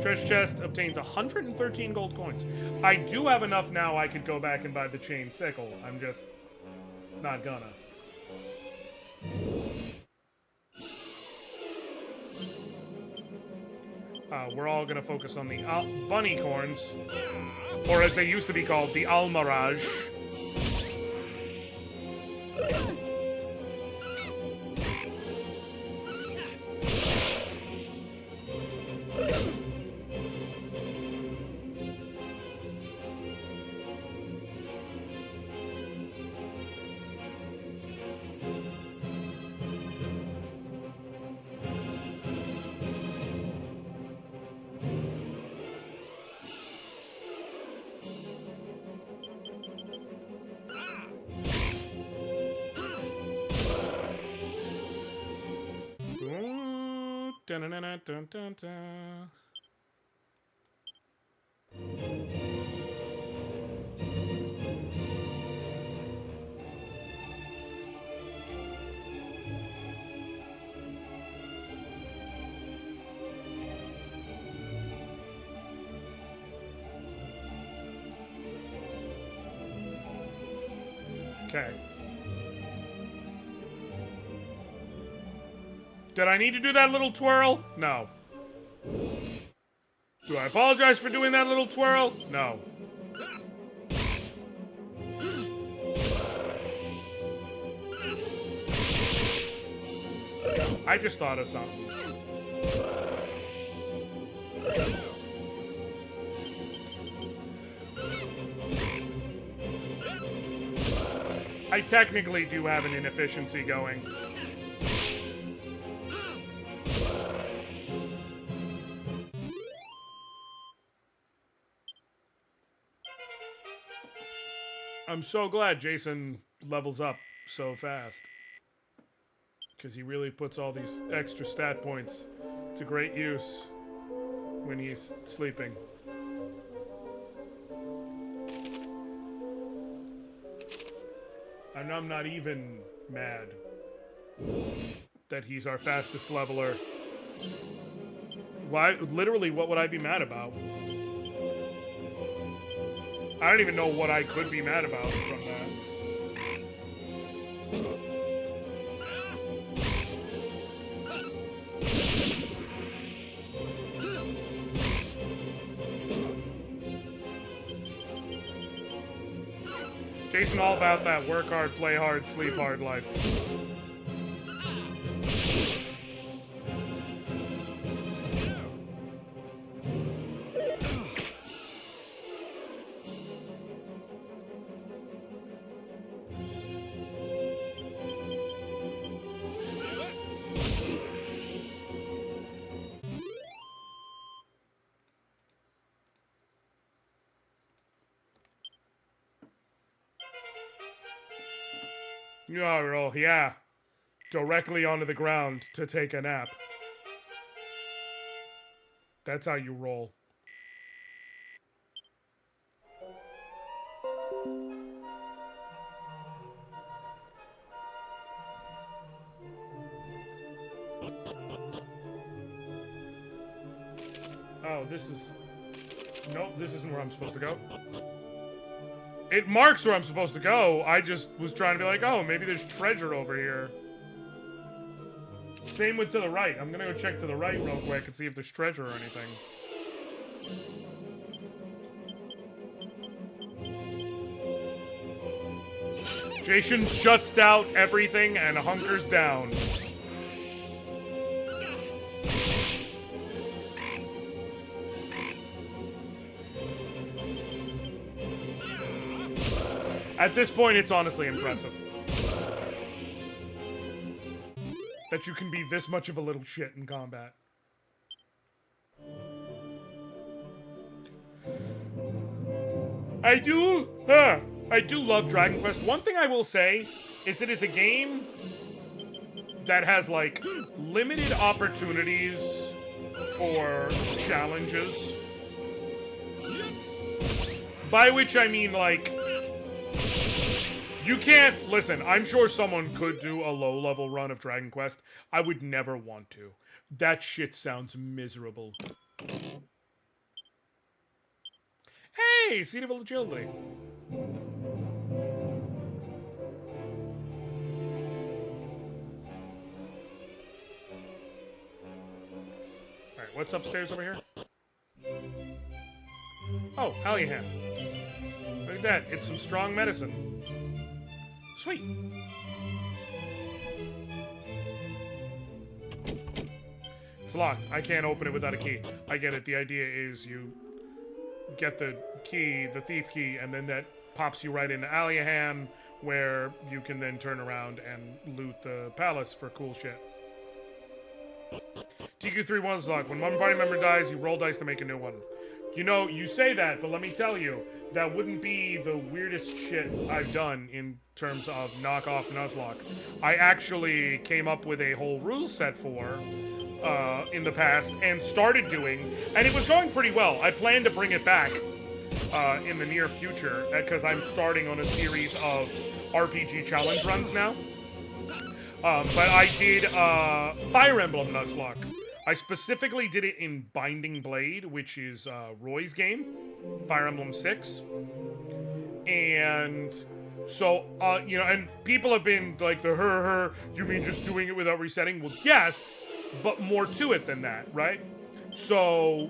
Treasure chest obtains 113 gold coins. I do have enough now I could go back and buy the chain sickle. I'm just not gonna. We're all gonna focus on the bunny corns, or as they used to be called, the almirage. Dun-dun-dun-dun-dun-dun. Okay. Did I need to do that little twirl? No. Do I apologize for doing that little twirl? No. I just thought of something. I technically do have an inefficiency going. I'm so glad Jason levels up so fast. Because he really puts all these extra stat points to great use when he's sleeping. And I'm not even mad that he's our fastest leveler. Why? Literally, what would I be mad about? I don't even know what I could be mad about from that. Jason all about that work hard, play hard, sleep hard life. Oh, yeah. Directly onto the ground to take a nap. That's how you roll. Oh, this is... Nope, this isn't where I'm supposed to go. It marks where I'm supposed to go. I just was trying to be like, oh, maybe there's treasure over here. Same with to the right. I'm gonna go check to the right real quick and see if there's treasure or anything. Jason shuts out everything and hunkers down. At this point, it's honestly impressive. That you can be this much of a little shit in combat. I do love Dragon Quest. One thing I will say is it is a game that has, like, limited opportunities for challenges. By which I mean, like... You can't... Listen, I'm sure someone could do a low-level run of Dragon Quest. I would never want to. That shit sounds miserable. Hey! Seed of Agility. Alright, what's upstairs over here? Oh, Allihan. Look at that. It's some strong medicine. Sweet. It's locked. I can't open it without a key. I get it. The idea is you get the key, the thief key, and then that pops you right into Allihan, where you can then turn around and loot the palace for cool shit. TQ31's locked. When one party member dies, you roll dice to make a new one. You know, you say that, but let me tell you, that wouldn't be the weirdest shit I've done in terms of knockoff Nuzlocke. I actually came up with a whole rule set for in the past and started doing, and it was going pretty well. I plan to bring it back in the near future because I'm starting on a series of RPG challenge runs now. But I did Fire Emblem Nuzlocke. I specifically did it in Binding Blade, which is Roy's game, Fire Emblem 6. And So, you know, and people have been like, you mean just doing it without resetting? Well, yes, but more to it than that, right? So,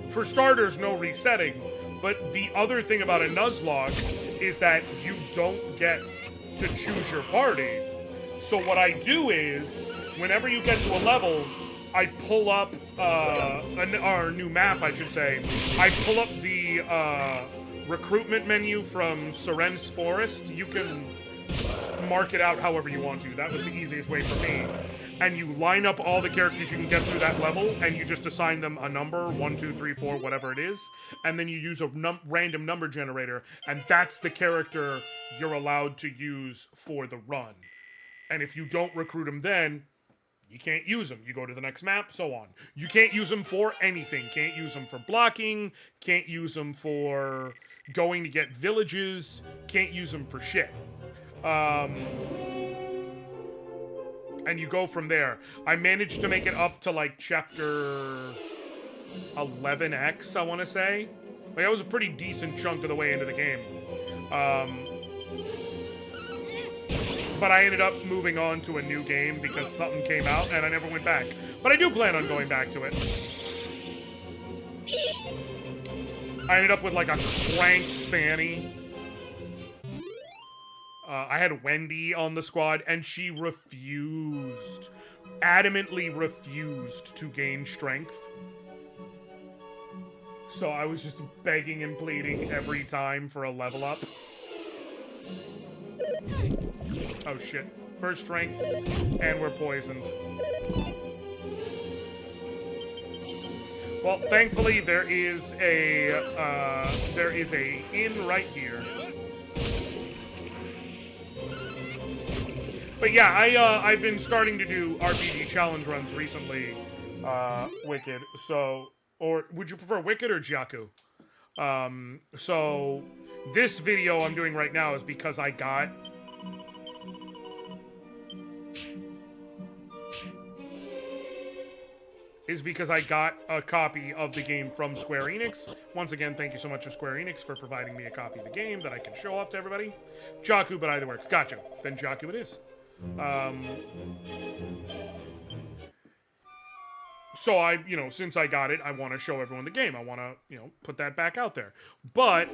for starters, no resetting. But the other thing about a Nuzlocke is that you don't get to choose your party. So what I do is, whenever you get to a level, I pull up, our new map, I should say. I pull up the, recruitment menu from Seren's Forest. You can mark it out however you want to. That was the easiest way for me. And you line up all the characters you can get through that level, and you just assign them a number, 1, 2, 3, 4, whatever it is, and then you use a random number generator, and that's the character you're allowed to use for the run. And if you don't recruit them then, you can't use them. You go to the next map, so on. You can't use them for anything. Can't use them for blocking, can't use them for going to get villages, can't use them for shit. And you go from there. I managed to make it up to, like, chapter 11X, I want to say. Like, that was a pretty decent chunk of the way into the game. But I ended up moving on to a new game because something came out and I never went back. But I do plan on going back to it. I ended up with, like, a cranked Fanny. I had Wendy on the squad, and she adamantly refused to gain strength. So I was just begging and pleading every time for a level up. Oh shit. First strength, and we're poisoned. Well, thankfully there is a inn right here. But yeah, I've been starting to do RPG challenge runs recently, Wicked. So, or would you prefer Wicked or Jakku? So this video I'm doing right now is because I got a copy of the game from Square Enix. Once again, thank you so much to Square Enix for providing me a copy of the game that I can show off to everybody. Jakku, but either works. Gotcha. Then Jakku it is. So since I got it, I want to show everyone the game. I want to, put that back out there. But,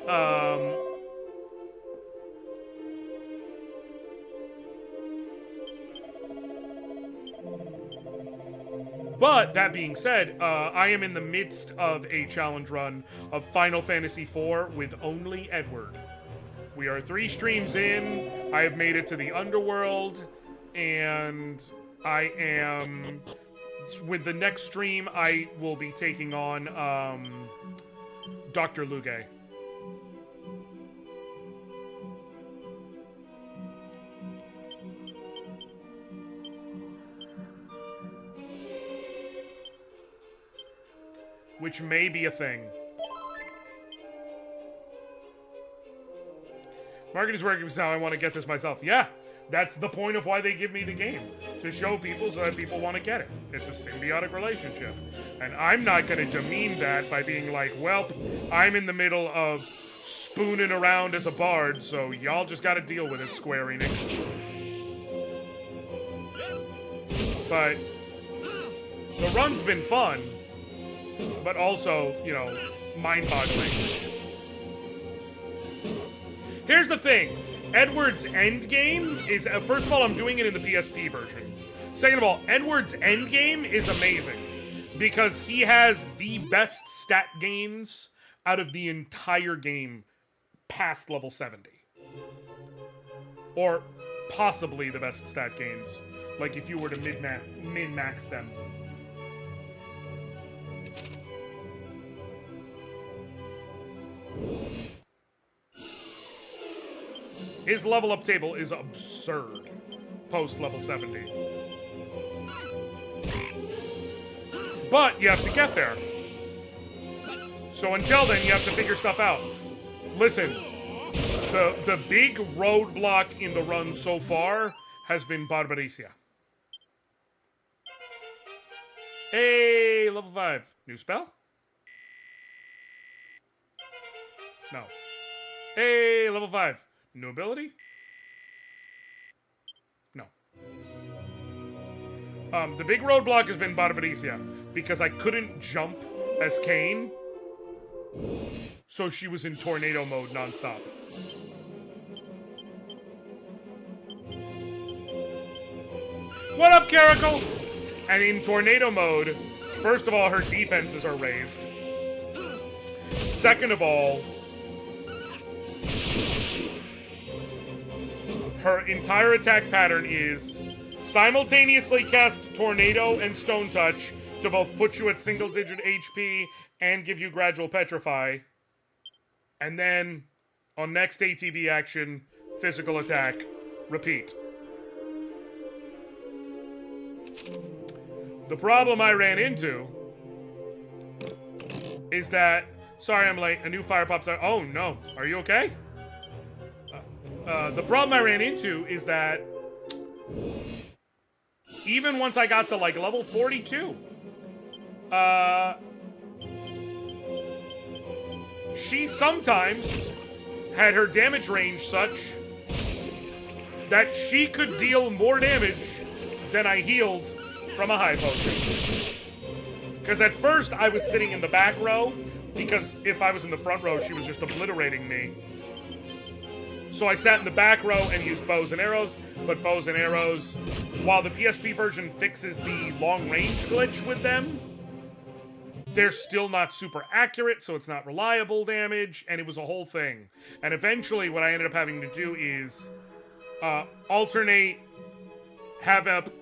that being said, I am in the midst of a challenge run of Final Fantasy IV with only Edward. We are 3 streams in. I have made it to the underworld, and I am... With the next stream, I will be taking on, Dr. Luge. Which may be a thing. Market is working, so I want to get this myself. Yeah, that's the point of why they give me the game. To show people so that people want to get it. It's a symbiotic relationship. And I'm not going to demean that by being like, well, I'm in the middle of spooning around as a bard, so y'all just got to deal with it, Square Enix. But the run's been fun, but also, mind-boggling. Here's the thing. Edward's endgame is... first of all, I'm doing it in the PSP version. Second of all, Edward's endgame is amazing. Because he has the best stat gains out of the entire game past level 70. Or possibly the best stat gains. Like if you were to min-max them. His level up table is absurd post level 70. But you have to get there. So until then, you have to figure stuff out. Listen, the big roadblock in the run so far has been Barbaricia. Hey, level 5. New spell? No. Hey, level 5. New ability? No. The big roadblock has been Barbarisia, because I couldn't jump as Kane, so she was in tornado mode nonstop. What up, Caracal? And in tornado mode, first of all, her defenses are raised. Second of all, her entire attack pattern is simultaneously cast Tornado and Stone Touch to both put you at single-digit HP and give you gradual Petrify. And then, on next ATB action, physical attack, repeat. The problem I ran into is that... Sorry, I'm late. A new fire pops out. Oh, no. Are you okay? The problem I ran into is that even once I got to, like, level 42, she sometimes had her damage range such that she could deal more damage than I healed from a Hive potion. Because at first I was sitting in the back row, because if I was in the front row, she was just obliterating me. So I sat in the back row and used bows and arrows, but bows and arrows, while the PSP version fixes the long range glitch with them, they're still not super accurate, so it's not reliable damage, and it was a whole thing. And eventually what I ended up having to do is alternate,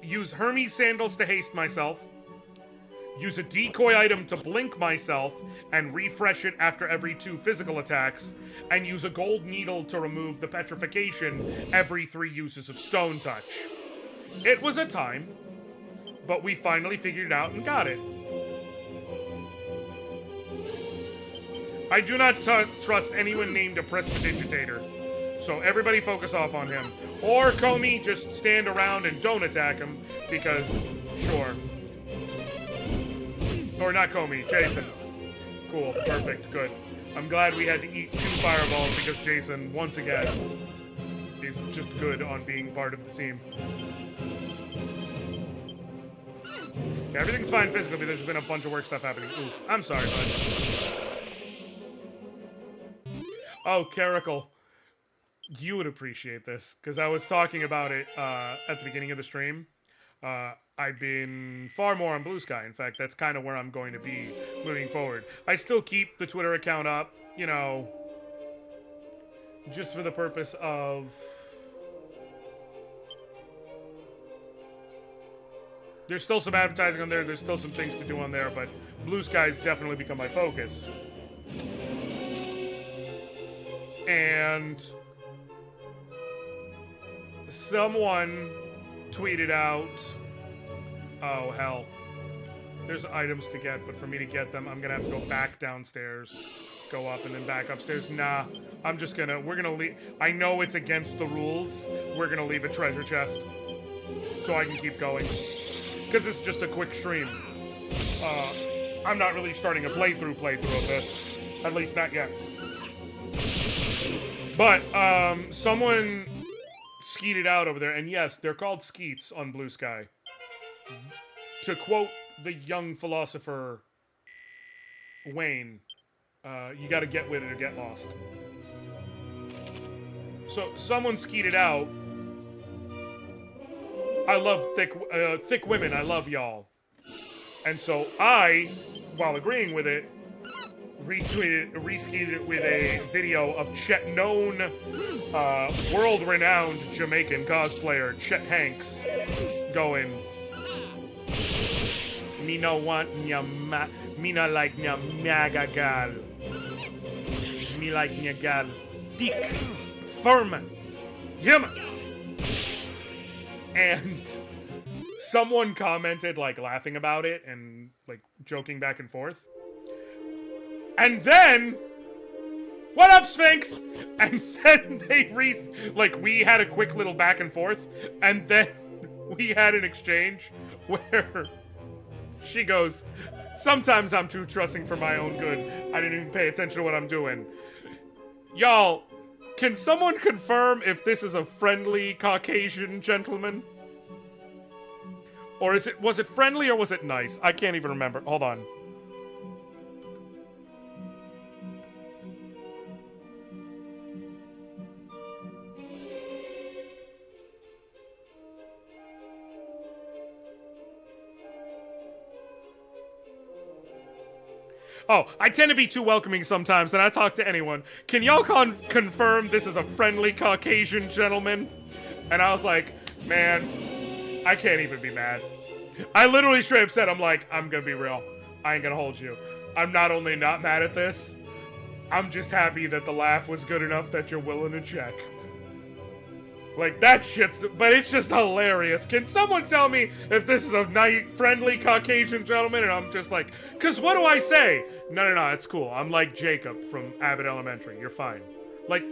use Hermes sandals to haste myself, use a decoy item to blink myself and refresh it after every 2 physical attacks, and use a gold needle to remove the petrification every 3 uses of Stone Touch. It was a time, but we finally figured it out and got it. I do not trust anyone named a Prestidigitator, so everybody focus off on him. Or Comey, just stand around and don't attack him, because, sure. Or not Comey, Jason. Cool, perfect, good. I'm glad we had to eat 2 fireballs because Jason, once again, is just good on being part of the team. Yeah, everything's fine physically, but there's just been a bunch of work stuff happening. Oof, I'm sorry, bud. Oh, Caracal. You would appreciate this, because I was talking about it at the beginning of the stream. I've been far more on Blue Sky. In fact, that's kind of where I'm going to be moving forward. I still keep the Twitter account up, you know, just for the purpose of... There's still some advertising on there, there's still some things to do on there, but Blue Sky's definitely become my focus. And someone tweeted out, oh hell, there's items to get, but for me to get them, I'm gonna have to go back downstairs, go up, and then back upstairs. Nah, I'm just gonna, we're gonna leave, I know it's against the rules, we're gonna leave a treasure chest so I can keep going, because it's just a quick stream. I'm not really starting a playthrough of this, at least not yet. But, someone skeeted out over there, and yes, they're called skeets on Blue Sky. To quote the young philosopher Wayne, you gotta get with it or get lost. So, someone skeeted out. I love thick women, I love y'all. And so I, while agreeing with it, reskeeted it with a video of known, world-renowned Jamaican cosplayer Chet Hanks going, "Me no want me no like nya maga gal. Me like nya gal dick firman. Yama." And someone commented, like, laughing about it and, like, joking back and forth. And then, what up, Sphinx? And then we had a quick little back and forth, and then we had an exchange where she goes, "Sometimes I'm too trusting for my own good. I didn't even pay attention to what I'm doing." Y'all, Can someone confirm if this is a friendly Caucasian gentleman? Or was it friendly or was it nice? I can't even remember. Hold on. Oh, I tend to be too welcoming sometimes, and I talk to anyone. Can y'all confirm this is a friendly Caucasian gentleman? And I was like, man, I can't even be mad. I literally straight up said, I'm like, I'm gonna be real. I ain't gonna hold you. I'm not only not mad at this, I'm just happy that the laugh was good enough that you're willing to check. Like, that shit's... But it's just hilarious. Can someone tell me if this is a nice, friendly Caucasian gentleman? And I'm just like... Because what do I say? No, it's cool. I'm like Jacob from Abbott Elementary. You're fine. Like...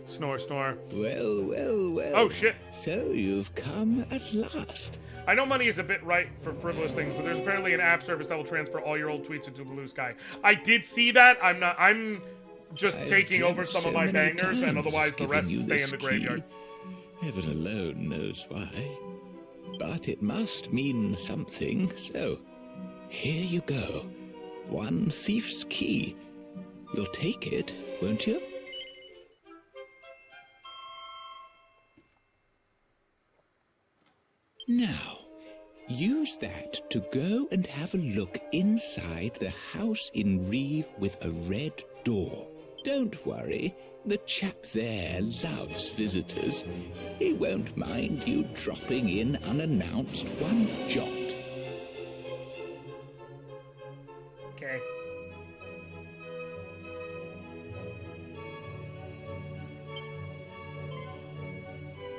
Snore, snore. Well. Oh, shit. So you've come at last. I know money is a bit right for frivolous things, but there's apparently an app service that will transfer all your old tweets into the blue sky. I did see that. I'm just taking over some of my bangers, and otherwise the rest stay in the graveyard. Heaven alone knows why. But it must mean something, so here you go. One thief's key. You'll take it, won't you? Now, use that to go and have a look inside the house in Reeve with a red door. Don't worry, the chap there loves visitors. He won't mind you dropping in unannounced one jot. Okay.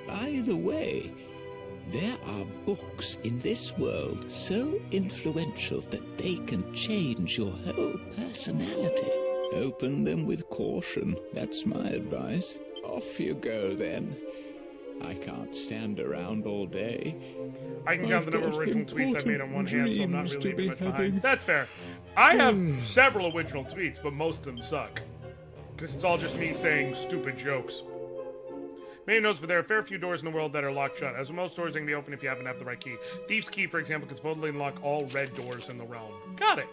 By the way, there are books in this world so influential that they can change your whole personality. Open them with caution, that's my advice. Off you go, then. I can't stand around all day. I can count the number of original tweets I've made on one hand, so I'm not really leaving much behind. That's fair. I have several original tweets, but most of them suck. Because it's all just me saying stupid jokes. Main notes, but there are a fair few doors in the world that are locked shut. As with most doors, they can be opened if you happen to have the right key. Thief's Key, for example, can supposedly unlock all red doors in the realm. Got it.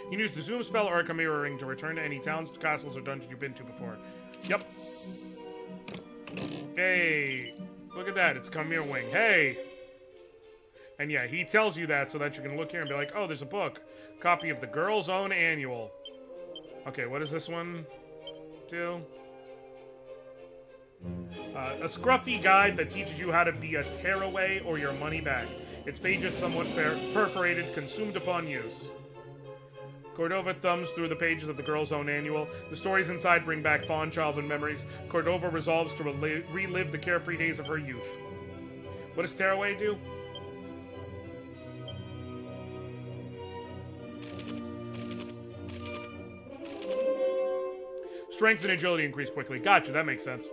You can use the zoom spell or a mirror ring to return to any towns, castles, or dungeons you've been to before. Yep. Hey, look at that. It's Khmer Wing. Hey. And yeah, he tells you that so that you can look here and be like, oh, there's a book. Copy of the Girl's Own Annual. Okay, what does this one do? A scruffy guide that teaches you how to be a tearaway or your money back. Its pages somewhat perforated, consumed upon use. Cordova thumbs through the pages of the Girl's Own Annual. The stories inside bring back fond childhood memories. Cordova resolves to relive the carefree days of her youth. What does tearaway do? Strength and agility increase quickly. Gotcha, that makes sense.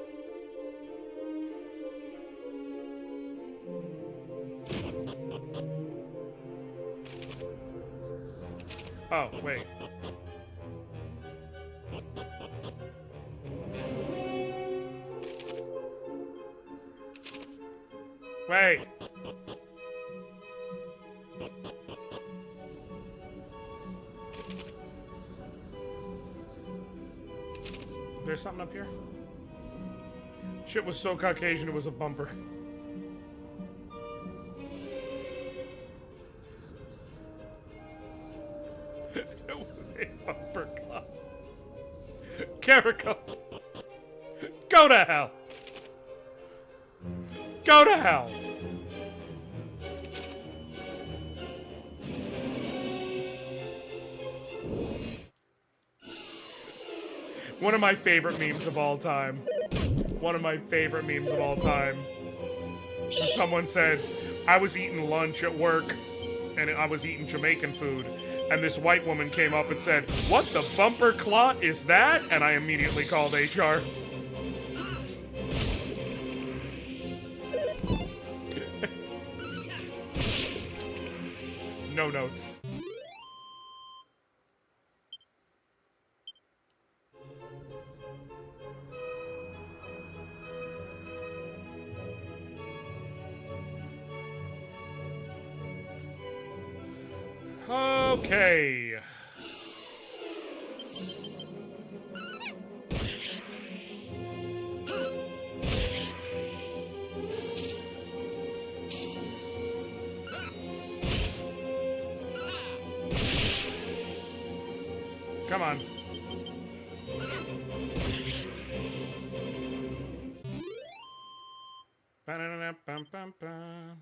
Oh, wait. Wait. There's something up here? Shit was so Caucasian, it was a bumper. It was a bumper clock. Carrico. Go to hell. Go to hell. One of my favorite memes of all time. One of my favorite memes of all time. Someone said, I was eating lunch at work, and I was eating Jamaican food, and this white woman came up and said, what the bumper clot is that? And I immediately called HR. No notes. Okay. Come on. Ba-da-da-da-bum-bum-bum.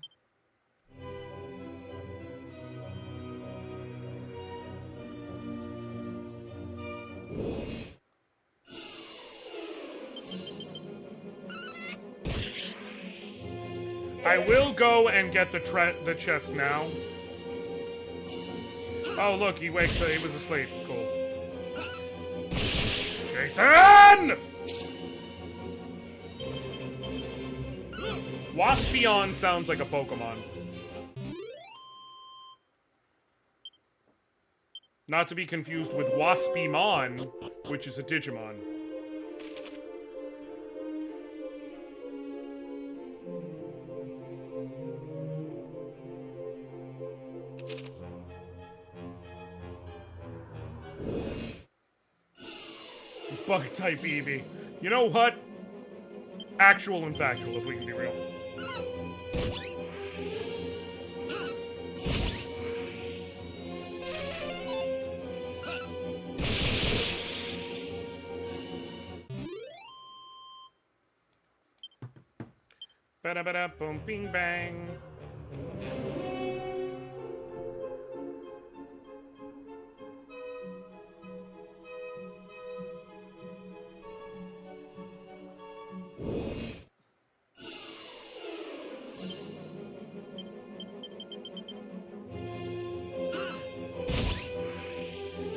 I will go and get the chest now. Oh, look, he wakes up. He was asleep. Cool. Jason! Waspion sounds like a Pokemon. Not to be confused with Waspimon, which is a Digimon. Bug-type Eevee. You know what? Actual and factual, if we can be real. Ba-da-ba-da, boom, bing, bang.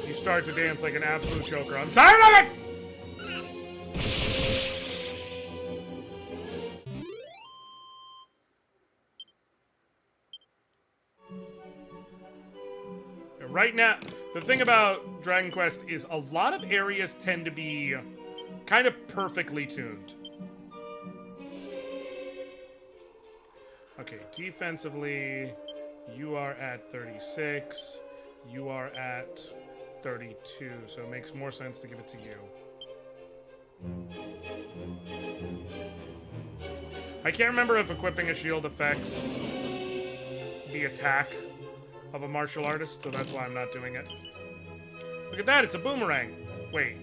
You start to dance like an absolute joker. I'm tired of it! Right now, the thing about Dragon Quest is a lot of areas tend to be kind of perfectly tuned. Okay, defensively, you are at 36, you are at 32, so it makes more sense to give it to you. I can't remember if equipping a shield affects the attack of a martial artist, so that's why I'm not doing it. Look at that, it's a boomerang. Wait.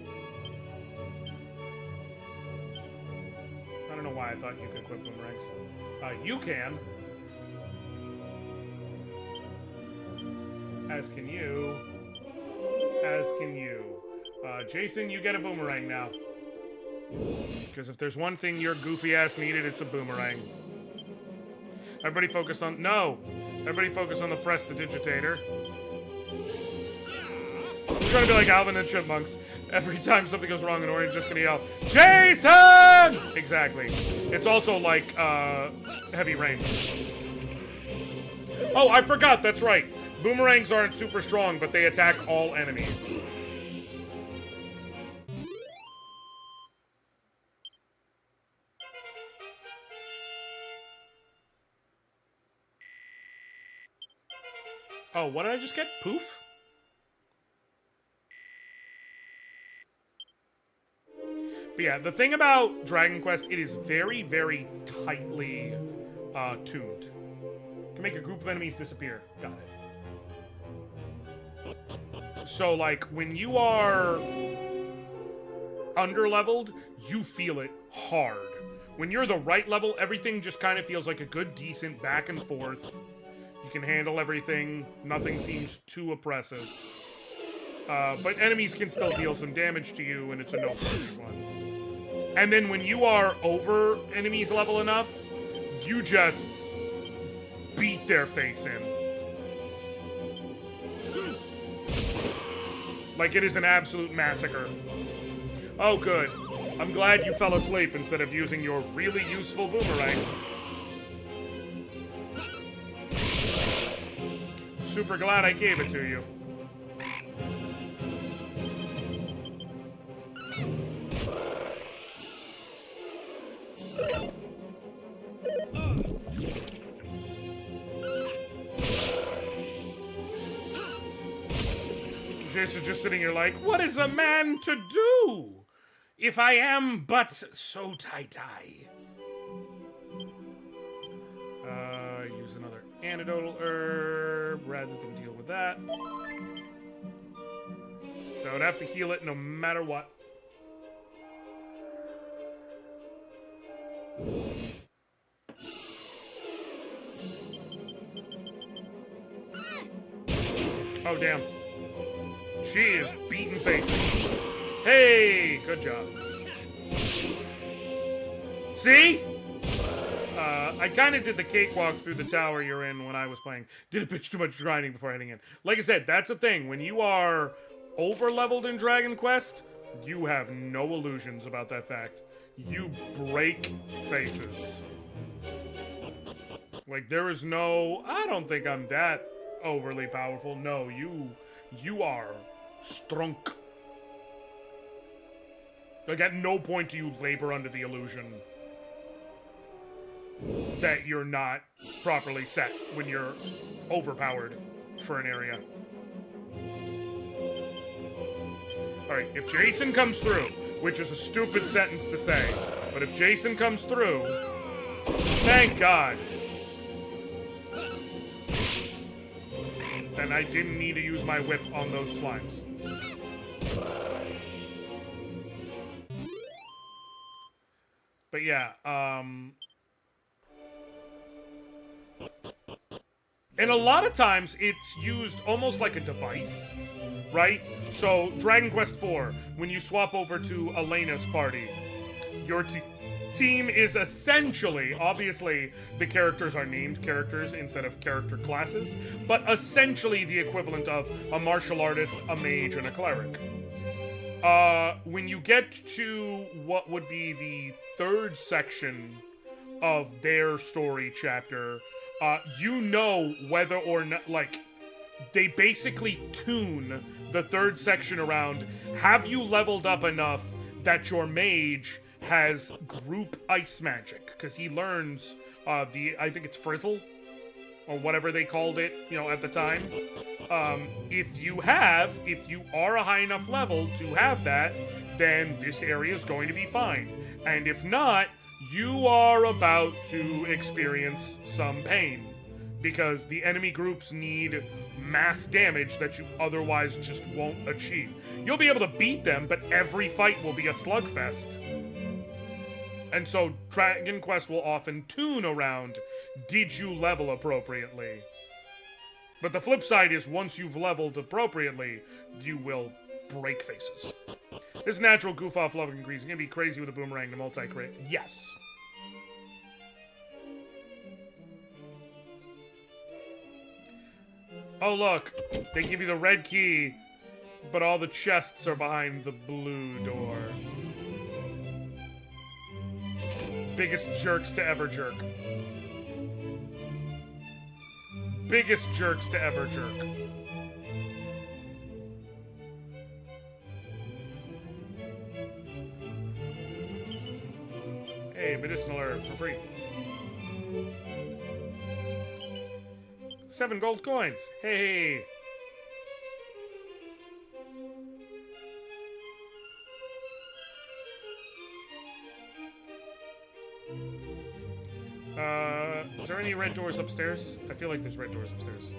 I don't know why I thought you could equip boomerangs. You can. As can you. As can you. Jason, you get a boomerang now. Because if there's one thing your goofy ass needed, it's a boomerang. Everybody focus on... No! Everybody focus on the prestidigitator. I'm trying to be like Alvin and Chipmunks. Every time something goes wrong, Anoriand's just gonna yell, Jason! Exactly. It's also like, Heavy Rain. Oh, I forgot, that's right. Boomerangs aren't super strong, but they attack all enemies. Oh, what did I just get? Poof? But yeah, the thing about Dragon Quest, it is very, very tightly tuned. You can make a group of enemies disappear. Got it. So, like, when you are underleveled, you feel it hard. When you're the right level, everything just kind of feels like a good, decent back and forth. You can handle everything. Nothing seems too oppressive. But enemies can still deal some damage to you, and it's a no-perfect one. And then when you are over enemies level enough, you just beat their face in. Like it is an absolute massacre. Oh, good. I'm glad you fell asleep instead of using your really useful boomerang. Super glad I gave it to you. Jason's just sitting here like, what is a man to do if I am but so tie-tie? Use another antidotal herb rather than deal with that. So I'd have to heal it no matter what. Oh, damn. She is beating faces. Hey, good job. See? I kind of did the cakewalk through the tower you're in when I was playing. Did a bit too much grinding before heading in. Like I said, that's a thing. When you are over-leveled in Dragon Quest, you have no illusions about that fact. You break faces. Like, there is no, I don't think I'm that overly powerful. No, you are strunk. Like, at no point do you labor under the illusion that you're not properly set when you're overpowered for an area. Alright, if Jason comes through, which is a stupid sentence to say, but if Jason comes through, thank God, then I didn't need to use my whip on those slimes. But yeah, and a lot of times it's used almost like a device, right? So, Dragon Quest IV, when you swap over to Elena's party, your team is essentially, obviously, the characters are named characters instead of character classes, but essentially the equivalent of a martial artist, a mage, and a cleric. When you get to what would be the third section of their story chapter, you know whether or not, like, they basically tune the third section around, have you leveled up enough that your mage has group ice magic? Because he learns, I think it's Frizzle, or whatever they called it, you know, at the time. If you are a high enough level to have that, then this area is going to be fine. And if not, you are about to experience some pain. Because the enemy groups need mass damage that you otherwise just won't achieve. You'll be able to beat them, but every fight will be a slugfest. And so Dragon Quest will often tune around, did you level appropriately? But the flip side is, once you've leveled appropriately, you will break faces. This natural goof-off level increase is going to be crazy with a boomerang to multi-crit. Yes. Oh, look. They give you the red key, but all the chests are behind the blue door. Biggest jerks to ever jerk. Biggest jerks to ever jerk. Hey, medicinal herb for free. 7 gold coins. Hey. Is there any red doors upstairs? I feel like there's red doors upstairs.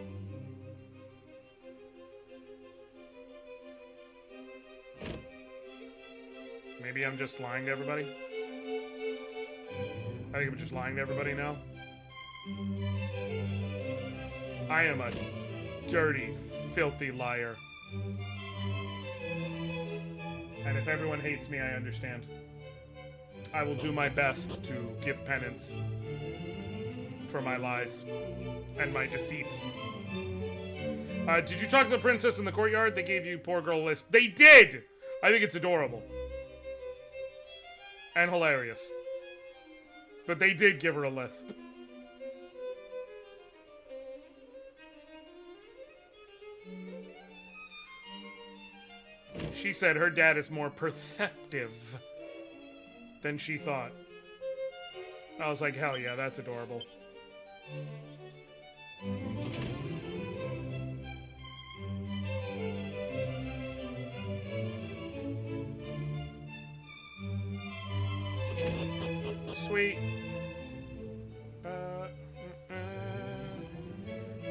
Maybe I'm just lying to everybody? I think I'm just lying to everybody now. I am a dirty, filthy liar. And if everyone hates me, I understand. I will do my best to give penance for my lies and my deceits. Did you talk to the princess in the courtyard? They gave you poor girl list. They did! I think it's adorable. And hilarious. But they did give her a lift. She said her dad is more perceptive than she thought. I was like, hell yeah, that's adorable. Sweet.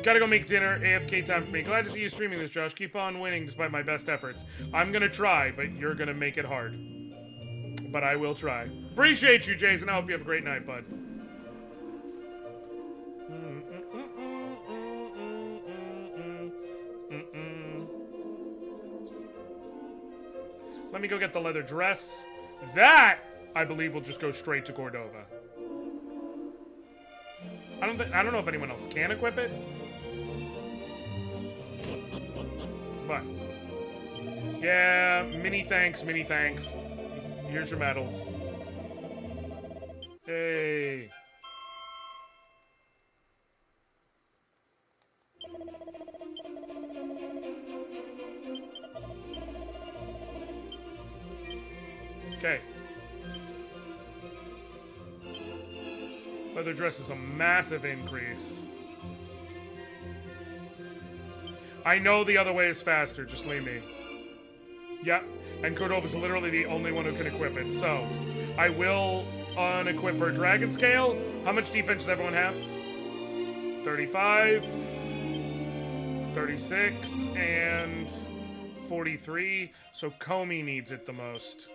Gotta go make dinner. AFK time for me. Glad to see you streaming this, Josh. Keep on winning despite my best efforts. I'm gonna try, but you're gonna make it hard. But I will try. Appreciate you, Jason. I hope you have a great night, bud. Let me go get the leather dress. That, I believe, will just go straight to Cordova. I don't know if anyone else can equip it. But yeah, many thanks. Here's your medals. Hey. Okay. Leather dress is a massive increase. I know the other way is faster, just leave me. Yep, and Cordova's literally the only one who can equip it, so I will unequip her dragon scale. How much defense does everyone have? 35, 36, and 43, so Comey needs it the most.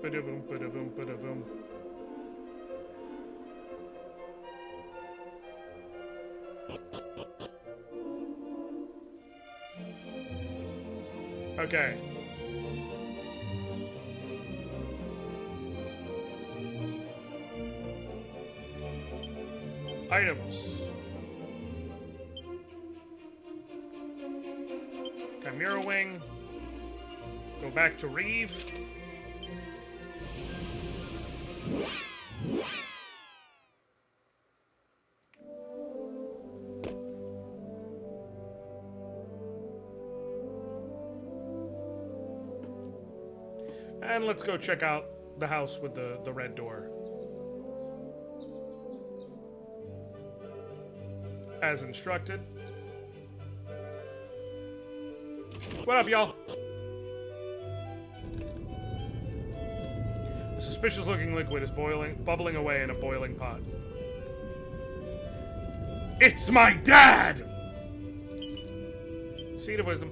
Ba-da-boom, ba-da-boom, ba-da-boom. Okay. Items. Chimera Wing. Go back to Reeve. And let's go check out the house with the red door. As instructed. What up, y'all? A suspicious-looking liquid is bubbling away in a boiling pot. It's my dad! Seed of wisdom.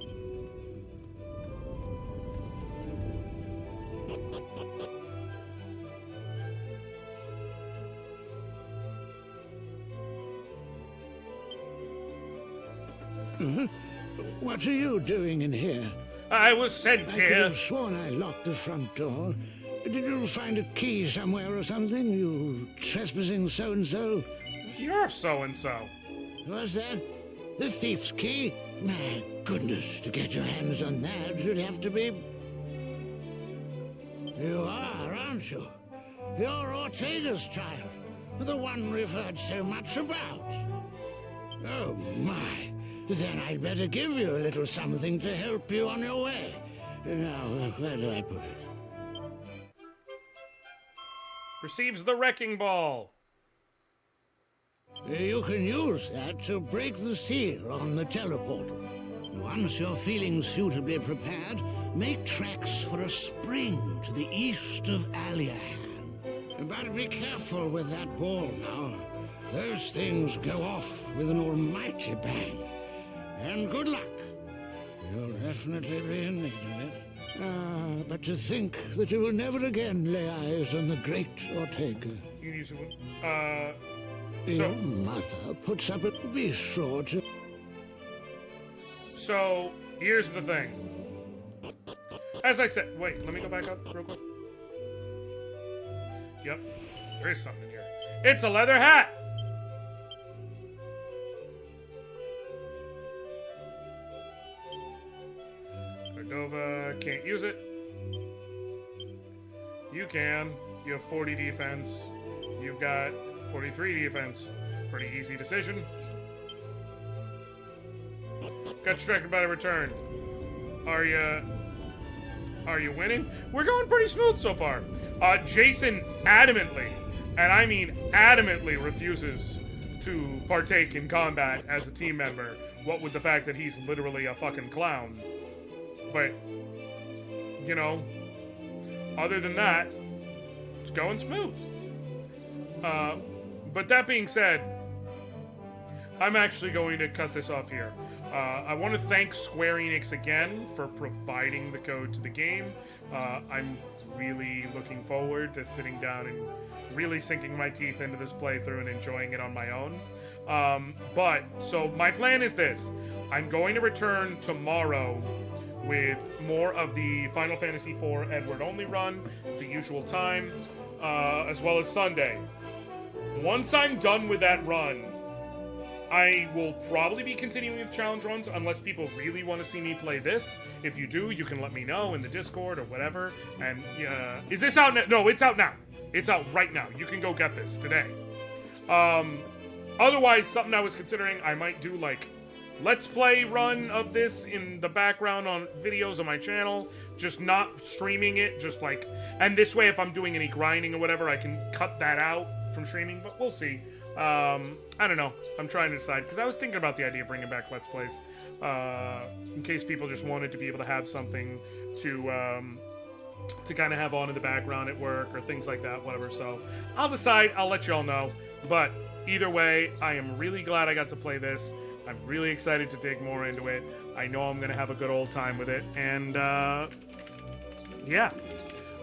What are you doing in here? I was sent I here. could have sworn I locked the front door. Did you find a key somewhere or something? You trespassing so-and-so? You're so-and-so. Was that the thief's key? My goodness, to get your hands on that, you'd have to be... You are, aren't you? You're Ortega's child, the one we've heard so much about. Oh, my. Then I'd better give you a little something to help you on your way. Now, where do I put it? Receives the wrecking ball. You can use that to break the seal on the teleportal. Once you're feeling suitably prepared, make tracks for a spring to the east of Aliahan. But be careful with that ball now. Those things go off with an almighty bang. And good luck. You'll definitely be in need of it. But to think that you will never again lay eyes on the great Ortega. You can use it. Your mother puts up a... Be sure to... So, here's the thing. As I said... Wait, let me go back up real quick. Yep. There is something in here. It's a leather hat! Cordova can't use it. You can. You have 40 defense. You've got 43 defense. Pretty easy decision. Got distracted by the return. Are you winning? We're going pretty smooth so far. Jason adamantly, and I mean adamantly, refuses to partake in combat as a team member. What with the fact that he's literally a fucking clown. But, you know, other than that, it's going smooth. But that being said, I'm actually going to cut this off here. I want to thank Square Enix again for providing the code to the game. I'm really looking forward to sitting down and really sinking my teeth into this playthrough and enjoying it on my own. So my plan is this. I'm going to return tomorrow with more of the Final Fantasy IV Edward only run at the usual time, as well as Sunday. Once I'm done with that run, I will probably be continuing with challenge runs unless people really want to see me play this. If you do, you can let me know in the Discord or whatever. And is this out now? No, it's out now. It's out right now. You can go get this today. Otherwise, something I was considering, I might do like Let's Play run of this in the background on videos on my channel. Just not streaming it, just like... And this way, if I'm doing any grinding or whatever, I can cut that out from streaming, but we'll see. I don't know. I'm trying to decide, because I was thinking about the idea of bringing back Let's Plays, in case people just wanted to be able to have something to kind of have on in the background at work or things like that, whatever. So I'll decide. I'll let y'all know. But either way, I am really glad I got to play this. I'm really excited to dig more into it. I know I'm going to have a good old time with it. And, yeah.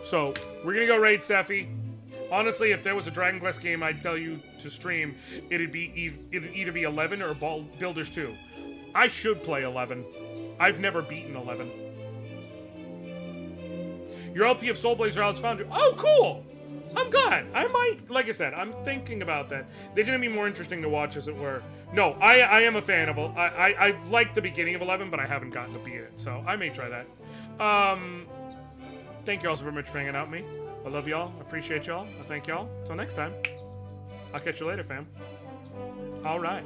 So, we're going to go raid Sephi. Honestly, if there was a Dragon Quest game I'd tell you to stream, it'd either be 11 or Builders 2. I should play 11. I've never beaten 11. Your LP of Soul Blazer Alex found it. Oh, cool! I'm glad. I might, like I said, I'm thinking about that. They're going to be more interesting to watch, as it were. No, I am a fan of... I've liked the beginning of 11, but I haven't gotten to beat it, so I may try that. Thank you all so very much for hanging out with me. I love y'all. I appreciate y'all. I thank y'all. Until next time. I'll catch you later, fam. All right.